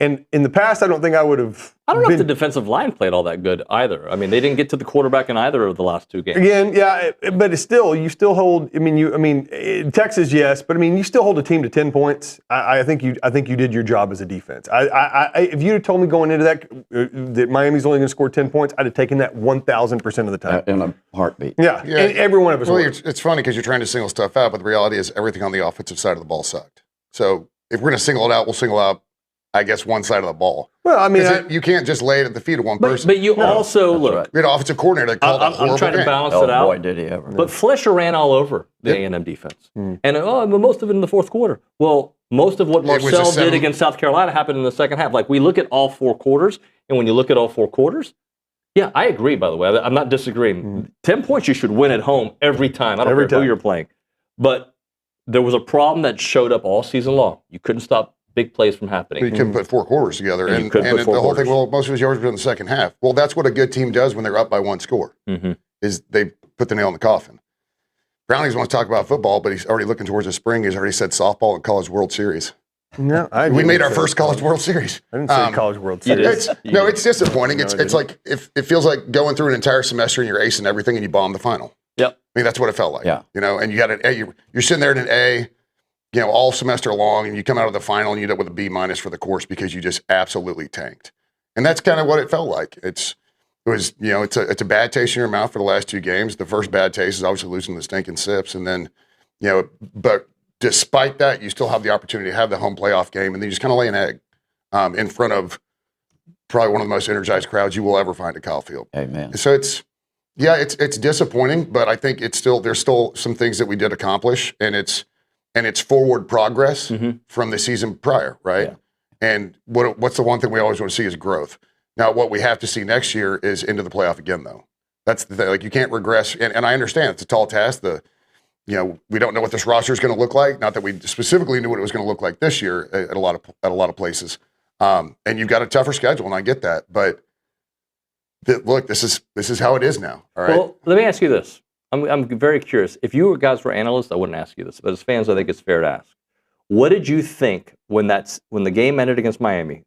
and in the past, I don't think I would have. I don't know if the defensive line played all that good either. I mean, they didn't get to the quarterback in either of the last two games. Again, yeah, but it's still, you still hold. I mean, Texas, yes, but I mean, you still hold a team to 10 points. I think you did your job as a defense. If you had told me going into that Miami's only going to score 10 points, I'd have taken that 1,000% of the time in a heartbeat. Yeah, and every one of us. Well, it's funny because you're trying to single stuff out, but the reality is everything on the offensive side of the ball sucked. So if we're going to single it out, we'll single out, I guess, one side of the ball. Well, I mean, you can't just lay it at the feet of one person. But you also, look. We had an offensive coordinator that called a horrible I'm trying to balance it out. Boy, did he ever. But Fletcher ran all over the A&M defense. And most of it in the fourth quarter. Well, most of what Marcel did against South Carolina happened in the second half. Like, we look at all four quarters, and when you look at all four quarters, yeah, I agree, by the way. I'm not disagreeing. 10 points you should win at home every time. I don't care who you're playing. But there was a problem that showed up all season long. You couldn't stop big plays from happening. You couldn't put four quarters together. And the whole thing, well, most of his yards were in the second half. Well, that's what a good team does when they're up by one score, is they put the nail in the coffin. Brownies wants to talk about football, but he's already looking towards the spring. He's already said softball and College World Series. No, we made our first College World Series. I didn't say College World Series. It's disappointing. It's like it feels like going through an entire semester and you're acing everything and you bomb the final. Yep. I mean, that's what it felt like. Yeah. You know, and you got an A. You're sitting there in an A, you know, all semester long, and you come out of the final and you end up with a B- for the course because you just absolutely tanked. And that's kind of what it felt like. It's a bad taste in your mouth for the last two games. The first bad taste is obviously losing the stinking Sips, and then, but despite that, you still have the opportunity to have the home playoff game, and then you just kind of lay an egg in front of probably one of the most energized crowds you will ever find at Kyle Field. Amen. So it's disappointing, but I think there's still some things that we did accomplish, and it's forward progress from the season prior, right? Yeah. And what's the one thing we always want to see is growth. Now, what we have to see next year is into the playoff again, though. That's the thing. Like, you can't regress, and I understand it's a tall task. We don't know what this roster is going to look like. Not that we specifically knew what it was going to look like this year at a lot of places. And you've got a tougher schedule, and I get that. But look, this is how it is now. All right. Well, let me ask you this. I'm very curious. If you guys were analysts, I wouldn't ask you this, but as fans, I think it's fair to ask. What did you think when the game ended against Miami,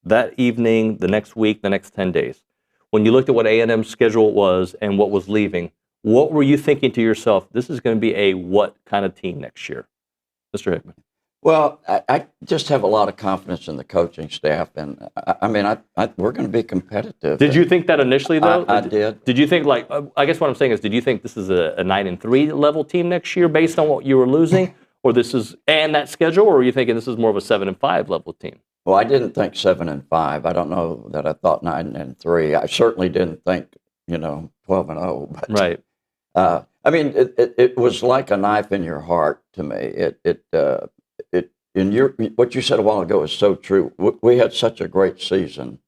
that evening, the next week, the next 10 days? When you looked at what A&M's schedule was and what was leaving, what were you thinking to yourself, this is going to be a what kind of team next year? Mr. Hickman. Well, I just have a lot of confidence in the coaching staff, and we're going to be competitive. Did you think that initially, though? I did. Did you think, I guess what I'm saying is, did you think this is a 9-3 level team next year based on what you were losing, or that schedule, or were you thinking this is more of a 7-5 level team? Well, I didn't think 7-5. I don't know that I thought 9-3. I certainly didn't think 12-0. But right. It was like a knife in your heart to me. What you said a while ago is so true. We had such a great season,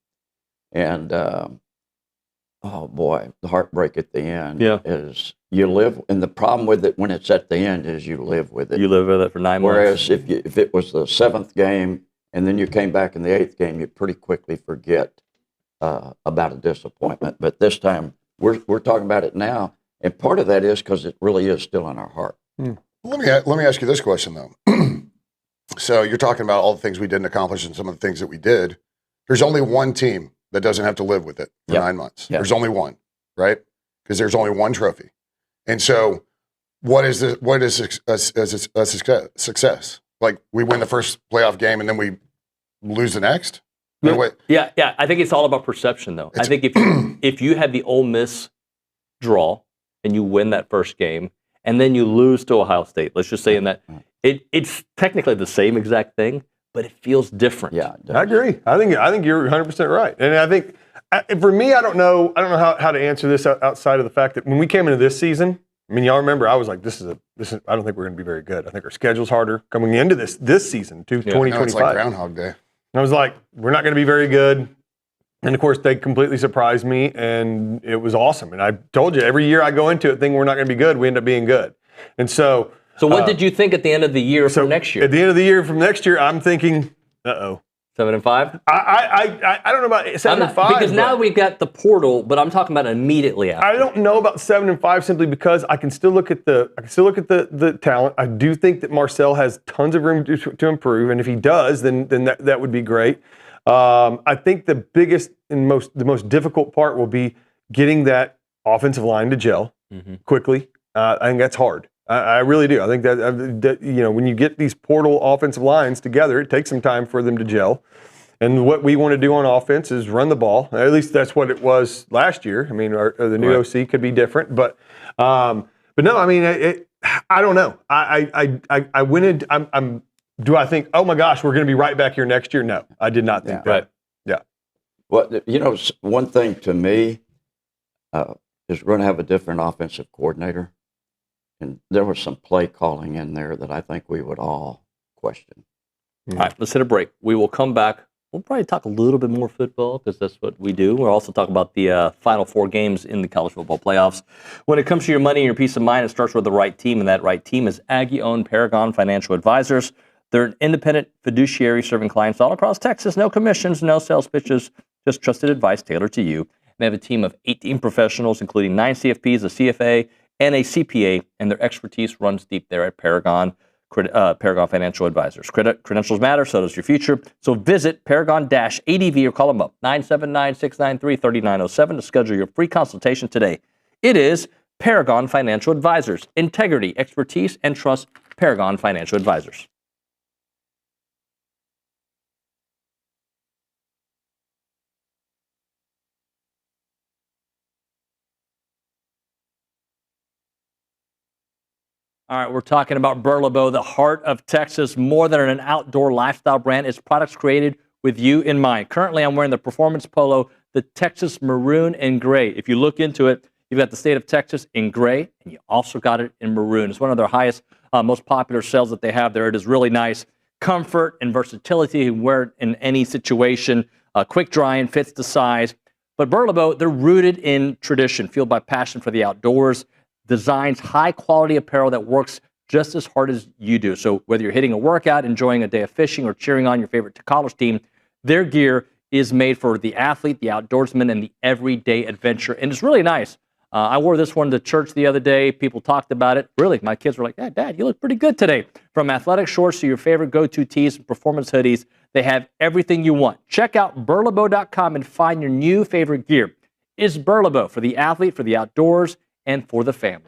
and oh boy, the heartbreak at the end is you live. And the problem with it when it's at the end is you live with it. You live with it for 9 months. Whereas if it was the 7th game and then you came back in the 8th game, you pretty quickly forget about a disappointment. But this time we're talking about it now, and part of that is because it really is still in our heart. Let me ask you this question though. So you're talking about all the things we didn't accomplish and some of the things that we did. There's only one team that doesn't have to live with it for 9 months. There's only one, right? Because there's only one trophy. And so what is a success? Like we win the first playoff game and then we lose the next? Yeah. I think it's all about perception, though. I think if you had the Ole Miss draw and you win that first game and then you lose to Ohio State, let's just say in that, it's technically the same exact thing, but it feels different. Yeah, I agree. I think you're 100% right. And I think for me, I don't know how to answer this outside of the fact that when we came into this season, y'all remember I was like, this is I don't think we're going to be very good. I think our schedule's harder coming into this season, 2025. It's like Groundhog Day. And I was like, we're not going to be very good. And of course, they completely surprised me, and it was awesome. And I told you, every year I go into it thinking we're not going to be good, we end up being good. And so what did you think at the end of the year for next year? At the end of the year from next year, I'm thinking, 7-5? I don't know about 7-5. Because now we've got the portal, but I'm talking about immediately after. I don't know about 7-5 simply because I can still look at the talent. I do think that Marcel has tons of room to improve, and if he does, then that would be great. I think the biggest and the most difficult part will be getting that offensive line to gel quickly. I think that's hard. I really do. I think that when you get these portal offensive lines together, it takes some time for them to gel. And what we want to do on offense is run the ball. At least that's what it was last year. The new OC could be different, but no. I don't know. I went in. Do I think? Oh my gosh, we're going to be right back here next year? No, I did not think that. Right. Yeah. Well, one thing to me is we're going to have a different offensive coordinator. And there was some play calling in there that I think we would all question. All right, let's hit a break. We will come back. We'll probably talk a little bit more football because that's what we do. We'll also talk about the final 4 games in the college football playoffs. When it comes to your money and your peace of mind, it starts with the right team, and that right team is Aggie-owned Paragon Financial Advisors. They're an independent fiduciary serving clients all across Texas. No commissions, no sales pitches, just trusted advice tailored to you. They have a team of 18 professionals, including 9 CFPs, a CFA, and a CPA, and their expertise runs deep there at Paragon Financial Advisors. Credentials matter, so does your future. So visit Paragon-ADV or call them up, 979-693-3907 to schedule your free consultation today. It is Paragon Financial Advisors. Integrity, expertise, and trust. Paragon Financial Advisors. All right, we're talking about Burlebo, the heart of Texas, more than an outdoor lifestyle brand. It's products created with you in mind. Currently, I'm wearing the performance polo, the Texas Maroon and Gray. If you look into it, you've got the state of Texas in gray, and you also got it in maroon. It's one of their highest, most popular sales that they have there. It is really nice. Comfort and versatility. You can wear it in any situation. Quick drying, fits the size. But Burlebo, they're rooted in tradition, fueled by passion for the outdoors. Designs high-quality apparel that works just as hard as you do. So whether you're hitting a workout, enjoying a day of fishing, or cheering on your favorite college team, their gear is made for the athlete, the outdoorsman, and the everyday adventure. And it's really nice. I wore this one to church the other day. People talked about it. Really, my kids were like, "Yeah, Dad, you look pretty good today." From athletic shorts to your favorite go-to tees and performance hoodies, they have everything you want. Check out Burlebo.com and find your new favorite gear. It's Burlebo for the athlete, for the outdoors, and for the family.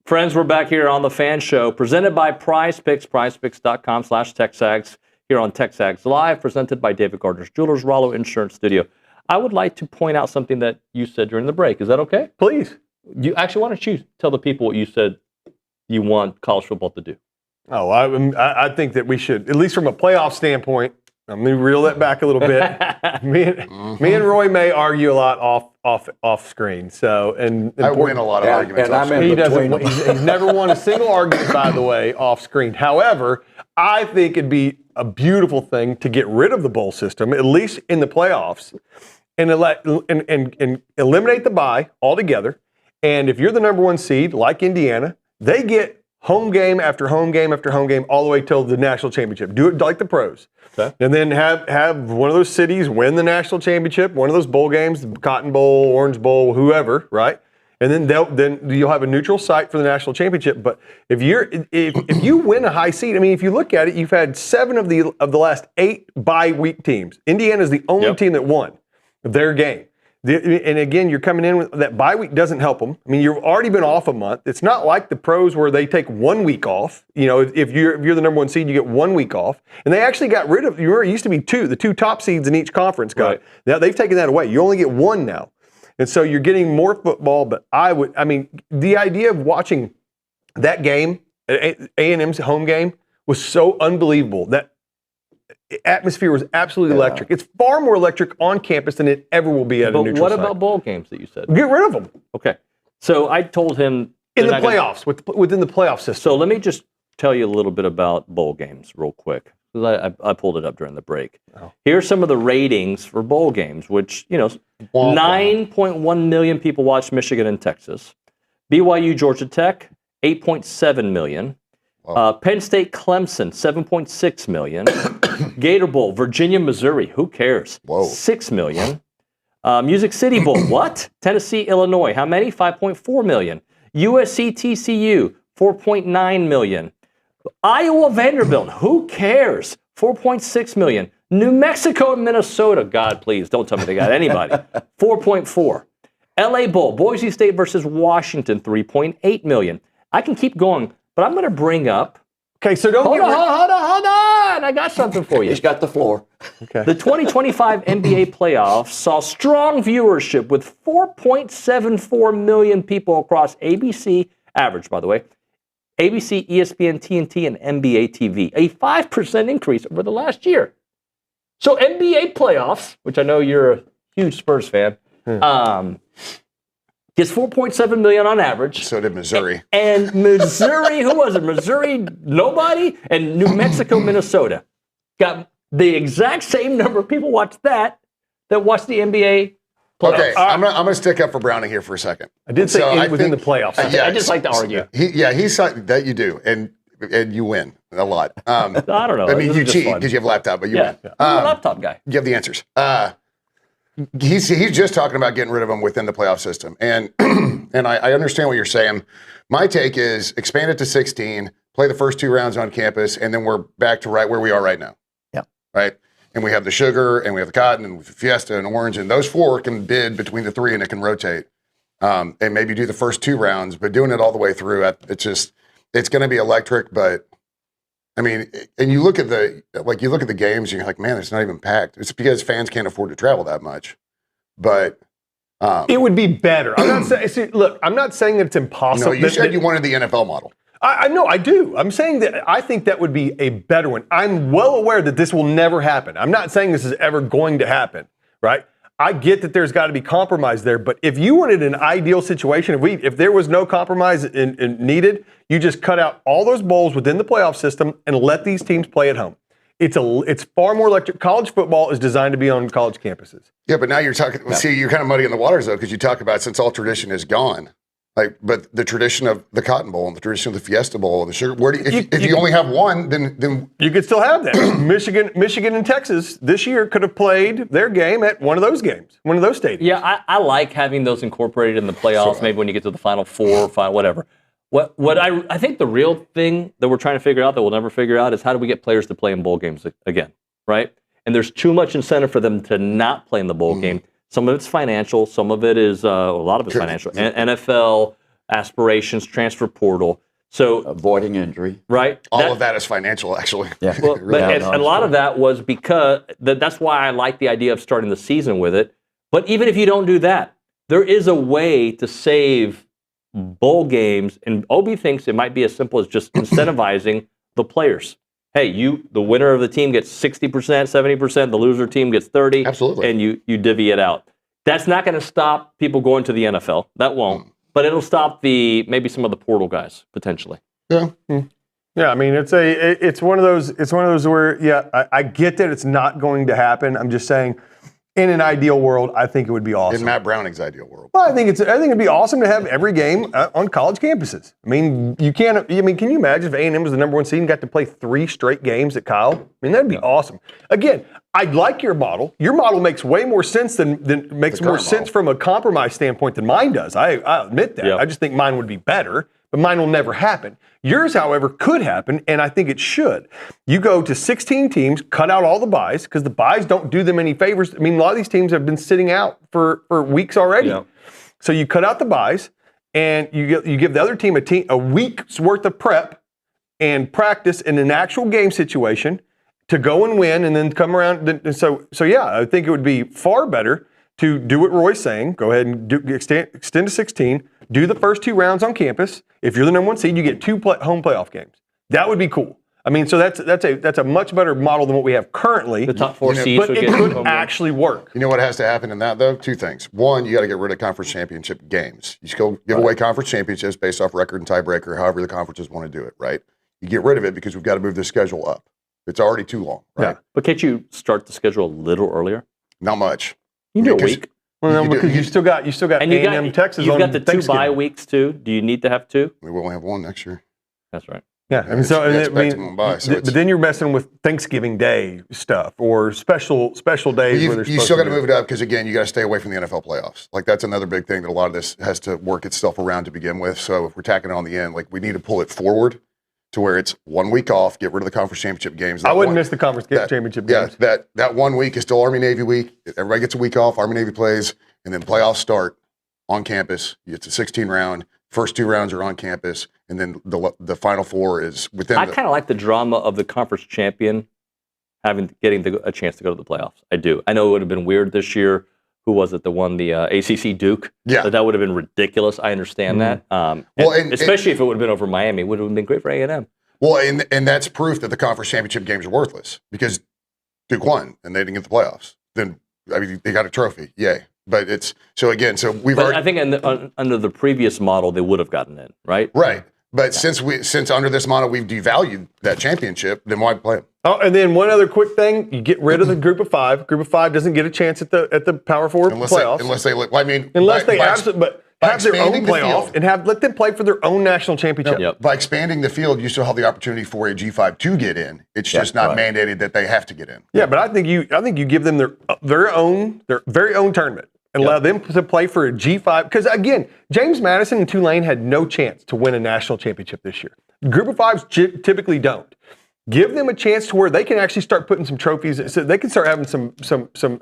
Friends, we're back here on the Fan Show, presented by Prize Picks, prizepicks.com/TexAgs, here on TexAgs Live, presented by David Gardner's Jewelers, Rollo Insurance Studio. I would like to point out something that you said during the break. Is that okay? Please. Why don't you tell the people what you said you want college football to do? Oh, I think that we should, at least from a playoff standpoint. Let me reel that back a little bit. me and Roy may argue a lot off screen. So and I win a lot of arguments. And off screen. he doesn't. He's never won a single argument, by the way, off screen. However, I think it'd be a beautiful thing to get rid of the bowl system, at least in the playoffs, and eliminate the bye altogether. And if you're the number 1 seed, like Indiana, they get home game after home game after home game all the way till the national championship. Do it like the pros. Okay. And then have one of those cities win the national championship, one of those bowl games, the Cotton Bowl, Orange Bowl, whoever, right? And then you'll have a neutral site for the national championship. But if you win a high seed, I mean, if you look at it, you've had 7 of the last 8 bye week teams. Indiana's the only team that won their game. And again, you're coming in with that bye week doesn't help them. I mean, you've already been off a month. It's not like the pros where they take 1 week off. You know, if you're the number 1 seed, you get 1 week off. And they actually got rid of. It used to be 2. The 2 top seeds in each conference got. Right. Now they've taken that away. You only get 1 now, and so you're getting more football. But the idea of watching that game, A&M's home game, was so unbelievable. That atmosphere was absolutely electric. It's far more electric on campus than it ever will be at a neutral site. But what about bowl games that you said? Get rid of them. Okay. So I told him in the playoffs, within the playoff system. So let me just tell you a little bit about bowl games real quick, because I pulled it up during the break. Oh. Here's some of the ratings for bowl games, which 9.1 million people watched Michigan and Texas. BYU Georgia Tech, 8.7 million. Penn State Clemson, 7.6 million. Gator Bowl, Virginia, Missouri, who cares? 6 million. Music City Bowl, what? Tennessee, Illinois, how many? 5.4 million. USC, TCU, 4.9 million. Iowa, Vanderbilt, who cares? 4.6 million. New Mexico and Minnesota, God, please, don't tell me they got anybody. 4.4. LA Bowl, Boise State versus Washington, 3.8 million. I can keep going, but I'm going to bring up. Okay, so hold on. I got something for you. He's got the floor. Okay. The 2025 NBA playoffs saw strong viewership with 4.74 million people across ABC, average by the way, ABC, ESPN, TNT, and NBA TV, a 5% increase over the last year. So NBA playoffs, which I know you're a huge Spurs fan, gets 4.7 million on average. So did Missouri. And Missouri, who was it? Missouri, nobody? And New Mexico, Minnesota. Got the exact same number of people watched that watched the NBA playoffs. Okay, I'm going to stick up for Browning here for a second. I did say within the playoffs. I just like to argue. He's that you do, and you win a lot. I don't know. I mean, you cheat because you have a laptop, but you win. I'm a laptop guy. You have the answers. He's just talking about getting rid of them within the playoff system, and I understand what you're saying. My take is expand it to 16, play the first 2 rounds on campus, and then we're back to right where we are right now. Yeah. Right. And we have the sugar, and we have the cotton, and Fiesta, and orange, and those 4 can bid between the 3, and it can rotate, and maybe do the first 2 rounds, but doing it all the way through, it's going to be electric. But I mean, and you look at the games, and you're like, man, it's not even packed. It's because fans can't afford to travel that much. But it would be better. I'm not saying. Look, I'm not saying that it's impossible. No, you said you wanted the NFL model. I know, I do. I'm saying that I think that would be a better one. I'm well aware that this will never happen. I'm not saying this is ever going to happen, right? I get that there's got to be compromise there, but if you wanted an ideal situation, if there was no compromise needed, you just cut out all those bowls within the playoff system and let these teams play at home. It's far more electric. College football is designed to be on college campuses. Yeah, but now you're talking. See, you're kind of muddying the waters though, because you talk about since all tradition is gone. But the tradition of the Cotton Bowl and the tradition of the Fiesta Bowl and the sugar. If you only have one, then you could still have that. Michigan and Texas this year could have played their game at one of those games, one of those stadiums. Yeah, I like having those incorporated in the playoffs. Maybe when you get to the Final Four, whatever. What I think the real thing that we're trying to figure out that we'll never figure out is how do we get players to play in bowl games again, right? And there's too much incentive for them to not play in the bowl game. Some of it's financial. Some of it is a lot of it's financial. NFL, aspirations, transfer portal. So avoiding injury. Right? All of that is financial, actually. Yeah. Well, Really but a lot of that was because that's why I like the idea of starting the season with it. But even if you don't do that, there is a way to save bowl games, and OB thinks it might be as simple as just incentivizing the players. Hey, the winner of the team gets 60%, 70%, the loser team gets 30%. Absolutely. And you divvy it out. That's not going to stop people going to the NFL. That won't. But it'll stop maybe some of the portal guys potentially. Yeah. Yeah, I mean, it's one of those where I get that it's not going to happen. I'm just saying, in an ideal world, I think it would be awesome. In Matt Browning's ideal world. Well, I think it'd be awesome to have every game on college campuses. I mean, can you imagine if A&M was the number 1 seed and got to play 3 straight games at Kyle? I mean, that'd be awesome. Again, I like your model. Your model makes way more sense from a compromise standpoint than mine does. I admit that. Yep. I just think mine would be better, but mine will never happen. Yours, however, could happen, and I think it should. You go to 16 teams, cut out all the byes, because the byes don't do them any favors. I mean, a lot of these teams have been sitting out for weeks already. Yep. So you cut out the byes, and you give the other team a week's worth of prep and practice in an actual game situation to go and win, and then come around. So yeah, I think it would be far better to do what Roy's saying. Go ahead and extend to 16. Do the first 2 rounds on campus. If you're the number 1 seed, you get 2 home playoff games. That would be cool. I mean, so that's a much better model than what we have currently. The top 4 seeds, but it could actually work. You know what has to happen in that though? 2 things. One, you got to get rid of conference championship games. You still give away conference championships based off record and tiebreaker, however the conferences want to do it. Right? You get rid of it because we've got to move the schedule up. It's already too long. Right? Yeah. But can't you start the schedule a little earlier? Not much. You can do a week. Well, no, because you still got A&M, Texas. You've got the 2 bye weeks too. Do you need to have 2? We will only have 1 next year. That's right. Yeah, I mean, but then you're messing with Thanksgiving Day stuff or special days. You still got to move it up because again, you got to stay away from the NFL playoffs. Like that's another big thing that a lot of this has to work itself around to begin with. So if we're tacking it on the end, like we need to pull it forward to where it's 1 week off, get rid of the conference championship games. I wouldn't miss the conference championship games. Yeah, that 1 week is still Army-Navy week. Everybody gets a week off. Army-Navy plays, and then playoffs start on campus. It's a 16 round. First 2 rounds are on campus, and then the final 4 is within. I kind of like the drama of the conference champion getting a chance to go to the playoffs. I do. I know it would have been weird this year. Who was it? The one, the ACC Duke. Yeah, that would have been ridiculous. I understand that. Especially if it would have been over Miami, it would have been great for A&M. Well, and that's proof that the conference championship games are worthless because Duke won and they didn't get the playoffs. Then I mean, they got a trophy. Yay. But it's we've already. I think under the previous model they would have gotten in, right? Right. But since under this model we've devalued that championship, then why play them? Oh, and then one other quick thing: you get rid of the group of 5. Group of 5 doesn't get a chance at the Power 4 playoffs unless they look. I mean, unless they absolutely have their own playoff and let them play for their own national championship. Yep. By expanding the field, you still have the opportunity for a G5 to get in. It's just not mandated that they have to get in. Yeah, but I think you give them their very own tournament. And allow them to play for a G5. Because, again, James Madison and Tulane had no chance to win a national championship this year. Group of 5s typically don't. Give them a chance to where they can actually start putting some trophies. So they can start having some.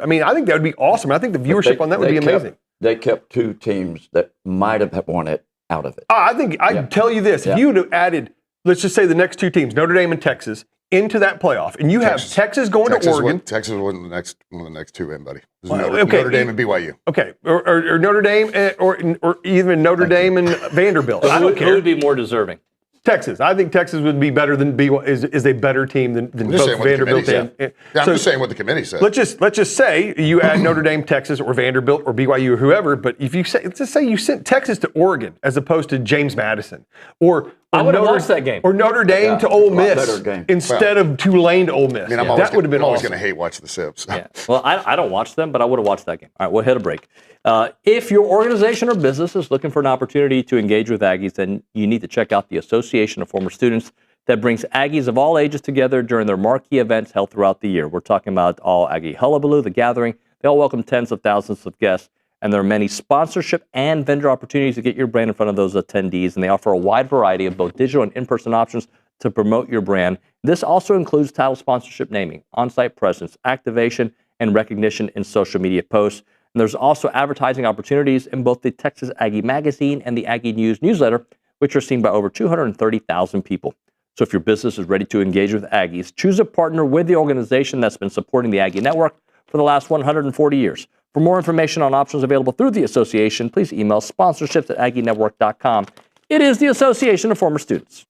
I mean, I think that would be awesome. I think the viewership on that would be amazing. They kept 2 teams that might have won it out of it. I'd tell you this. If you would have added, let's just say the next 2 teams, Notre Dame and Texas, into that playoff, and you have Texas going to Oregon. Texas was one of the next 2 in, buddy. Notre Dame and BYU. Okay, or Notre Dame, or even Notre Dame and Vanderbilt. I don't care. Who would be more deserving? Texas. I think Texas would be better than BYU. Is a better team than both Vanderbilt and. I'm just saying what the committee said. Let's just say you add Notre Dame, Texas, or Vanderbilt, or BYU, or whoever. But if you say, let's just say you sent Texas to Oregon as opposed to James Madison, or I would have watched that game. Or Notre Dame to Ole Miss instead of Tulane to Ole Miss. I mean, that would have been awesome. I'm always going to hate watch the Sips. Yeah. Well, I don't watch them, but I would have watched that game. All right, we'll hit a break. If your organization or business is looking for an opportunity to engage with Aggies, then you need to check out the Association of Former Students that brings Aggies of all ages together during their marquee events held throughout the year. We're talking about All Aggie Hullabaloo, The Gathering. They all welcome tens of thousands of guests, and there are many sponsorship and vendor opportunities to get your brand in front of those attendees, and they offer a wide variety of both digital and in-person options to promote your brand. This also includes title sponsorship naming, on-site presence, activation, and recognition in social media posts. And there's also advertising opportunities in both the Texas Aggie Magazine and the Aggie News newsletter, which are seen by over 230,000 people. So if your business is ready to engage with Aggies, choose a partner with the organization that's been supporting the Aggie Network for the last 140 years. For more information on options available through the association, please email sponsorships@aggienetwork.com. It is the Association of Former Students.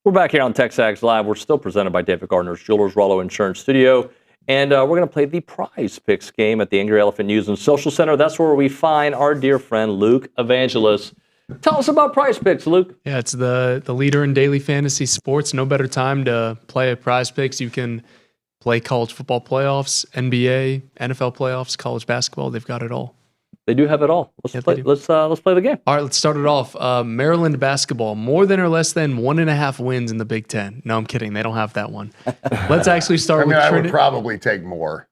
We're back here on TexAgs Live. We're still presented by David Gardner's Jewelers Rollo Insurance Studio. And we're going to play the Prize Picks game at the Angry Elephant News and Social Center. That's where we find our dear friend Luke Evangelist. Tell us about Prize Picks, Luke. Yeah, it's the leader in daily fantasy sports. No better time to play Prize Picks. You can play college football playoffs, NBA, NFL playoffs, college basketball. They've got it all. They do have it all. Let's play the game. All right, let's start it off. Maryland basketball, more than or less than 1.5 wins in the Big Ten. No, I'm kidding. They don't have that one. Let's actually start with I would probably take more.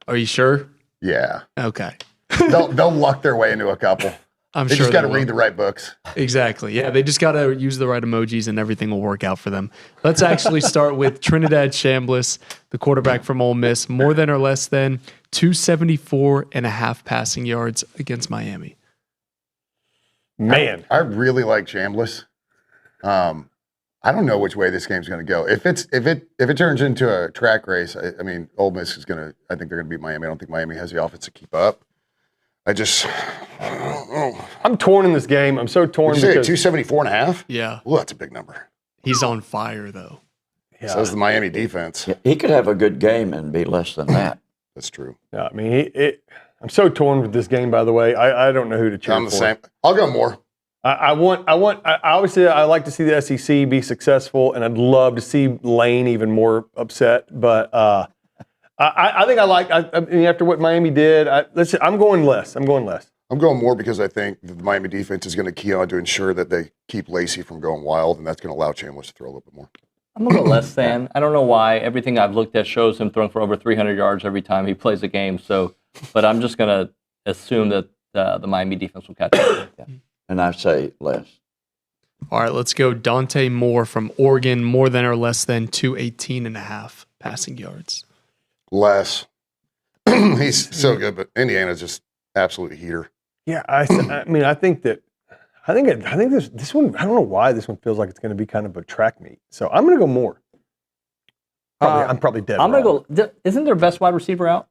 Are you sure? Yeah. Okay. They'll luck their way into a couple. I'm they sure just got to will. read the right books. Exactly. Yeah, they just got to use the right emojis and everything will work out for them. Let's actually start with Trinidad Chambliss, the quarterback from Ole Miss, more than or less than 274.5 passing yards against Miami. Man, I really like Chambliss. I don't know which way this game's going to go. If it turns into a track race, I mean, Ole Miss is going to. I think they're going to beat Miami. I don't think Miami has the offense to keep up. I don't know. I'm torn in this game. I'm so torn. Did you say 274.5? Yeah. Well, that's a big number. He's on fire, though. Yeah. So is the Miami defense. Yeah, he could have a good game and be less than that. That's true. Yeah, I mean, I'm so torn with this game. By the way, I don't know who to cheer for. I'm the same. I'll go more. Obviously, I like to see the SEC be successful, and I'd love to see Lane even more upset. But I think I mean, after what Miami did, I'm going less. I'm going more because I think the Miami defense is going to key on to ensure that they keep Lacey from going wild, and that's going to allow Chambliss to throw a little bit more. I'm going to go less than. I don't know why. Everything I've looked at shows him throwing for over 300 yards every time he plays a game. But I'm just going to assume that the Miami defense will catch up. Yeah. And I say less. All right, let's go Dante Moore from Oregon, more than or less than 218.5 passing yards. Less. He's so good, but Indiana's just absolute heater. Yeah, I mean, I think this one. I don't know why this one feels like it's going to be kind of a track meet. So I'm going to go more. I'm probably dead. I'm going to go. Isn't their best wide receiver out?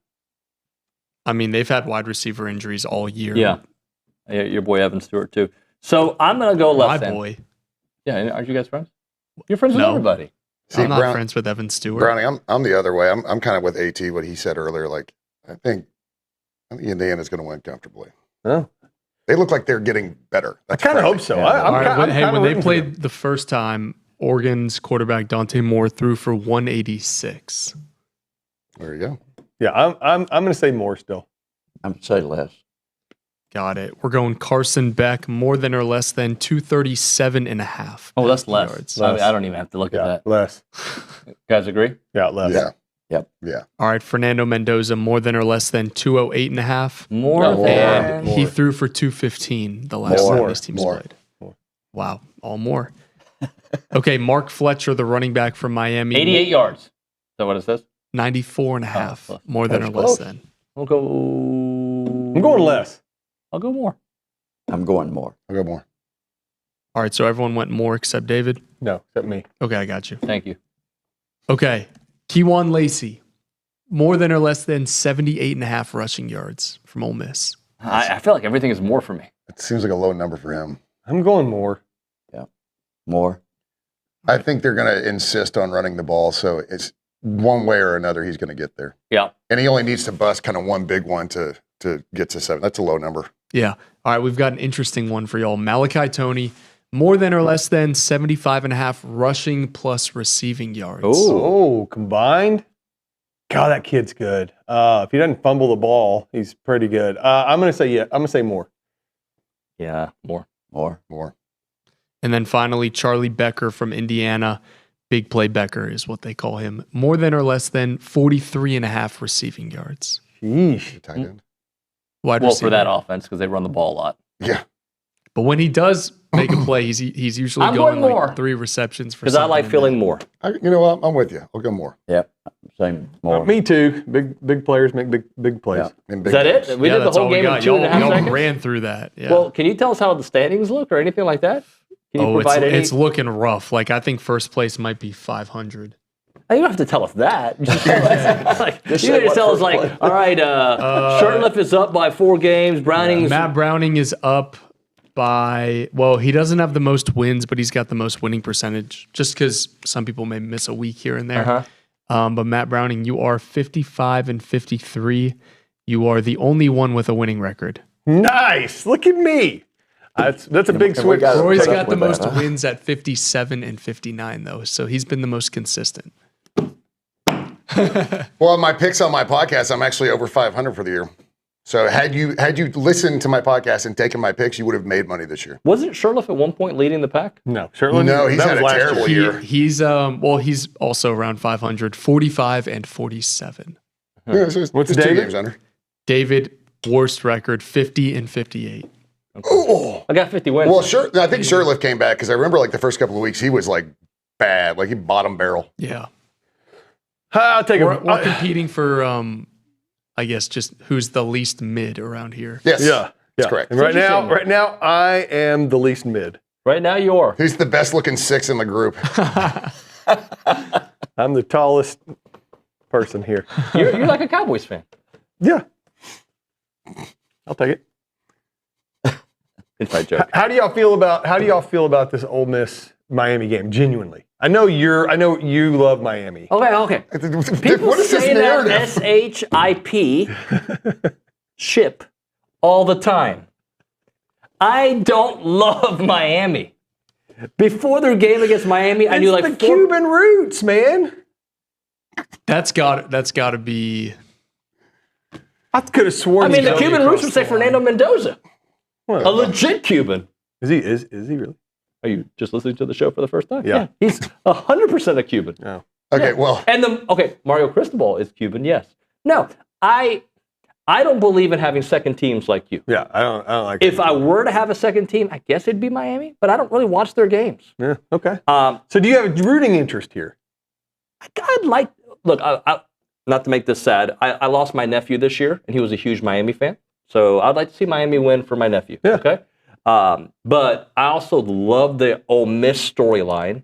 I mean, they've had wide receiver injuries all year. Yeah, your boy Evan Stewart too. So I'm going to go less than. My boy. Yeah, aren't you guys friends? You're friends with everybody. See, I'm not friends with Evan Stewart. Brownie, I'm the other way. I'm kind of with AT, what he said earlier. Like, I think Indiana's going to win comfortably. Oh. They look like they're getting better. I kind of hope so. Yeah. When they played the first time, Oregon's quarterback Dante Moore threw for 186. There you go. Yeah, I'm going to say more still. I'm going to say less. Got it. We're going Carson Beck, more than or less than 237.5. Oh, that's less. I don't even have to look at that. Less. Guys agree? Yeah, less. Yeah. Yep. Yeah. All right, Fernando Mendoza, more than or less than 208.5. More than. He threw for 215 the last time these teams played. Wow, all more. Okay, Mark Fletcher, the running back from Miami. 88 yards. Is that what it says? 94.5. More than or less than. We'll go. I'm going less. I'll go more. I'm going more. I'll go more. All right, so everyone went more except David? No, except me. Okay, I got you. Thank you. Okay, Kejuan Lacey, more than or less than 78.5 rushing yards from Ole Miss. I feel like everything is more for me. It seems like a low number for him. I'm going more. Yeah, more. I think they're going to insist on running the ball, so it's one way or another he's going to get there. Yeah. And he only needs to bust kind of one big one to get to 7. That's a low number. Yeah. All right, we've got an interesting one for y'all. Malachi Toney, more than or less than 75.5 rushing plus receiving yards. Oh, combined? God, that kid's good. If he doesn't fumble the ball, he's pretty good. I'm going to say I'm going to say more. Yeah, more. And then finally, Charlie Becker from Indiana. Big play Becker is what they call him. More than or less than 43.5 receiving yards. Sheesh. Tight end. Wide well, receiver. for that offense, because they run the ball a lot. Yeah. But when he does make a play, he's usually going like 3 receptions for. Because I like feeling more. You know what? I'm with you. I'll go more. Yep. Same. More. Me too. Big players make big plays. Yeah. Is that it? We did the whole game in 2.5 seconds? Y'all ran through that. Yeah. Well, can you tell us how the standings look or anything like that? Can you provide it's looking rough. Like, I think first place might be 500. You don't have to tell us that. You just tell us, all right, Shurtleff is up by 4 games. Matt Browning is up he doesn't have the most wins, but he's got the most winning percentage, just because some people may miss a week here and there. But Matt Browning, you are 55-53. You are the only one with a winning record. Nice. Look at me. That's a big switch. Roy's got the most wins at 57-59, though, so he's been the most consistent. Well, my picks on my podcast, I'm actually over 500 for the year. So had you listened to my podcast and taken my picks, you would have made money this year. Wasn't Sherlock at one point leading the pack? No, Sherlock. No, he's had a terrible year. He's also around 500, 45-47. Yeah, what's 2 David? games under? David, worst record, 50-58. Oh, I got 50 wins. Well, I think Sherliff came back because I remember like the first couple of weeks he was like bad, like he bottom barrel. Yeah. I'll take We're competing for, I guess, just who's the least mid around here. Yes. Yeah. That's correct. And right now, I am the least mid. Right now, you are. Who's the best looking 6 in the group? I'm the tallest person here. You're like a Cowboys fan. Yeah. I'll take it. Inside joke. How do y'all feel about this Ole Miss Miami game? Genuinely, I know you love Miami. Okay. People What is this say that narrative? SHIP ship all the time. I don't love Miami. Before their game against Miami, I knew like the Cuban roots, man. That's got to be. I could have sworn. I mean, the Cuban roots would say Fernando Mendoza. Well, a legit Cuban. Is he really? Are you just listening to the show for the first time? Yeah. He's 100% a Cuban. Oh. Okay, Yeah. well. And Mario Cristobal is Cuban, yes. No, I don't believe in having second teams like you. Yeah, I don't like If I were to have a second team, I guess it'd be Miami, but I don't really watch their games. Yeah, okay. So do you have a rooting interest here? I'd like, look, I not to make this sad, I lost my nephew this year, and he was a huge Miami fan. So I'd like to see Miami win for my nephew. Yeah. Okay. But I also love the Ole Miss storyline.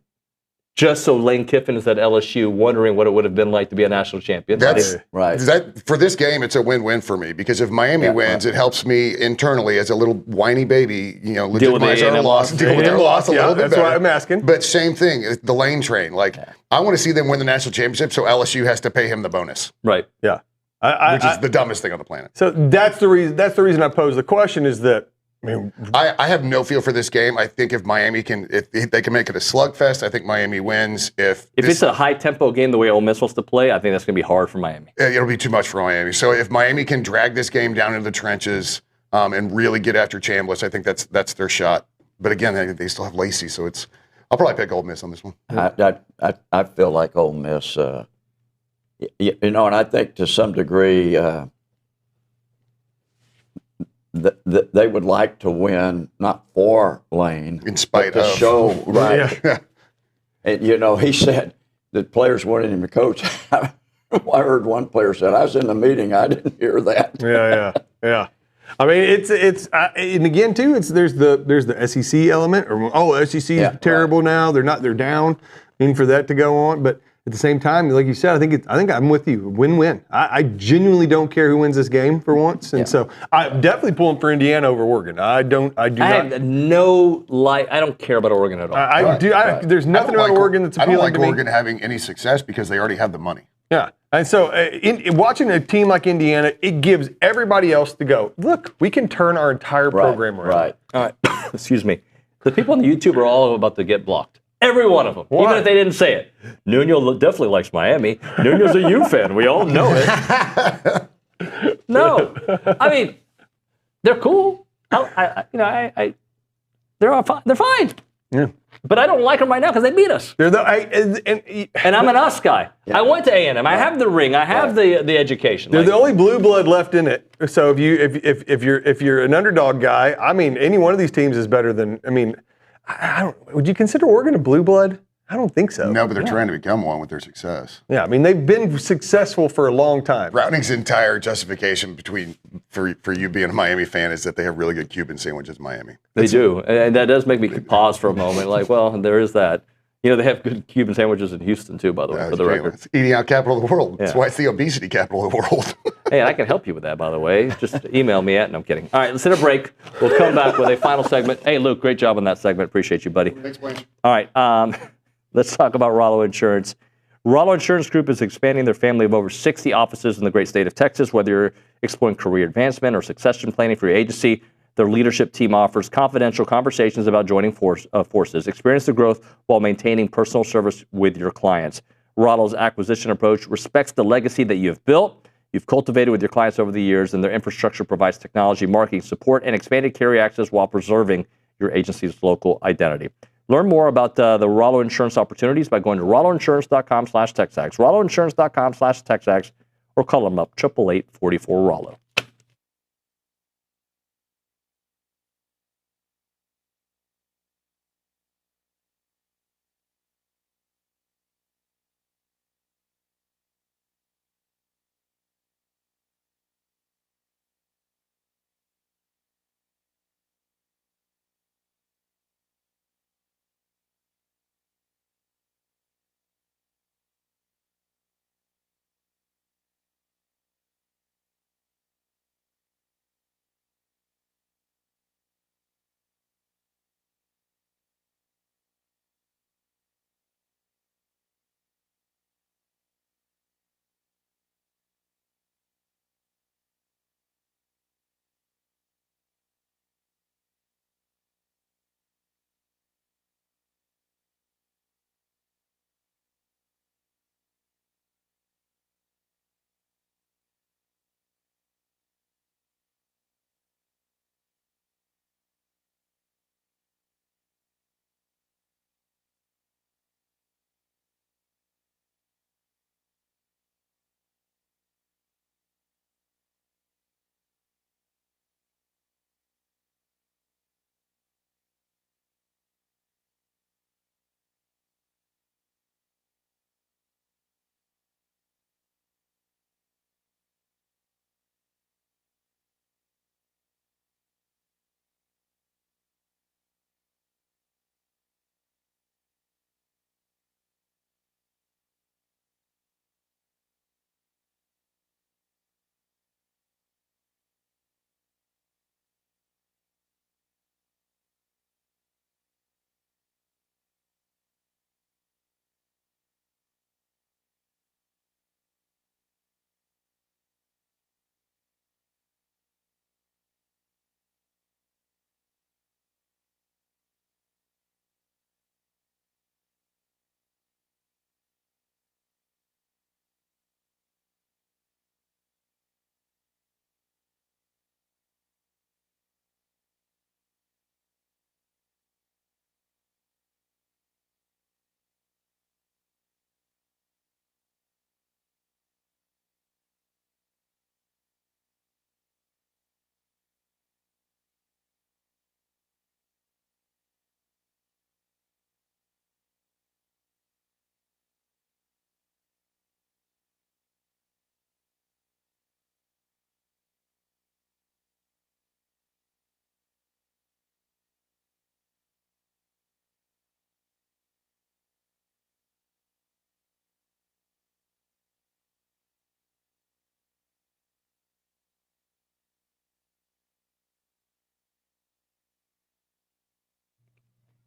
Just so Lane Kiffin is at LSU, wondering what it would have been like to be a national champion. That's right. For this game, it's a win-win for me because if Miami wins, it helps me internally as a little whiny baby, Deal with legitimize the our A&M loss, deal with their loss a little bit that's better. why I'm asking. But same thing, the Lane train. Like I want to see them win the national championship, so LSU has to pay him the bonus. Right. Yeah. Which is the dumbest thing on the planet. So that's the reason. That's the reason I posed the question. Is that I have no feel for this game. I think if Miami if they can make it a slugfest, I think Miami wins. If it's a high tempo game the way Ole Miss wants to play, I think that's going to be hard for Miami. It'll be too much for Miami. So if Miami can drag this game down into the trenches and really get after Chambliss, I think that's their shot. But again, they still have Lacey, so I'll probably pick Ole Miss on this one. I feel like Ole Miss. And I think to some degree they would like to win, not for Lane, in spite but to of show right. Yeah. And he said that players wanted him to coach. I heard one player said, "I was in the meeting, I didn't hear that." Yeah. I mean, it's and again too, there's the SEC element, or SEC is terrible now. They're down. I mean, for that to go on, but at the same time, like you said, I think I'm with you. Win-win. I genuinely don't care who wins this game for once, and so I'm definitely pulling for Indiana over Oregon. I don't care about Oregon at all. There's nothing about Oregon that's appealing to me. I don't like Oregon having any success because they already have the money. Yeah, and so watching a team like Indiana, it gives everybody else to go, look, we can turn our entire program around. Right. All right. Excuse me. The people on the YouTube are all about to get blocked. Every one of them, even if they didn't say it. Nuño definitely likes Miami. Nuño's a U fan. We all know it. No, I mean, they're cool. They're fine. Yeah. But I don't like them right now because they beat us. And I'm an us guy. Yeah. I went to A&M. I have the ring. I have the education. They're the only blue blood left in it. So if you're an underdog guy, I mean, any one of these teams is better than. I mean, would you consider Oregon a blue blood? I don't think so. No, but they're trying to become one with their success. Yeah, I mean, they've been successful for a long time. Browning's entire justification for you being a Miami fan is that they have really good Cuban sandwiches in Miami. They do, and that does make me pause for a moment. Like, well, there is that. You know, they have good Cuban sandwiches in Houston, too, by the way, for the record. It's eating out capital of the world. That's Yeah. why it's the obesity capital of the world. Hey, I can help you with that, by the way. Just email me at, no, I'm kidding. All right, let's hit a break. We'll come back with a final segment. Hey, Luke, great job on that segment. Appreciate you, buddy. Thanks, Blanche. All right, let's talk about Rollo Insurance. Rollo Insurance Group is expanding their family of over 60 offices in the great state of Texas. Whether you're exploring career advancement or succession planning for your agency, their leadership team offers confidential conversations about joining forces. Experience the growth while maintaining personal service with your clients. Rollo's acquisition approach respects the legacy that you have built, you've cultivated with your clients over the years, and their infrastructure provides technology, marketing, support, and expanded carrier access while preserving your agency's local identity. Learn more about the Rollo Insurance opportunities by going to rolloinsurance.com/TexAgs, rolloinsurance.com/TexAgs, or call them up, 888-44-ROLLO.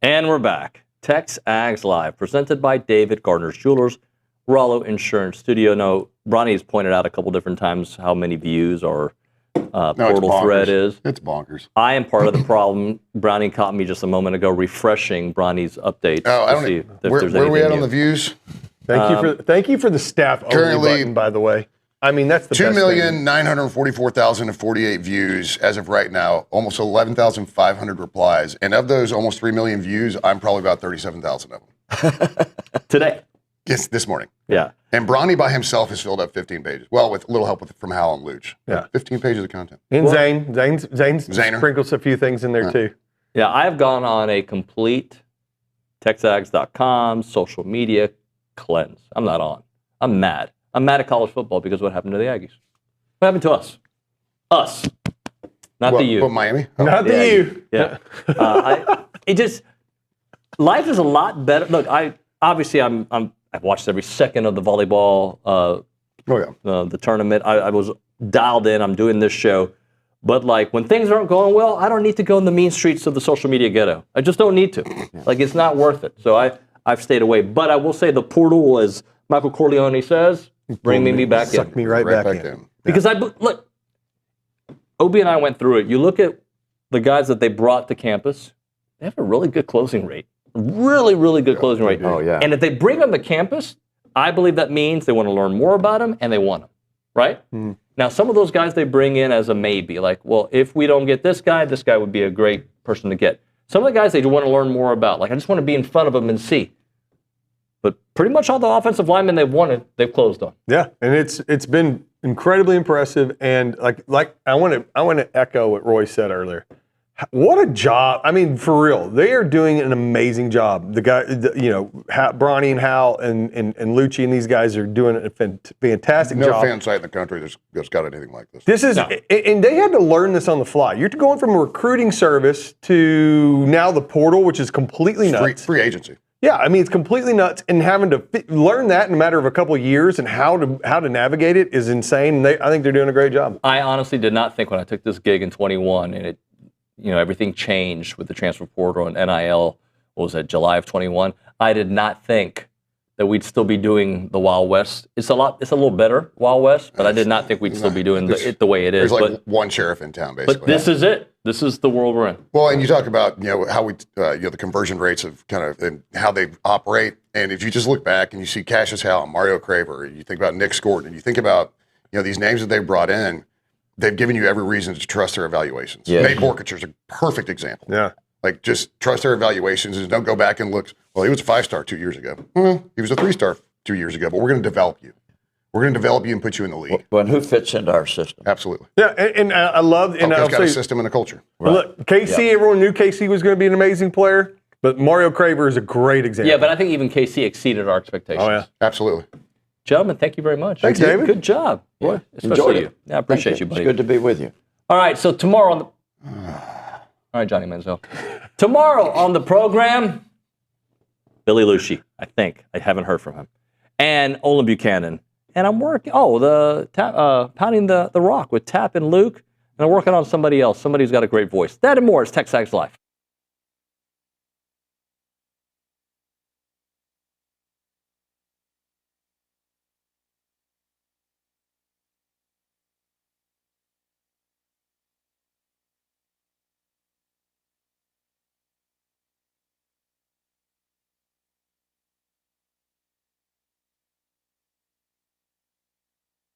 And we're back. TexAgs Live, presented by David Gardner's Jewelers, Rollo Insurance Studio. Now, Bronny's pointed out a couple different times how many views our portal thread is. It's bonkers. I am part of the problem. Brownie caught me just a moment ago refreshing Bronny's updates to see if there's anything where are we at new. on the views? Thank you for the staff only button, by the way. I mean, that's the 2,944,048 views as of right now, almost 11,500 replies. And of those almost 3 million views, I'm probably about 37,000 of them. Today? Yes, this morning. Yeah. And Bronny by himself has filled up 15 pages. Well, with a little help from Hal and Luch. Yeah. 15 pages of content. And Zane's sprinkles a few things in there too. Yeah, I've gone on a complete TexAgs.com social media cleanse. I'm not on. I'm mad. I'm mad at college football because what happened to the Aggies? What happened to us? Us. Not the you. What, Miami? Oh. Not the you. Yeah. Life is a lot better. Look, obviously I've watched every second of the volleyball, the tournament. I was dialed in. I'm doing this show. But like when things aren't going well, I don't need to go in the mean streets of the social media ghetto. I just don't need to. Like it's not worth it. So I've stayed away. But I will say the portal, as Michael Corleone says, bring me back in. Suck me right back in. Because look, Obi and I went through it. You look at the guys that they brought to campus, they have a really good closing rate. Really, really good closing rate. Oh, yeah. And if they bring them to campus, I believe that means they want to learn more about them and they want them, right? Now, some of those guys they bring in as a maybe, like, well, if we don't get this guy would be a great person to get. Some of the guys they want to learn more about, like, I just want to be in front of them and see. But pretty much all the offensive linemen they've wanted, they've closed on. Yeah, and it's been incredibly impressive. And like I want to echo what Roy said earlier. What a job! I mean, for real, they are doing an amazing job. The guy, Bronny and Hal and Lucci and these guys are doing a fantastic job. No fan site in the country that's got anything like this. This is, and they had to learn this on the fly. You're going from a recruiting service to now the portal, which is completely nuts. Free agency. Yeah, I mean it's completely nuts, and having to learn that in a matter of a couple of years and how to navigate it is insane. And I think they're doing a great job. I honestly did not think when I took this gig in 21 and everything changed with the transfer portal and NIL. What was it, July of 21? I did not think that we'd still be doing the Wild West. It's a little better Wild West, but I did not think we'd still be doing it the way it is. There's like one sheriff in town, basically. But this is it. This is the world we're in. Well, and you talk about how we the conversion rates of kind of and how they operate, and if you just look back and you see Cassius Howell, Mario Craver, you think about Nick Scorton, and you think about these names that they've brought in. They've given you every reason to trust their evaluations. Yeah. Nate Borkitcher's a perfect example. Yeah. Like, just trust their evaluations and don't go back and look, well, he was a 5-star 2 years ago. He was a 3-star 2 years ago, but we're going to develop you. We're going to develop you and put you in the league. Well, and who fits into our system? Absolutely. Yeah, and I love... And I've got a system and a culture. Right. Look, KC, everyone knew KC was going to be an amazing player, but Mario Craver is a great example. Yeah, but I think even KC exceeded our expectations. Oh, yeah. Absolutely. Gentlemen, thank you very much. Thanks, David. Good job. Yeah. Especially you. Yeah, I appreciate you, buddy. It's good to be with you. All right, so tomorrow on the... All right, Johnny Manziel. Tomorrow on the program, Billy Lucci, I think. I haven't heard from him. And Olin Buchanan. And I'm working... Pounding the Rock with Tap and Luke. And I'm working on somebody else. Somebody who's got a great voice. That and more is TexAgs Live.